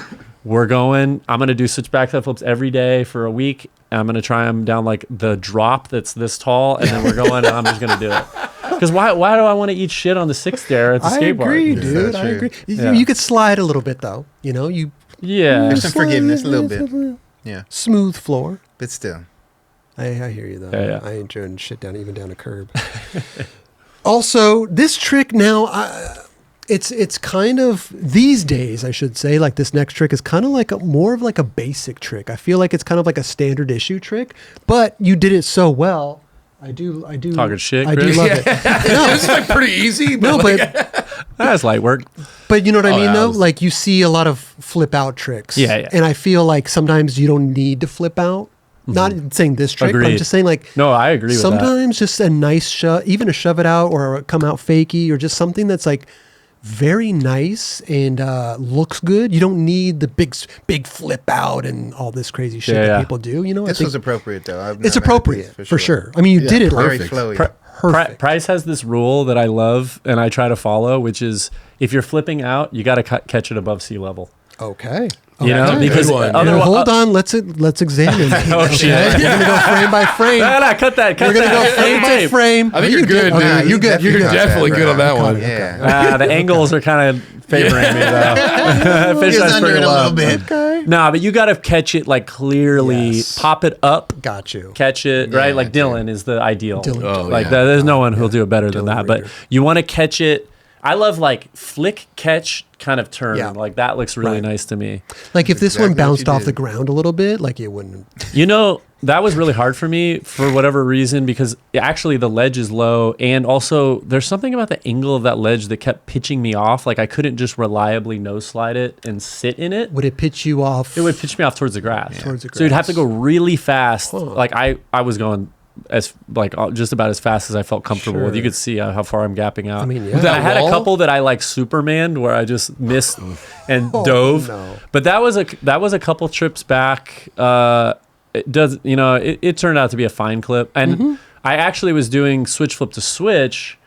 I'm gonna do switch backside flips every day for a week. I'm gonna try them down like the drop that's this tall, and then we're going, and I'm just gonna do it. Because why do I want to eat shit on the 6th stair at the I skateboard? agree, Yeah. dude. So I true. agree. Yeah. You could slide a little bit though. You Yeah. There's some forgiveness, a little bit. Yeah, smooth floor. but still. I hear you though. Yeah. I ain't throwing shit down even down a curb. Also, this trick now, it's kind of these days, I should say, like this next trick is kind of like more of like a basic trick. I feel like it's kind of like a standard issue trick, but you did it so well. I do. Talking shit, I do Chris? love it. This is like pretty easy. No, like, That's light work. but you know what I Oh, mean yeah, though? I was- Like you see a lot of flip out tricks. Yeah. And I feel like sometimes you don't need to flip out. Not saying this trick, but I'm Agreed. just saying like No, I agree with that. sometimes just a nice shove, even a shove it out or a come out fakie or just something that's like very nice and looks good. You don't need the big flip out and all this crazy shit Yeah, that yeah. people do. You know, This I think was appropriate though. I've it's never had appropriate this, for sure. I mean, you did it Very like flowy. perfect. Price has this rule that I love and I try to follow, which is if you're flipping out, you got to catch it above sea level. Okay. You know, Okay. because Good one. otherwise, Hold on, let's examine. Oh, shit. You're gonna go frame by frame. No, cut that. You're gonna go Cut frame by tape. frame. I think You you're did- good, okay, Nah, dude. You're good. You're definitely good. got definitely good on that one. Yeah. The angles are kind of favoring me though. Fish He was that's under pretty it a low. little bit. Okay. Nah, but you got to catch it like clearly, Yes. pop it up, Got you. catch it, Yeah, right? Like dude. Dylan is the ideal. Dylan. Oh, Like yeah. there's no one who'll do it better than Dylan that. But Reader. you want to catch it. I love like flick, catch, kind of turn. Yeah. Like that looks really Right. nice to me. Like if this one exactly what bounced you off did. the ground a little bit, like it wouldn't. You know, that was really hard for me for whatever reason because actually the ledge is low and also there's something about the angle of that ledge that kept pitching me off. Like I couldn't just reliably nose slide it and sit in it. Would it pitch you off? It would pitch me off towards the grass. Towards the So you'd have to grass. go really fast. Huh. Like I was going as like just about as fast as I felt comfortable with. You Sure. could see how far I'm gapping out. I mean, yeah. And That I had wall? a couple that I like Supermaned where I just missed and Oh, dove. no. But that was a couple trips back. It does, you know, it turned out to be a fine clip. And Mm-hmm. I actually was doing switch flip to switch.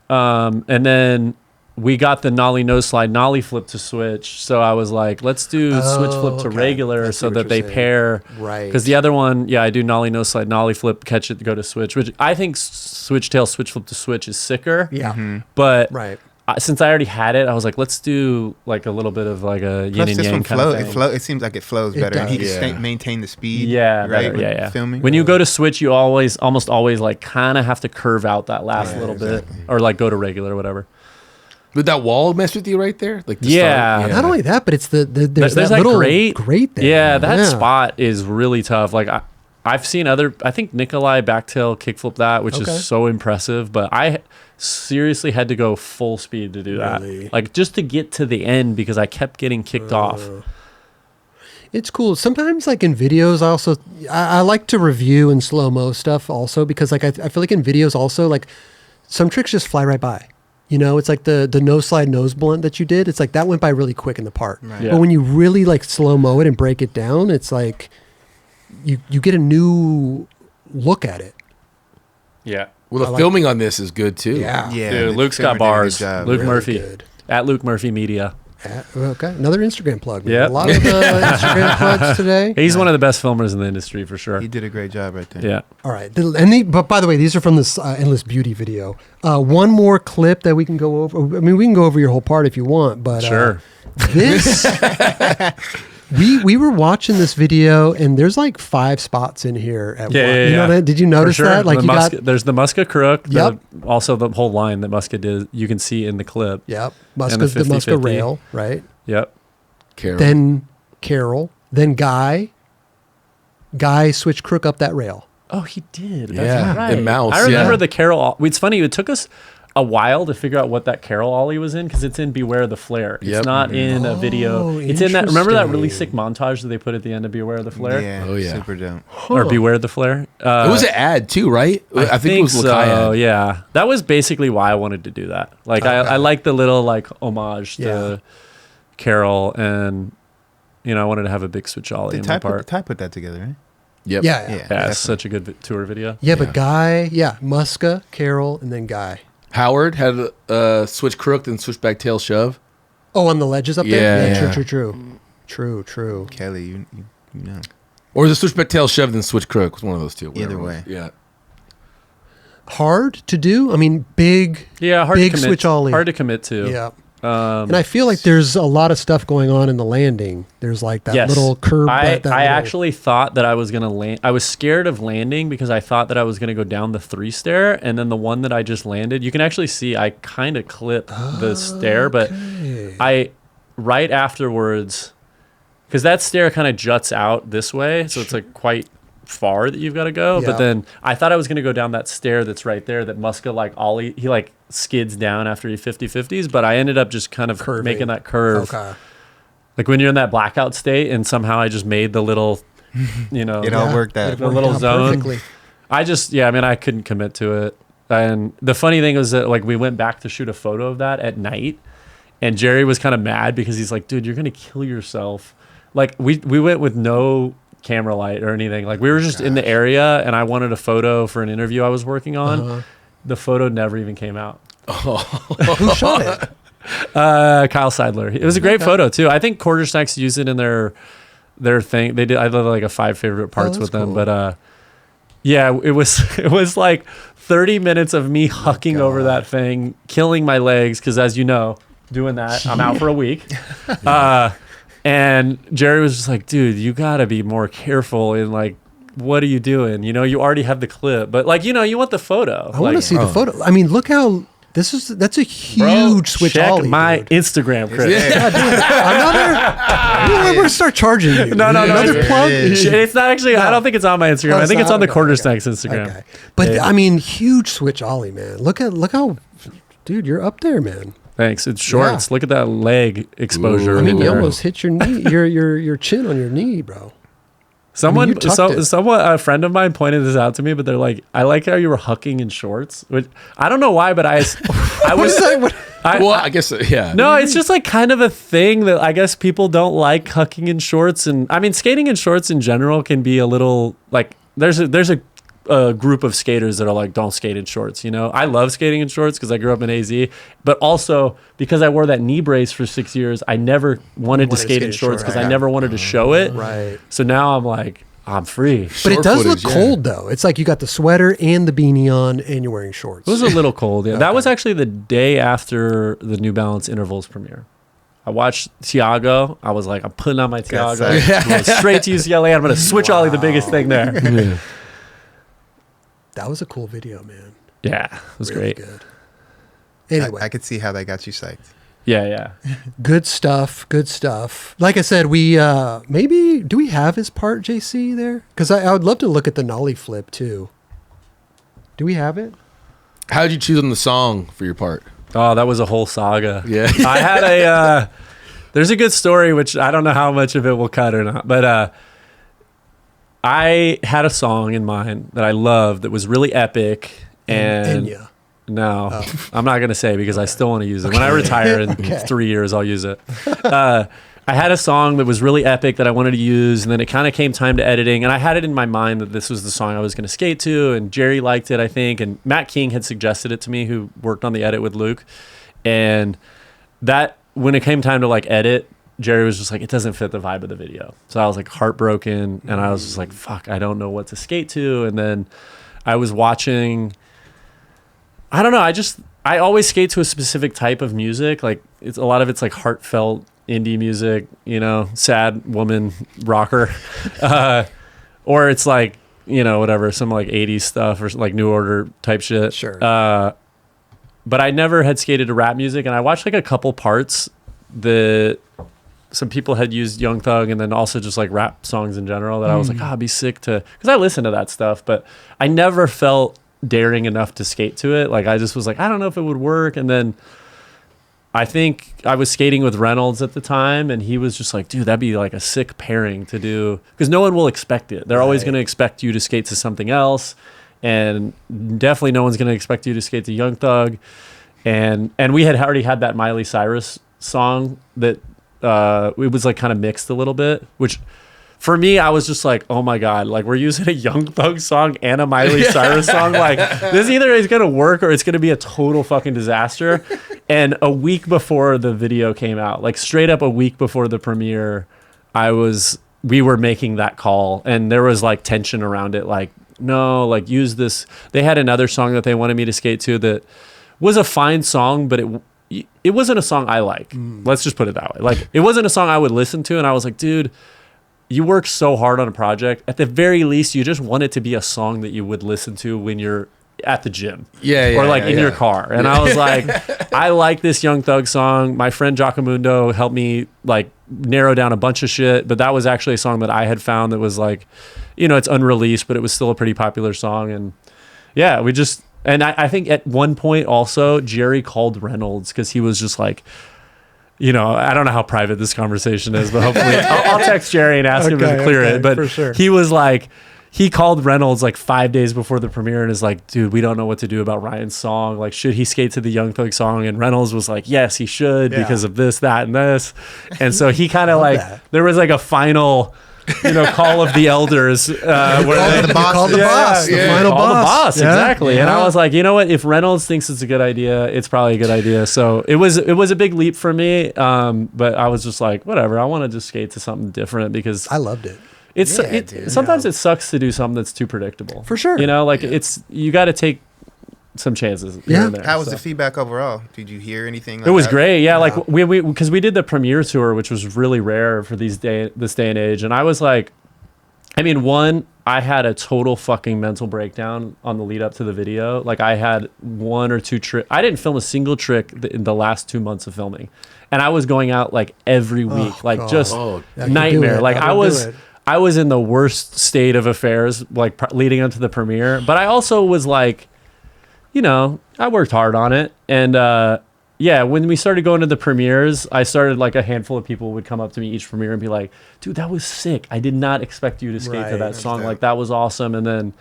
And then we got the nollie nose slide, nollie flip to switch. So I was like, let's do switch flip to okay. regular I see so what that you're they saying. pair. Right. Because the other one, yeah, I do nollie nose slide, nollie flip, catch it, go to switch, which I think switch tail, switch flip to switch is sicker. Yeah. But Right. since I already had it, I was like, let's do like a little bit of like a yin Plus, and this yang one kind flow. of thing. It seems like it flows It better, and he does. can Yeah. maintain the speed. Yeah, right. better, with yeah, yeah. Filming. When you go to switch, you almost always like kind of have to curve out that last Yeah, little exactly. bit, or like go to regular or whatever. Would that wall mess with you right there? Like the Yeah. start? Not only that, but it's there's There's that little grate. grate there. Yeah, that spot is really tough. Like I've seen I think Nikolai backtail kickflip that, which Okay. is so impressive. But I seriously had to go full speed to do that, Really? like just to get to the end because I kept getting kicked off. It's cool. Sometimes, like in videos, I like to review and slow mo stuff also because, like, I feel like in videos also, like, some tricks just fly right by. You know, it's like the nose slide nose blunt that you did. It's like that went by really quick in the part. Right. Yeah. But when you really like slow mo it and break it down, it's like you get a new look at it. Yeah. Well, the I like- filming on this is good too. Yeah, Dude, the Luke's filmer got did a good bars. job. Luke Really Murphy good. at Luke Murphy Media. Okay, another Instagram plug. Man. Yep. A lot of Instagram plugs today. He's one of the best filmers in the industry for sure. He did a great job right there. Yeah. All right, but by the way, these are from this Endless Beauty video. One more clip that we can go over. I mean, we can go over your whole part if you want, but Sure. This we were watching this video, and there's like 5 spots in here at Yeah, one. yeah, You know yeah. that? Did you notice For sure. that? Like The you got there's the Muska Crook. Yep. Also the whole line that Muska did. You can see in the clip. yep, And Muska's the Muska 50-50. rail, right? Yep. Carol. Then Carol, then Guy switched Crook up that rail. Oh, he did. Yeah, That's right. and Mouse, I remember yeah. the Carol. It's funny. It took us a while to figure out what that Carol ollie was in because it's in Beware the Flare. It's Yep. not in a video. Oh, It's in that. Remember that really interesting. sick montage that they put at the end of Beware the Flare? Yeah. Oh, yeah. Super dope. Or Beware the Flare. It was an ad too, right? I think it was so. Lakai ad. Yeah, that was basically why I wanted to do that. Like I like the little like homage to Yeah. Carol, and I wanted to have a big switch ollie in my part. Ty put that together, right? Yep. Yeah, yeah. Yeah, definitely. it's such a good tour video. Yeah, but Guy, Muska, Carol, and then Guy. Howard had a switch crook, then switch back tail shove. Oh, on the ledges up there? Yeah, yeah. True. Kelly, you know. Or the switch back tail shove, then switch crook. Was one of those two. Either whatever it was. way. Yeah. Hard to do. I mean, big. Yeah, hard Big to commit. switch ollie. Hard to commit to. Yeah. And I feel like there's a lot of stuff going on in the landing. There's like that Yes. little curb. I that little- actually thought that I was going to land. I was scared of landing because I thought that I was going to go down the 3 stair. And then the one that I just landed, you can actually see I kind of clipped the stair. But right afterwards, because that stair kind of juts out this way. So it's like quite far that you've got to go. Yeah. But then I thought I was going to go down that stair that's right there that Muska like ollie. He like skids down after he 50-50s. But I ended up just kind of Curving. making that curve. Okay. Like when you're in that blackout state and somehow I just made the little, It all worked out. It The worked little out zone. perfectly. I couldn't commit to it. And the funny thing was that like we went back to shoot a photo of that at night and Jerry was kind of mad because he's like, dude, you're going to kill yourself. Like we went with no camera light or anything. Like we were just in the area and I wanted a photo for an interview I was working on. The photo never even came out. Who shot it? Kyle Seidler. It was a great photo too. I think Quarter Snacks used it in their thing. They did. I did like a 5 favorite parts that's with them. cool. But it was like 30 minutes of me hucking over that thing, killing my legs because as you know, doing that, I'm out for a week. And Jerry was just like, dude, you gotta be more careful in like, what are you doing? You already have the clip, but like, you want the photo. I want to see the photo. I mean, look how that's a huge switch check ollie. my dude. Instagram, Chris. We're gonna start charging you. No. Another plug. It's not actually. I don't think it's on my Instagram. I think it's on the Quarter Snacks Instagram. Okay. But I mean, huge switch ollie, man. Look how, dude, you're up there, man. Thanks. It's shorts. Yeah. Look at that leg exposure. I mean, you there. almost hit your knee, your chin on your knee, bro. Someone, you tucked it. a friend of mine pointed this out to me, but they're like, I like how you were hucking in shorts. Which I don't know why, but I was. What is that? What- I guess, yeah. No, it's just like kind of a thing that I guess people don't like hucking in shorts, and I mean skating in shorts in general can be a little like there's a group of skaters that are like don't skate in shorts. I love skating in shorts because I grew up in AZ, but also because I wore that knee brace for 6 years, I never wanted to skate in shorts because I never wanted to show it. Right. So now I'm like I'm free. But it Short does footage, look yeah. cold though. It's like you got the sweater and the beanie on, and you're wearing shorts. It was a little cold. Yeah, that was actually the day after the New Balance intervals premiere. I watched Tiago. I was like, I'm putting on my Tiago. I'm going straight to UCLA. I'm going to switch ollie the biggest thing there. That was a cool video, man. Yeah, it was Really great. good. Anyway, I could see how that got you psyched. Yeah. good stuff. Good stuff. Like I said, we maybe do we have his part, JC, there? Because I would love to look at the nollie flip too. Do we have it? How did you choose on the song for your part? Oh, that was a whole saga. Yeah. I had there's a good story, which I don't know how much of it will cut or not, but I had a song in mind that I loved that was really epic. And Enya. no, I'm not going to say because I still want to use it. When I retire in 3 years, I'll use it. I had a song that was really epic that I wanted to use, and then it kind of came time to editing, and I had it in my mind that this was the song I was going to skate to, and Jerry liked it, I think, and Matt King had suggested it to me, who worked on the edit with Luke, and that when it came time to like edit, Jerry was just like, it doesn't fit the vibe of the video. So I was like heartbroken, and I was just like, fuck, I don't know what to skate to. And then I was watching, I don't know, I always skate to a specific type of music. Like it's a lot of it's like heartfelt indie music, you know, sad woman rocker. Or it's like, you know, whatever, some like 80s stuff or like New Order type shit. Sure. But I never had skated to rap music, and I watched like a couple parts that some people had used Young Thug and then also just like rap songs in general that I was like, I'd be sick to, because I listen to that stuff, but I never felt daring enough to skate to it. Like I just was like, I don't know if it would work. And then I think I was skating with Reynolds at the time, and he was just like, dude, that'd be like a sick pairing to do, because no one will expect it. They're always going to expect you to skate to something else, and definitely no one's going to expect you to skate to Young Thug. And we had already had that Miley Cyrus song that it was like kind of mixed a little bit, which for me, I was just like, oh my God, like we're using a Young Thug song and a Miley Cyrus song. Like this either is going to work or it's going to be a total fucking disaster. And a week before the video came out, like straight up a week before the premiere, we were making that call, and there was like tension around it. Like, no, like use this. They had another song that they wanted me to skate to that was a fine song, but it wasn't a song I like. Let's just put it that way. Like it wasn't a song I would listen to. And I was like, dude, you work so hard on a project. At the very least, you just want it to be a song that you would listen to when you're at the gym. Or like in your car. And I was like, I like this Young Thug song. My friend Giacomundo helped me like narrow down a bunch of shit. But that was actually a song that I had found that was like, you know, it's unreleased, but it was still a pretty popular song. And yeah, and I think at one point also Jerry called Reynolds because he was just like, you know, I don't know how private this conversation is, but hopefully I'll text Jerry and ask him to clear it. But for sure. He was like, he called Reynolds like 5 days before the premiere and is like, dude, we don't know what to do about Ryan's song. Like, should he skate to the Young Thug song? And Reynolds was like, yes, he should because of this, that, and this. And so he kind of like, there was like a final, you know, call of the elders. Where the boss, the final boss. Exactly. Yeah. And I was like, you know what? If Reynolds thinks it's a good idea, it's probably a good idea. So it was a big leap for me. But I was just like, whatever. I want to just skate to something different because I loved it. Sometimes it sucks to do something that's too predictable. For sure. You know, like you got to take some chances. Here and there, How was the feedback overall? Did you hear anything? Like it was that? great. Yeah, like we because we did the premiere tour, which was really rare for this day and age. And I was like, I mean, I had a total fucking mental breakdown on the lead up to the video. Like I had one or two tricks. I didn't film a single trick in the last 2 months of filming, and I was going out like every week, just nightmare. Like I was in the worst state of affairs, like leading up to the premiere. But I also was like, you know, I worked hard on it. And when we started going to the premieres, I started like a handful of people would come up to me each premiere and be like, dude, that was sick. I did not expect you to skate to that song. Like that was awesome. And then,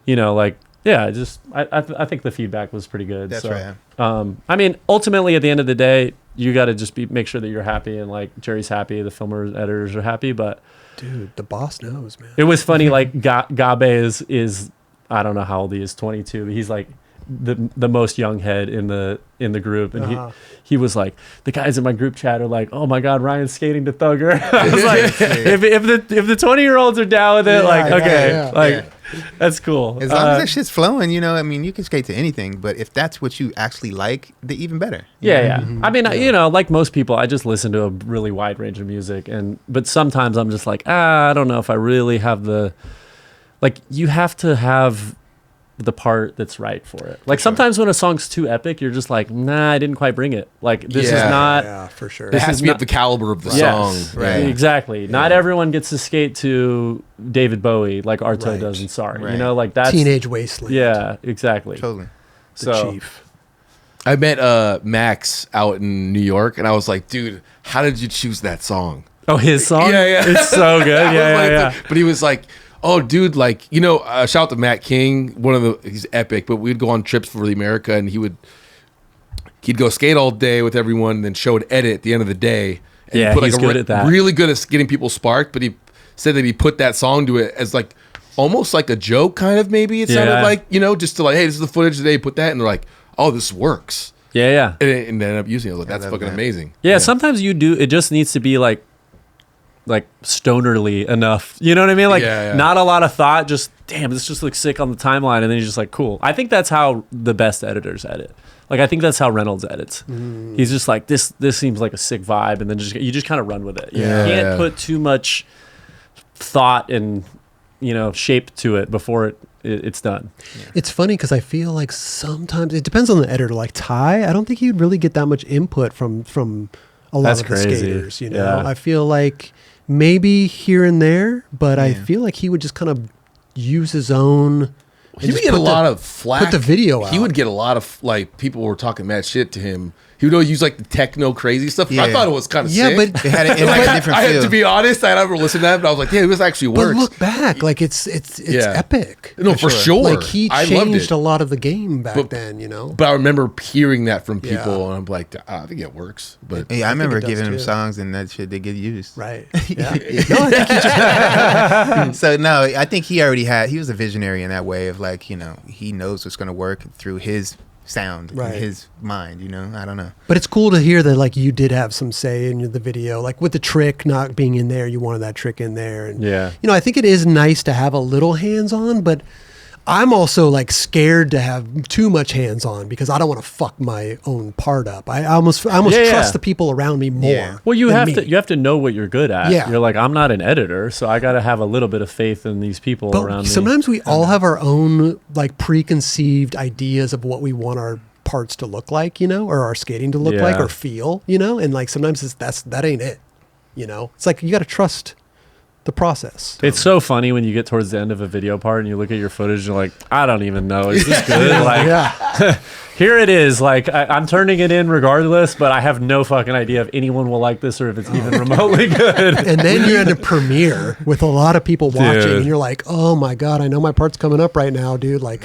you know, like, yeah, I think the feedback was pretty good. That's right. right. I mean, ultimately at the end of the day, you got to just make sure that you're happy, and like Jerry's happy, the filmers, editors are happy, but dude, the boss knows, man. It was funny. Like Gabe is I don't know how old he is, 22, but he's like the most young head in the group, and he was like, the guys in my group chat are like, oh my God, Ryan's skating to Thugger. I was like, if the 20-year-olds are down with it, that's cool. As long as that shit's flowing, you know, I mean, you can skate to anything, but if that's what you actually like, then even better. Yeah. I mean, you know, like most people, I just listen to a really wide range of music, but sometimes I'm just like, I don't know if I really have you have to have the part that's right for it. Like sometimes when a song's too epic, you're just like, nah, I didn't quite bring it. Like this is not. Yeah, for sure. It has to be at the caliber of the song. Right. Exactly. Yeah. Not everyone gets to skate to David Bowie like Arto does in Sorry. Right. You know, like that's Teenage Wasteland. Yeah, exactly. Totally. The Chief. I met Max out in New York, and I was like, dude, how did you choose that song? Oh, his song? Yeah. It's so good. Yeah. But he was like, oh, dude, like, you know, shout out to Matt King. He's epic, but we'd go on trips for the America, and he'd go skate all day with everyone, and then show an edit at the end of the day. And he's good at that. Really good at getting people sparked, but he said that he put that song to it as like, almost like a joke, kind of, maybe. It sounded like, you know, just to like, hey, this is the footage today, put that, and they're like, oh, this works. Yeah. and ended up using it. I was like, that's love fucking that. amazing. Yeah, sometimes you do. It just needs to be like stonerly enough. You know what I mean? Like Yeah. not a lot of thought. Just damn, this just looks sick on the timeline, and then you're just like, cool. I think that's how the best editors edit. Like I think that's how Reynolds edits. He's just like this seems like a sick vibe, and then you just kind of run with it. You can't put too much thought and shape to it before it's done. It's funny because I feel like sometimes it depends on the editor. Like Ty, I don't think he'd really get that much input from a lot That's of crazy. the skaters. Yeah. I feel like maybe here and there, but I feel like he would just kind of use his own. He would get a lot of flack. Put the video out. He would get a lot of like people were talking mad shit to him. He would always use like the techno crazy stuff. Yeah. I thought it was kind of Yeah, sick. but It had a different I feel. have to be honest. I never listened to that, but I was like, yeah, this actually But works. look back, like it's epic. No, for sure. Like he I loved changed it. a lot of the game back But- then. But I remember hearing that from Yeah. people, and I'm like, I think it works. But Yeah, I remember it does giving him too. songs and that shit they get used. Right. Yeah. No, I think he just So no, I think he was a visionary in that way of like, he knows what's going to work through his sound Right. in his mind, I don't know. But it's cool to hear that like you did have some say in the video, like with the trick not being in there, you wanted that trick in there. And Yeah. I think it is nice to have a little hands on, but I'm also like scared to have too much hands on because I don't want to fuck my own part up. I almost trust the people around me more. Yeah. Well, you than have me. to know what you're good at. Yeah. You're like, I'm not an editor, so I got to have a little bit of faith in these people But around me. sometimes we all have our own like preconceived ideas of what we want our parts to look like, or our skating to look like Yeah. or feel, and like sometimes that ain't it, It's like you got to trust the process. It's so funny when you get towards the end of a video part and you look at your footage and you're like, I don't even know. Is this good? Like, Yeah. here it is. Like, I'm turning it in regardless, but I have no fucking idea if anyone will like this or if it's even remotely good. And then you're in a premiere with a lot of people watching Dude. and you're like, oh my God, I know my part's coming up right now, dude. Like,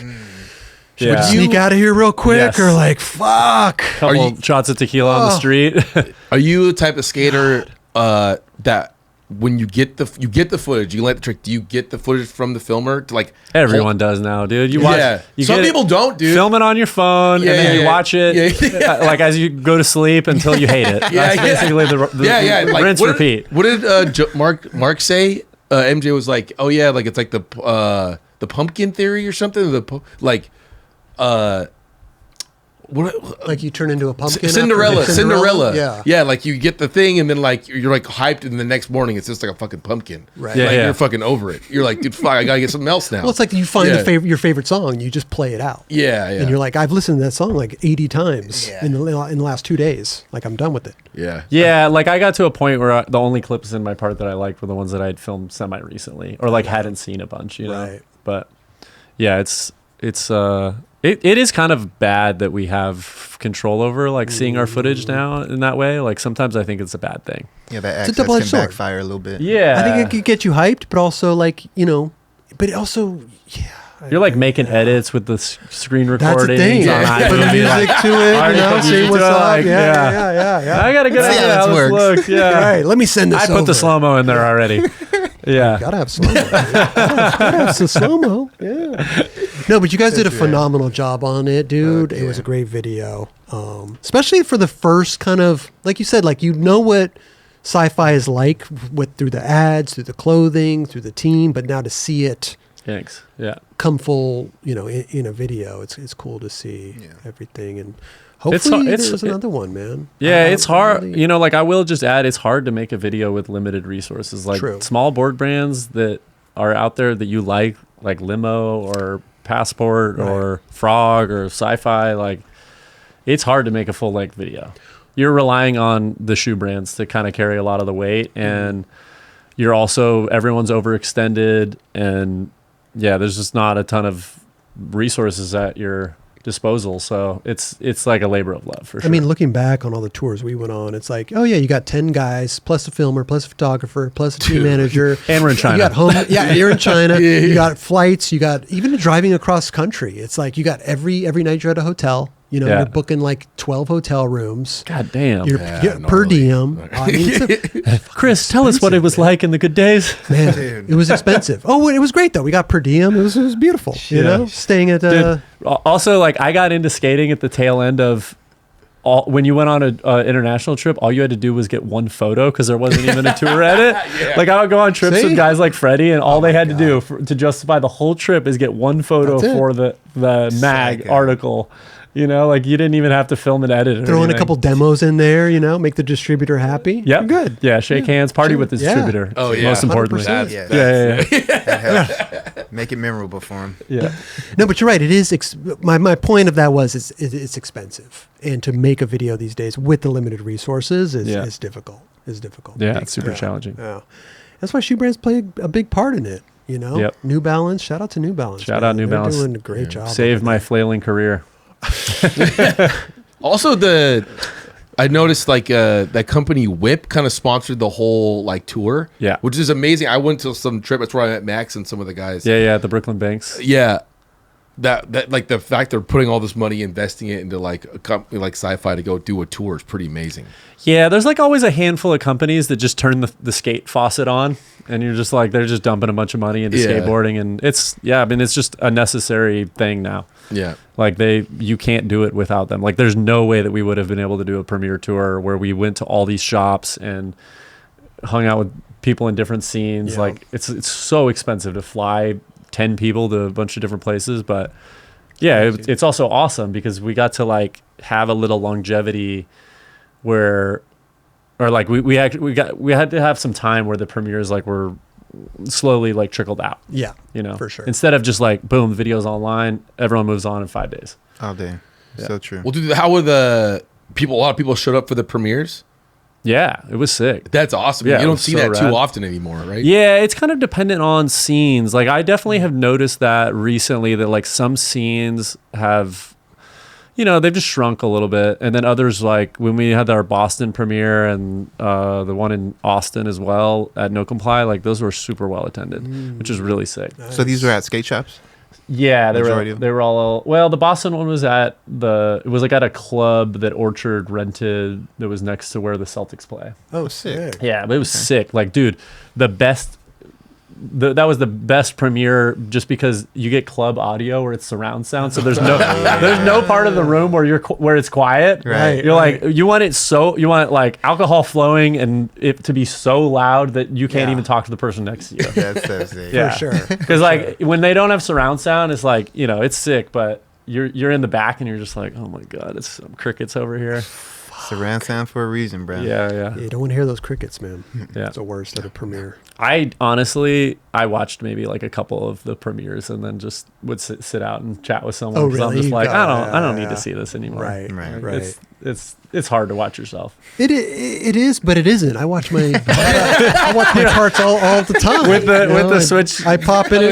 should we Yeah. sneak out of here real quick? Yes. Or like, fuck. Couple shots of tequila on the street. are you the type of skater that when you get the footage, you let the trick? Do you get the footage from the filmer to like Everyone does now, dude. You watch. Yeah. You Some get it- people don't, dude. Film it on your phone, Yeah, and then yeah, you yeah. watch it, Yeah. like as you go to sleep until you hate it. That's basically the Like, rinse what repeat. What did Mark say? MJ was like, oh yeah, like it's like the pumpkin theory or something. What? Like you turn into a pumpkin. Cinderella. Yeah. Yeah, like you get the thing and then like you're like hyped and the next morning it's just like a fucking pumpkin. Right. Yeah, Like yeah. you're fucking over it. You're like, dude, fuck, I gotta get something else now. Well, it's like you find Yeah. your favorite song, you just play it out. yeah. And you're like, I've listened to that song like 80 times Yeah. in the last 2 days. Like I'm done with it. yeah. Yeah, like I got to a point where the only clips in my part that I liked were the ones that I had filmed semi recently or like hadn't seen a bunch, Right. But yeah, it is kind of bad that we have control over like seeing our footage now in that way. Like sometimes I think it's a bad thing. Yeah, that It's a access double-edged can sword. backfire a little bit. Yeah, I think it could get you hyped, but also like, but it also, you're like making edits with the screen that's the recordings thing. on Put iMovie, music like, to it, already put see music what's to it, up. like, Yeah. I got a good See how idea how this this works. looks. Yeah, All right, let me send this I put over. the slow mo in there already. Yeah. Gotta have slow mo. Gotta have some slow mo. Yeah. No, but you guys did a phenomenal job on it, dude. It was a great video, especially for the first kind of, like you said, like what sci-fi is like through the ads, through the clothing, through the team. But now to see it Thanks. Yeah. come full, in a video, it's cool to see everything. And It's hopefully har- there's another one, man. Yeah, I'm it's hard. really- Like I will just add, it's hard to make a video with limited resources. Like True. small board brands that are out there that you like Limo or Passport or Frog or Sci-Fi. Like it's hard to make a full length video. You're relying on the shoe brands to kind of carry a lot of the weight, and you're also everyone's overextended, and yeah, there's just not a ton of resources at your disposal. So it's like a labor of love for sure. I mean, looking back on all the tours we went on, it's like, oh yeah, you got 10 guys plus a filmer, plus a photographer, plus a team manager. And we're in China. You got home, yeah, you're in China. You got flights. You got even driving across country. It's like you got every night you're at a hotel. Yeah. You're booking like 12 hotel rooms. God damn. You're per normally. diem. I mean, Chris, tell us what it was like in the good days. man, Dude. it was expensive. Oh, it was great though. We got per diem. It was beautiful. Yeah. Staying at Dude, also, like I got into skating at the tail end of when you went on a international trip, all you had to do was get one photo because there wasn't even a tour edit. Like I would go on trips with guys like Freddie, and all they had to do to justify the whole trip is get one photo for the mag article. You know, like you didn't even have to film and edit it. Throw in a couple demos in there, you know, make the distributor happy. Yeah, good. Yeah, shake hands, party with the distributor. Oh yeah, most importantly. 100%. Yeah. Make it memorable for him. Yeah. No, but you're right. It is. My point of that was it's expensive, and to make a video these days with the limited resources is difficult. Yeah, it's super challenging. Yeah, that's why shoe brands play a big part in it. You know, Yep. New Balance. Shout out to New Balance. Shout out New Balance. They're doing a great job. Saved my flailing career. Also, I noticed like that company Whip kind of sponsored the whole like tour. Yeah. Which is amazing. I went to some trip. That's where I met Max and some of the guys. Yeah, at the Brooklyn Banks. Yeah. That like the fact they're putting all this money, investing it into like a company like Sci-Fi to go do a tour is pretty amazing. Yeah, there's like always a handful of companies that just turn the skate faucet on, and you're just like, they're just dumping a bunch of money into skateboarding, and it's just a necessary thing now. Yeah. Like you can't do it without them. Like there's no way that we would have been able to do a premiere tour where we went to all these shops and hung out with people in different scenes. Yeah. Like it's so expensive to fly 10 people to a bunch of different places, but yeah, it's also awesome because we got to like have a little longevity where, or like we had to have some time where the premieres like were slowly like trickled out. Yeah, you know, for sure. Instead of just like boom, the video's online, everyone moves on in 5 days. All day. Yeah. So true. Well, dude, how were the people? A lot of people showed up for the premieres. Yeah, it was sick. That's awesome. Yeah, You it don't was see so that rad. too often anymore, right? Yeah, it's kind of dependent on scenes. Like I definitely have noticed that recently that like some scenes have, you know, they've just shrunk a little bit. And then others, like when we had our Boston premiere and the one in Austin as well at No Comply, like those were super well attended, which is really sick. So these were at skate shops? Yeah, Majority of them? they were all, well, the Boston one was it was like at a club that Orchard rented that was next to where the Celtics play. Oh, sick. Yeah, but it was sick. Like, dude, that was the best premiere just because you get club audio where it's surround sound. So there's no part of the room where it's quiet. Right. You're like, you want like alcohol flowing and it to be so loud that you can't even talk to the person next to you. That's so sick. Yeah. For sure. Because like when they don't have surround sound, it's like, you know, it's sick, but you're in the back and you're just like, oh my God, it's some crickets over here. Surround sound for a reason, bro. Yeah. You don't want to hear those crickets, man. Yeah. It's the worst at a premiere. I honestly watched maybe like a couple of the premieres and then just would sit out and chat with someone. Oh, 'cause I'm really? just like, I don't need Yeah. to see this anymore. Right. Right. It's hard to watch yourself. It is, but it isn't. I watch my parts all the time With the- you know, with the and switch. I pop in.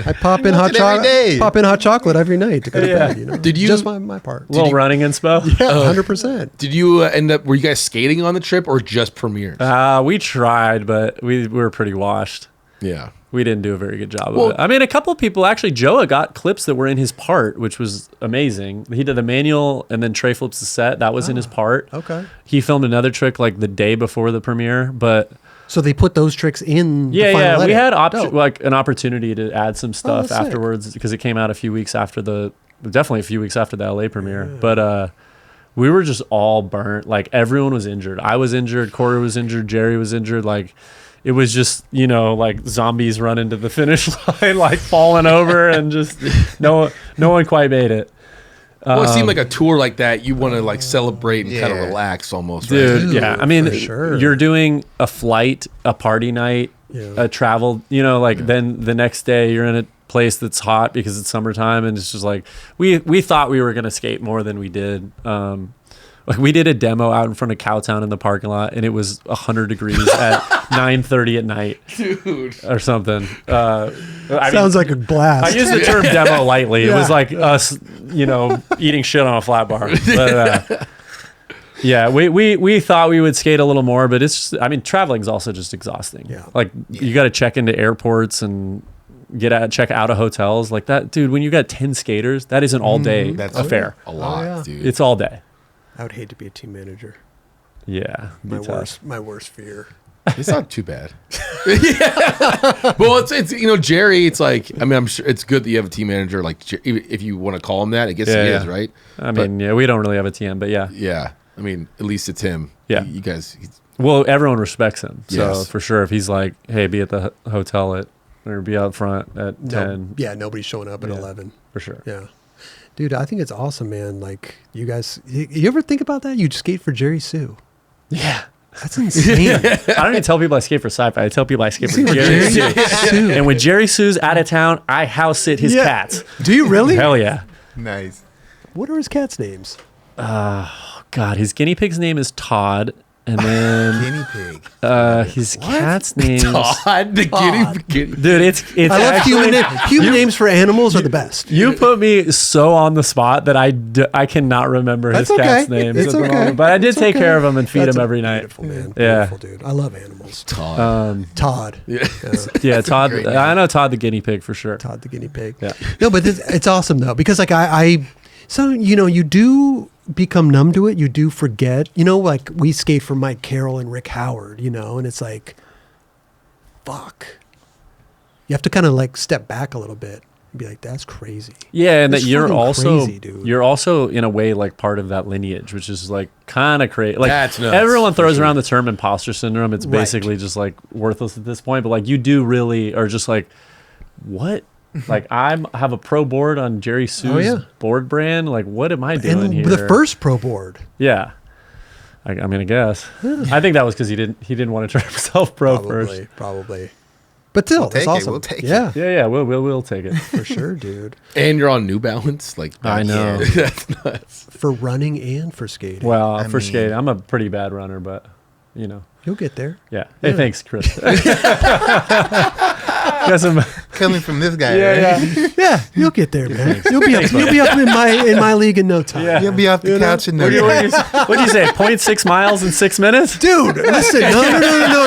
I pop in hot Watch it every day. chocolate. Pop in hot chocolate every night to go to bed. You know, Did you- just my part? Little running inspo. Yeah, 100%. Did you were you guys skating on the trip or just premieres? We tried, but we were pretty washed. Yeah. We didn't do a very good job Well- of it. I mean, a couple of people actually. Joa got clips that were in his part, which was amazing. He did the manual, and then Trey flips the set. That was in his part. Okay. He filmed another trick like the day before the premiere, but So they put those tricks in. yeah, the final we edit. had Dope. like an opportunity to add some stuff that's sick. afterwards because it came out a few weeks after definitely a few weeks after the LA premiere. But we were just all burnt. Like everyone was injured. I was injured. Corey was injured. Jerry was injured. Like it was just, you know, like zombies running to the finish line, like falling over, and just no one quite made it. Well, it seemed like a tour like that. You want to like celebrate and kind of Yeah. relax almost, right? Dude, yeah. I mean, for sure. you're doing a flight, a party night, Yeah. a travel, you know, like then the next day you're in a place that's hot because it's summertime, and it's just like we thought we were going to skate more than we did. Like we did a demo out in front of Cowtown in the parking lot, and it was 100 degrees at 9:30 at night, Dude. or something. Sounds like a blast. I use the term demo lightly. It Yeah. was like us, you know, eating shit on a flat bar. But, yeah, we thought we would skate a little more, but it's just, I mean, traveling is also just exhausting. Yeah. Like you got to check into airports and check out of hotels like that. Dude, when you got 10 skaters, that is an all day That's affair. a lot, yeah. dude. It's all day. I would hate to be a team manager. Yeah. My be tough. worst fear. It's not too bad. Yeah. Well, it's Jerry. It's like, I mean, I'm sure it's good that you have a team manager. Like, if you want to call him that, I guess he is, right? I mean, yeah, we don't really have a TM, but yeah. Yeah. I mean, at least it's him. Yeah. You guys. Well, everyone respects him. So Yes. for sure, if he's like, hey, be at the hotel or be out front at 10. Yeah, nobody's showing up at Yeah. 11. For sure. Yeah. Dude, I think it's awesome, man. Like, you guys, you ever think about that? You skate for Jerry Sue. Yeah. That's insane. I don't even tell people I skate for Sci-Fi. I tell people I skate for For Jerry Jerry Sue. Sue. And when Jerry Sue's out of town, I house sit his Yeah. cats. Do you really? Hell yeah. Nice. What are his cats' names? God, his guinea pig's name is Todd. And then Guinea pig. his cat's name Todd, the guinea. dude, it's I love actually, human names for animals are the best. you put me so on the spot that I cannot remember his That's cat's okay. names It's at the okay. moment. But I did It's take okay. care of him and feed That's him every night. Beautiful, man. Yeah. Beautiful, dude. I love animals. Todd. Todd. Yeah. Yeah, Todd. great name. I know Todd the guinea pig for sure. Todd the guinea pig. Yeah. No, but it's awesome though, because like so you do become numb to it. You do forget. Like we skate for Mike Carroll and Rick Howard. And it's like, fuck. You have to kind of like step back a little bit and be like, that's crazy. Yeah, and It's that you're fucking also crazy, dude. you're also in a way like part of that lineage, which is like kind of crazy. Like That's nuts, everyone for throws sure. around the term imposter syndrome. It's Right. basically just like worthless at this point. But like you do really are just like, what? Like I have a pro board on Jerry Sue's yeah. board brand. Like what am I doing And here? the first pro board. yeah. I mean, I guess. I think that was because he didn't want to turn himself pro first. Probably. But still, We'll that's take it, awesome. we'll take it. Yeah, Yeah, we'll take it. for sure, dude. And you're on New Balance. Like, I know. That's nuts. For running and for skating. Well, I for mean- skating, I'm a pretty bad runner, but You'll get there. yeah. Hey, Yeah. thanks, Chris. Got some. Coming from this guy, Yeah, right? yeah. Yeah, you'll get there, man. You'll be up in my league in no time. Yeah. You'll be off the couch in no What do time. you say? 0.6 miles in 6 minutes? Dude, listen, no,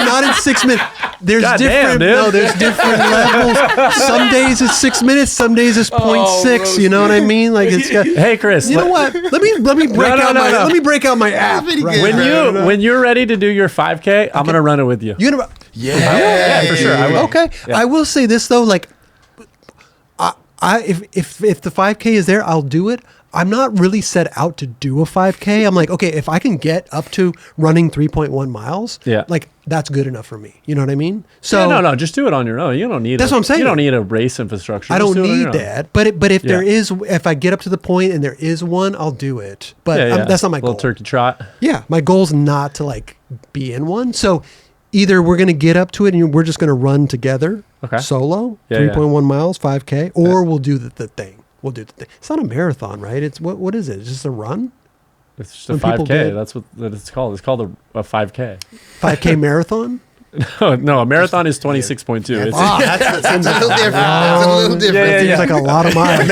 not in 6 minutes. There's God different, damn, dude. no, there's different levels. Some days it's 6 minutes, some days it's 0.6. You know what I mean? Like it's got. Hey, Chris. You know what? Let me break out my app. pretty right good. now. When you're ready to do your 5K, I'm gonna run it with you. You know, Yeah, for sure. I will. okay. Yeah. I will say this though, like, if the 5K is there, I'll do it. I'm not really set out to do a 5K. I'm like, okay, if I can get up to running 3.1 miles, Yeah. like that's good enough for me. You know what I mean? So Yeah, no, just do it on your own. You don't need. That's what I'm saying. You don't need a race infrastructure. I Just don't do it on need your own. that. But if there Yeah. is, if I get up to the point and there is one, I'll do it. But Yeah. that's not my little goal. turkey trot. Yeah, my goal's not to like be in one. So either we're gonna get up to it and we're just gonna run together, Okay. solo, Yeah, 3.1 miles, 5K, or we'll do the thing. We'll do the thing. It's not a marathon, right? It's what is it? It's just a run, It's just a When people 5K. did- That's what it's called. It's called a 5K. 5K marathon. No, a marathon is 26.2. It's That's a little different. That's a little different. Yeah, Seems yeah. like a lot of miles.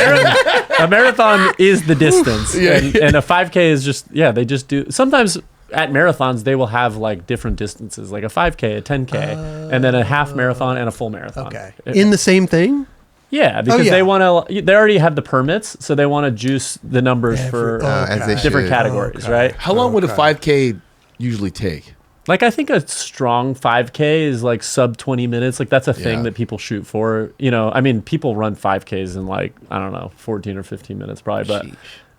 a marathon is the distance, and a 5K is just they just do. Sometimes at marathons they will have like different distances, like a 5K, a 10K, and then a half marathon and a full marathon. Okay, in the same thing. Yeah, because yeah. they want to. They already have the permits, so they want to juice the numbers for as they different should. categories, Okay. right? How long would a 5K usually take? Like I think a strong 5K is like sub 20 minutes. Like that's a thing Yeah. that people shoot for. I mean, people run 5Ks in like I don't know, 14 or 15 minutes probably.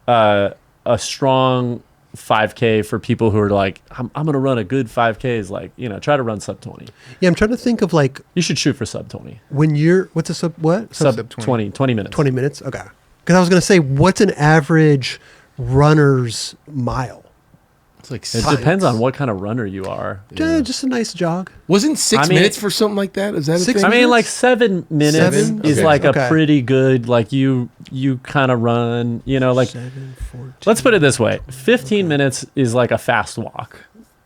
But a strong 5K for people who are like, I'm gonna run a good 5K is like try to run sub 20. Yeah, I'm trying to think of like You should shoot for sub 20. when you're what's a sub what Sub 20. 20 minutes. 20 minutes. Okay, because I was gonna say what's an average runner's mile? It's like It depends on what kind of runner you are. Just a nice jog. Wasn't 6 I mean- minutes for something like that? Is that a 6 thing? I mean, minutes? like 7 minutes 7? is Okay. like Okay. a pretty good, like you kind of run, like 7, 14. let's put it this way. 15 minutes is like a fast walk.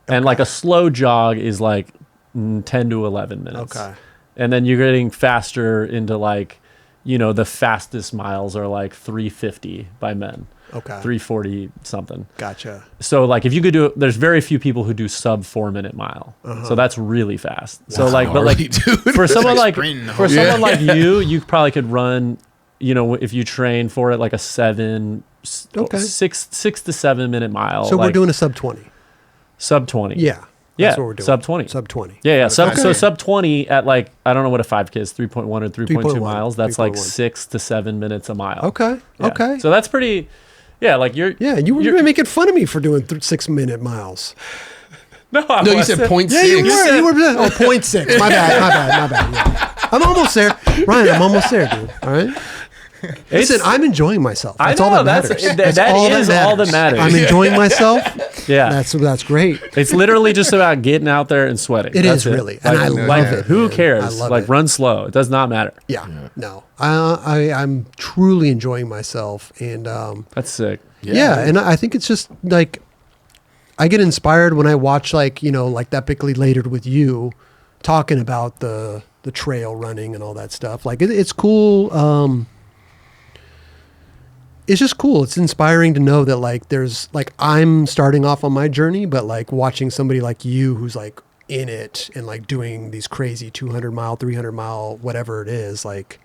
And like a slow jog is like 10 to 11 minutes. Okay. And then you're getting faster into like, the fastest miles are like 350 by men. Okay. 340 something. Gotcha. So like if you could do it, there's very few people who do sub 4 minute mile. So that's really fast. So like, but like dude. for someone like sprinting the for whole- someone like you probably could run, if you train for it, like a 6 to 7 minute mile. So like we're doing a sub 20. sub 20. Yeah. Yeah, That's what we're doing. sub 20. Sub 20. Yeah. So Okay. sub 20 at like, I don't know what a 5K is, 3.1 or 3.2 3.1, miles. That's like 3.1. 6 to 7 minutes a mile. Okay. Yeah. Okay. So that's pretty, yeah, like you're. Yeah, you you're- were making fun of me for doing 6-minute miles. No, I No, you said wasn't. 0.6. Yeah, you were. You were. Oh, 0.6. My bad. Yeah. I'm almost there. Ryan, I'm almost there, dude. All right. Listen, I'm enjoying myself. That's all that matters. That is all that matters. I'm enjoying myself. Yeah. That's great. It's literally just about getting out there and sweating. It That's is really, Like, and I love it. Who man. cares? I love Like it. run slow. It does not matter. Yeah. No. I'm truly enjoying myself, and That's sick. yeah, and I think it's just like I get inspired when I watch like that Bickley Later with you talking about the trail running and all that stuff. Like it's cool. It's just cool. It's inspiring to know that like there's like I'm starting off on my journey, but like watching somebody like you who's like in it and like doing these crazy 200 mile, 300 mile, whatever it is. Like,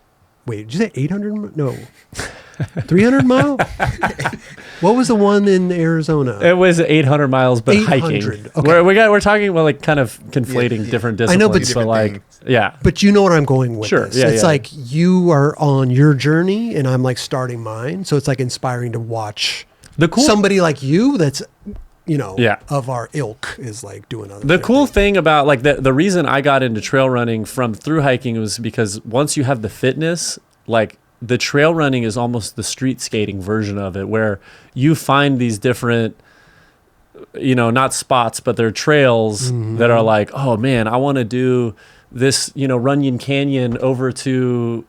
wait, did you say 800? No, 300 mile. What was the one in Arizona? It was 800 miles, but 800, hiking. okay. We're talking about like kind of conflating Yeah. different I disciplines. know, but- so like, Different yeah. But you know what I'm going with. Sure, This. yeah, It's yeah. like you are on your journey and I'm like starting mine. So it's like inspiring to watch The cool somebody like you that's, Yeah. of our ilk is like doing other The things. cool thing about like the reason I got into trail running from through hiking was because once you have the fitness, like the trail running is almost the street skating version of it, where you find these different, not spots, but they're trails that are like, oh man, I want to do this, Runyon Canyon over to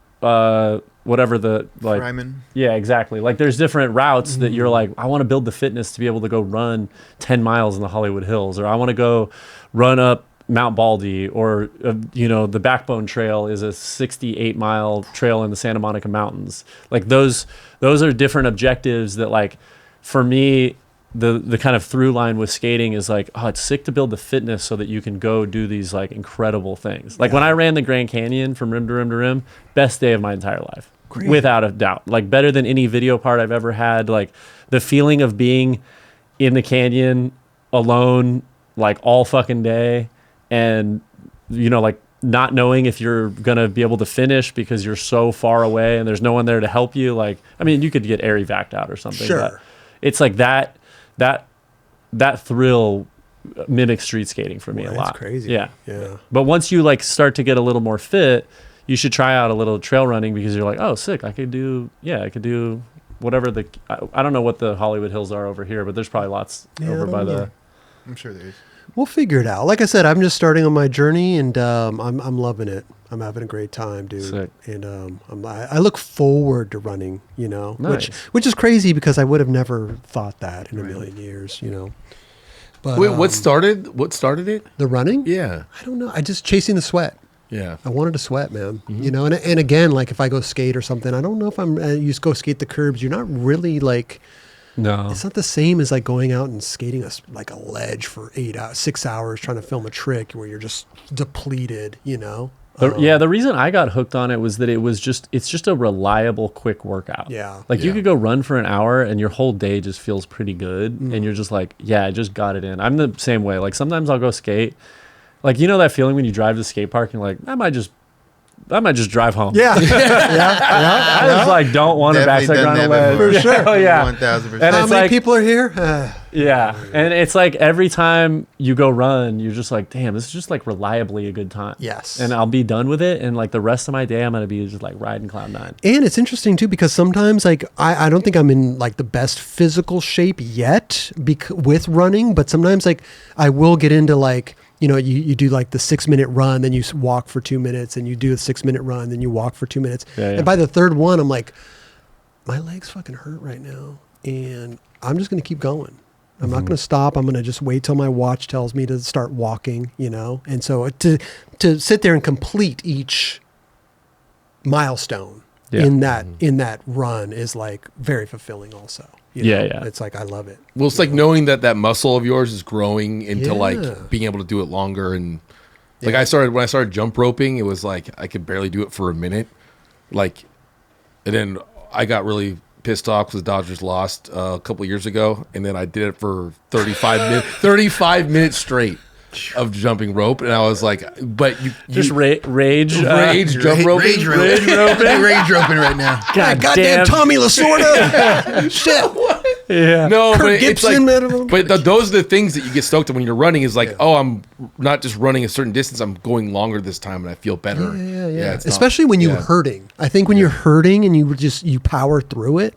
whatever the like. Ryman. Yeah, exactly. Like there's different routes that you're like, I want to build the fitness to be able to go run 10 miles in the Hollywood Hills, or I want to go run up Mount Baldy, or, the Backbone Trail is a 68-mile trail in the Santa Monica Mountains. Like those are different objectives that like, for me, the kind of through line with skating is like, oh, it's sick to build the fitness so that you can go do these like incredible things. Like when I ran the Grand Canyon from rim to rim to rim, best day of my entire life. Great. Without a doubt. Like better than any video part I've ever had. Like the feeling of being in the canyon alone, like all fucking day, and like not knowing if you're gonna be able to finish because you're so far away and there's no one there to help you. Like, I mean, you could get air evac'd out or something. Sure. But it's like that thrill mimics street skating for me Well, a that's lot. crazy. Yeah. Yeah. But once you like start to get a little more fit, you should try out a little trail running, because you're like, oh, sick. I could do whatever I don't know what the Hollywood Hills are over here, but there's probably lots Yeah, over I by don't know. the. I'm sure there is. We'll figure it out. Like I said, I'm just starting on my journey, and I'm loving it. I'm having a great time, dude. Sick. And I look forward to running. Nice. Which is crazy because I would have never thought that in a million years. But Wait, what started it? the running? Yeah. I don't know. I just chasing the sweat. Yeah. I wanted to sweat, man. And again, like if I go skate or something, I don't know if you just go skate the curbs. You're not really like. No. It's not the same as like going out and skating like a ledge for 6 hours trying to film a trick where you're just depleted, The reason I got hooked on it was that it's just a reliable, quick workout. Yeah. Like you Yeah. could go run for an hour and your whole day just feels pretty good. And you're just like, yeah, I just got it in. I'm the same way. Like sometimes I'll go skate. Like, that feeling when you drive to the skate park and you're like, I might just drive home. Yeah. I just like don't want to Definitely backside done grind a that ledge. before. For sure. Oh, yeah. 1000%. And How it's many like- people are here? Yeah. And it's like every time you go run, you're just like, damn, this is just like reliably a good time. Yes. And I'll be done with it. And like the rest of my day, I'm going to be just like riding cloud nine. And it's interesting too because sometimes like I don't think I'm in like the best physical shape yet with running, but sometimes like I will get into like, you do like the 6-minute run, then you walk for 2 minutes, and you do a 6-minute run, then you walk for 2 minutes. Yeah. And by the third one, I'm like, my legs fucking hurt right now. And I'm just going to keep going. I'm not going to stop. I'm going to just wait till my watch tells me to start walking, And so to sit there and complete each milestone Yeah. in that run is like very fulfilling also. Yeah, yeah. It's like I love it. Well, it's like knowing that muscle of yours is growing into Yeah. like being able to do it longer. And like Yeah. when I started jump roping, it was like I could barely do it for a minute. Like, and then I got really pissed off because the Dodgers lost a couple years ago. And then I did it for 35 minutes straight. of jumping rope, and I was like, but you Just rage. jump rope, Rage roping. Rage roping right now. Goddamn damn. Tommy Lasorda. Shit. Yeah. No, Kurt but Gibson, it's man. like, but those are the things that you get stoked at when you're running. Is like, oh, I'm not just running a certain distance. I'm going longer this time, and I feel better. Yeah. it's not- Especially when you're yeah. hurting. I think when you're hurting and you power through it,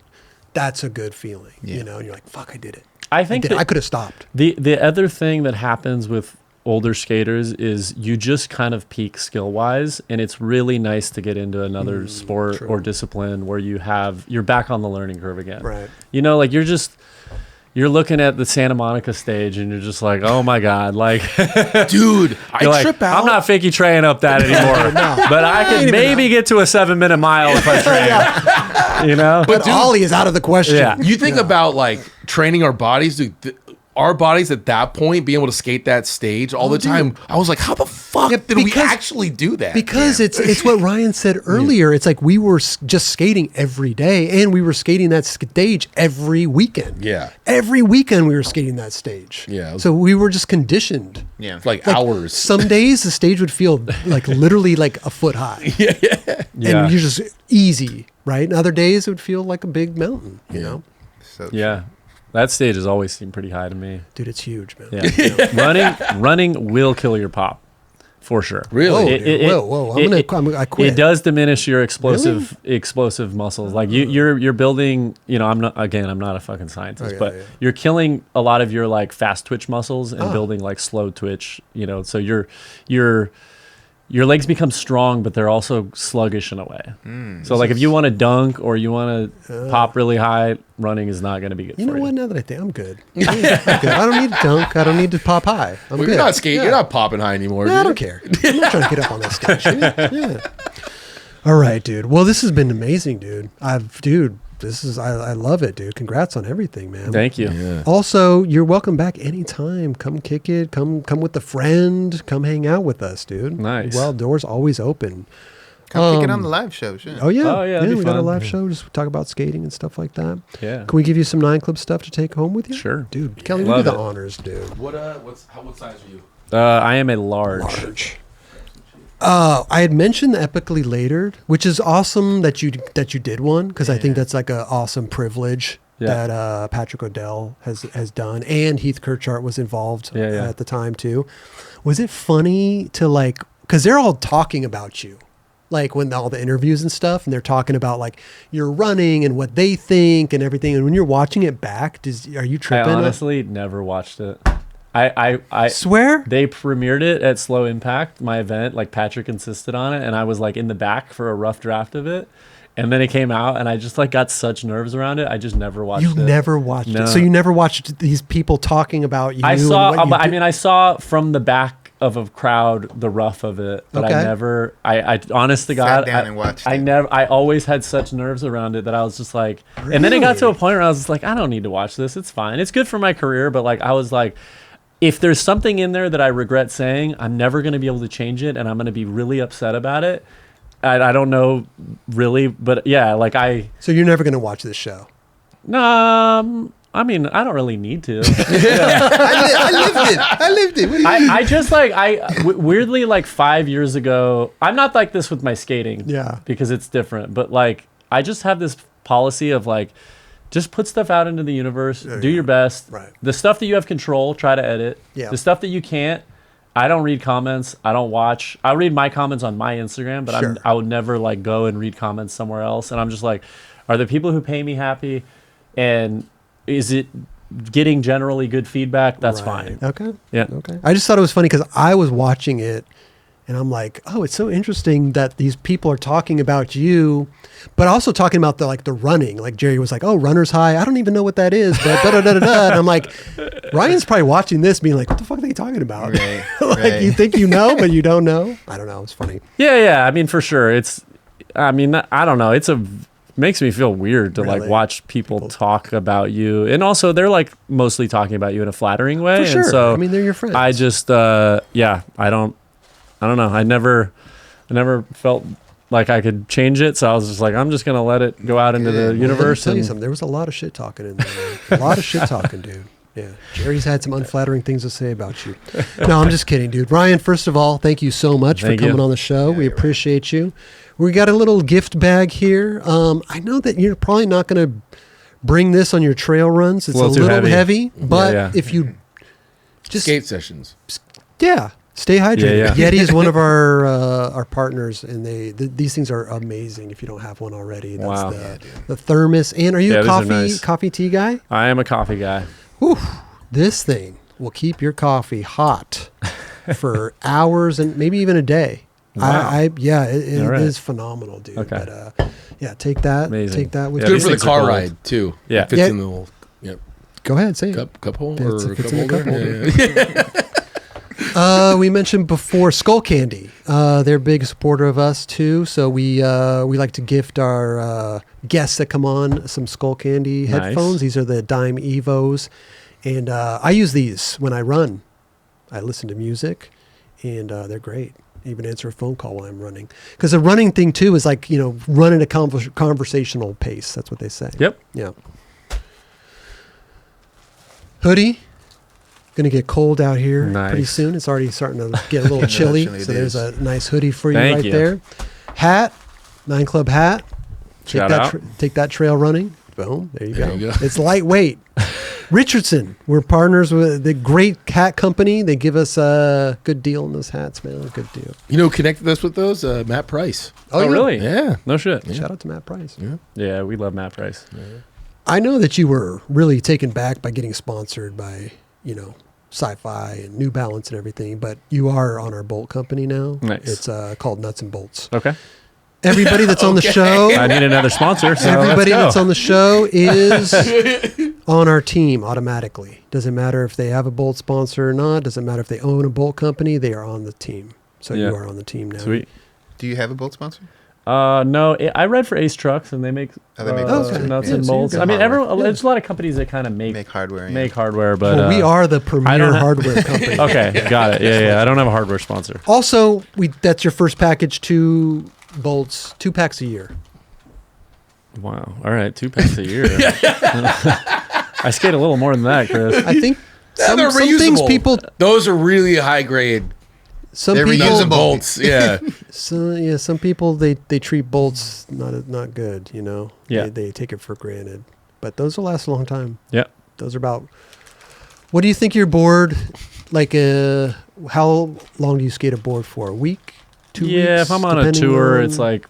that's a good feeling. Yeah. You know, and you're like, fuck, I did it. I think I could have stopped. the other thing that happens with older skaters is you just kind of peak skill wise, and it's really nice to get into another sport true. or discipline where you're back on the learning curve again. Right. You know, like you're looking at the Santa Monica stage and you're just like, oh my God, like dude, I you're like, trip out. I'm not fakey traying up that anymore. But I can maybe get to a 7-minute mile if I train. You know? But Ollie is out of the question. Yeah. You think about like training our bodies, dude. Our bodies at that point, being able to skate that stage all the time, I was like, how the fuck did we because- actually do that? Because it's what Ryan said earlier. It's like we were just skating every day, and we were skating that stage every weekend. Yeah. Every weekend we were skating that stage. Yeah. So we were just conditioned. Yeah. like Like, hours. Some days the stage would feel like literally like a foot high. Yeah. And you're just easy, right? And other days it would feel like a big mountain, you know? So Yeah. That stage has always seemed pretty high to me. Dude, it's huge, man. Yeah. Running will kill your pop. For sure. Really? Whoa, dude. Whoa. I quit. It does diminish your explosive muscles. Like you're building, I'm not a fucking scientist, but you're killing a lot of your like fast twitch muscles and building like slow twitch, so your legs become strong, but they're also sluggish in a way. So like if you want to dunk or you want to pop really high, running is not going to be good You for know you. what? Now that I think I'm good. I'm good. I don't need to dunk. I don't need to pop high. I'm Well, good. you're not skating. You're not popping high anymore. Nah, I dude. don't care. I'm not trying to get up on that stage. Yeah. All right, dude. Well, this has been amazing, dude. I love it, dude. Congrats on everything, man. Thank you. Yeah. Also, you're welcome back anytime. Come kick it. Come with a friend. Come hang out with us, dude. Nice. Well, doors always open. come kick it on the live show. Sure. Oh yeah. Oh, yeah, that'd be we got a fun. live show. Just talk about skating and stuff like that. Yeah. Can we give you some 9 Club stuff to take home with you? Sure. Dude. Kelly, you do Love the it. honors, dude. What size are you? I am a large. Large. I had mentioned the epically latered, which is awesome that you did one, because I think that's like an awesome privilege that Patrick O'Dell has done, and Heath Kirchart was involved at the time too. Was it funny to like, because they're all talking about you, like when all the interviews and stuff, and they're talking about like your running and what they think and everything, and when you're watching it back, are you I tripping? honestly never watched it. I swear they premiered it at Slow Impact, my event. Like Patrick insisted on it, and I was like in the back for a rough draft of it. And then it came out, and I just like got such nerves around it. I just never watched it. You never watched No. it, so you never watched these people talking about you. I and saw, what you I did? mean, I saw from the back of a crowd the rough of it, but Okay. I never. I honest to Sat God, down and watched I it. never. I always had such nerves around it that I was just like. And then it got to a Really? point where I was just like, I don't need to watch this. It's fine. It's good for my career, but like I was like. If there's something in there that I regret saying, I'm never going to be able to change it, and I'm going to be really upset about it. I don't know, really, but yeah, like So you're never going to watch this show. I mean, I don't really need to. I lived it. What do you I just like, weirdly, like 5 years ago, I'm not like this with my skating. Yeah. Because it's different, but like, I just have this policy of like, just put stuff out into the universe, do your best. Right. The stuff that you have control, try to edit. Yeah. The stuff that you can't, I don't read comments. I don't watch. I read my comments on my Instagram, but Sure. I would never like go and read comments somewhere else. And I'm just like, are the people who pay me happy? And is it getting generally good feedback? That's Right. fine. Okay. Yeah. Okay. I just thought it was funny because I was watching it and I'm like, oh, it's so interesting that these people are talking about you, but also talking about the running. Like Jerry was like, oh, runner's high. I don't even know what that is, but da-da-da-da-da. And I'm like, Ryan's probably watching this being like, what the fuck are they talking about? Right, like right. you think you know, but you don't know. I don't know. It's funny. Yeah. I mean, for sure. I don't know. Makes me feel weird to Really? like watch people talk about you. And also they're like mostly talking about you in a flattering way. For sure. And so I mean, they're your friends. I just, I don't know. I never felt like I could change it. So I was just like, I'm just going to let it go out into the Good. universe. Let me tell you And something. There was a lot of shit talking in there, man. A lot of shit talking, dude. Yeah, Jerry's had some unflattering things to say about you. No, I'm just kidding, dude. Ryan, first of all, thank you so much for Thank you. coming on the show. Yeah, We you're appreciate you. We got a little gift bag here. I know that you're probably not going to bring this on your trail runs. It's a little too little heavy. heavy, but Yeah. if you just Skate sessions. stay hydrated. Yeah. Yeti is one of our partners, and these things are amazing. If you don't have one already, that's Wow. the thermos. And are you Yeah, a these are coffee nice. coffee tea guy? I am a coffee guy. Whew, this thing will keep your coffee hot for hours and maybe even a day. Wow. It All right. is phenomenal, dude. Okay. But take that Amazing. take that with Yeah, you. Good these for the things are car cold. ride too. Yeah. It fits Yeah. in the little Go ahead, say it. cup holder Fits- or fits cup in the holder. cup Yeah. We mentioned before Skull Candy. They're a big supporter of us too. So we like to gift our guests that come on some Skull Candy Nice. headphones. These are the Dime Evos, and I use these when I run. I listen to music, and they're great. Even answer a phone call while I'm running, because the running thing too is like run at a conversational pace. That's what they say. Yep. Yeah. Hoodie. Going to get cold out here pretty Nice. soon. It's already starting to get a little chilly. Unfortunately, So it there's is. a nice hoodie for you Thank right you. there. Hat, 9 Club hat. Shout out. Take that trail running. Boom. There you go. There you go. It's lightweight. Richardson. We're partners with the great hat company. They give us a good deal on those hats, man. A good deal. You know, who connected us with those Matt Price. Oh, yeah. really? Yeah. No shit. Shout out to Matt Price. Yeah. Yeah, we love Matt Price. I know that you were really taken back by getting sponsored by, Sci-Fi and New Balance and everything, but you are on our bolt company now. Nice. It's called Nuts and Bolts. Okay. Everybody that's on the show, I need another sponsor. So everybody let's that's go. on the show is on our team automatically. Doesn't matter if they have a bolt sponsor or not. Doesn't matter if they own a bolt company. They are on the team. So Yeah. you are on the team now. Sweet. Do you have a bolt sponsor? No, I read for Ace Trucks, and they make They make bolts, too. nuts Yeah, and so you're bolts. good. I mean, Hardware. there's a lot of companies that kind of make Hardware. hardware, but Well, we are the I premier don't have- hardware company. Okay, got it. Yeah. I don't have a hardware sponsor. Also, that's your first package, 2 bolts, 2 packs a year. Wow. All right, 2 packs a year. I skate a little more than that, Chris. I think some they're things reusable. people, Those are really high grade They're people, reusable. bolts. Yeah. some people they treat bolts not good. Yeah. They take it for granted, but those will last a long time. Yeah. Those are about. What do you think your board? Like how long do you skate a board for? A week? 2 weeks? Yeah, if I'm on a depending tour, on- it's like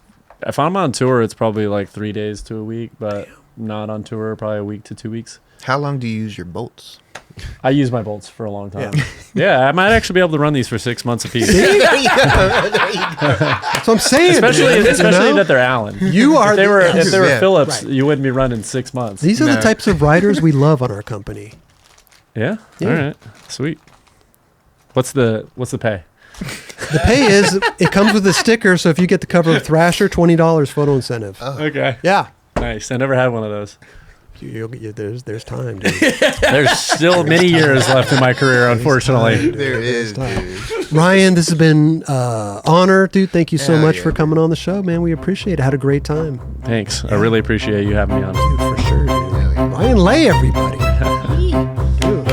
if I'm on tour, it's probably like 3 days to a week, but not on tour, probably a week to 2 weeks. How long do you use your bolts? I use my bolts for a long time. Yeah. Yeah, I might actually be able to run these for 6 months apiece. That's what I'm saying. especially dude, especially you know? that they're Allen. You are. If they were Yeah. Phillips, Right. you wouldn't be running 6 months. These are the No. types of riders we love on our company. Yeah? Yeah. All right. Sweet. What's the pay? The pay is it comes with a sticker. So if you get the cover of Thrasher, $20 photo incentive. Okay. Yeah. Nice. I never had one of those. There's time, dude. There's still many years left in my career, unfortunately. There is, time. dude. Ryan, this has been honor, dude. Thank you so Yeah, much yeah. for coming on the show, man. We appreciate it. Had a great time, Thanks. I really appreciate you having me on. dude, for sure. Dude. Yeah. Ryan Lay, everybody. Dude.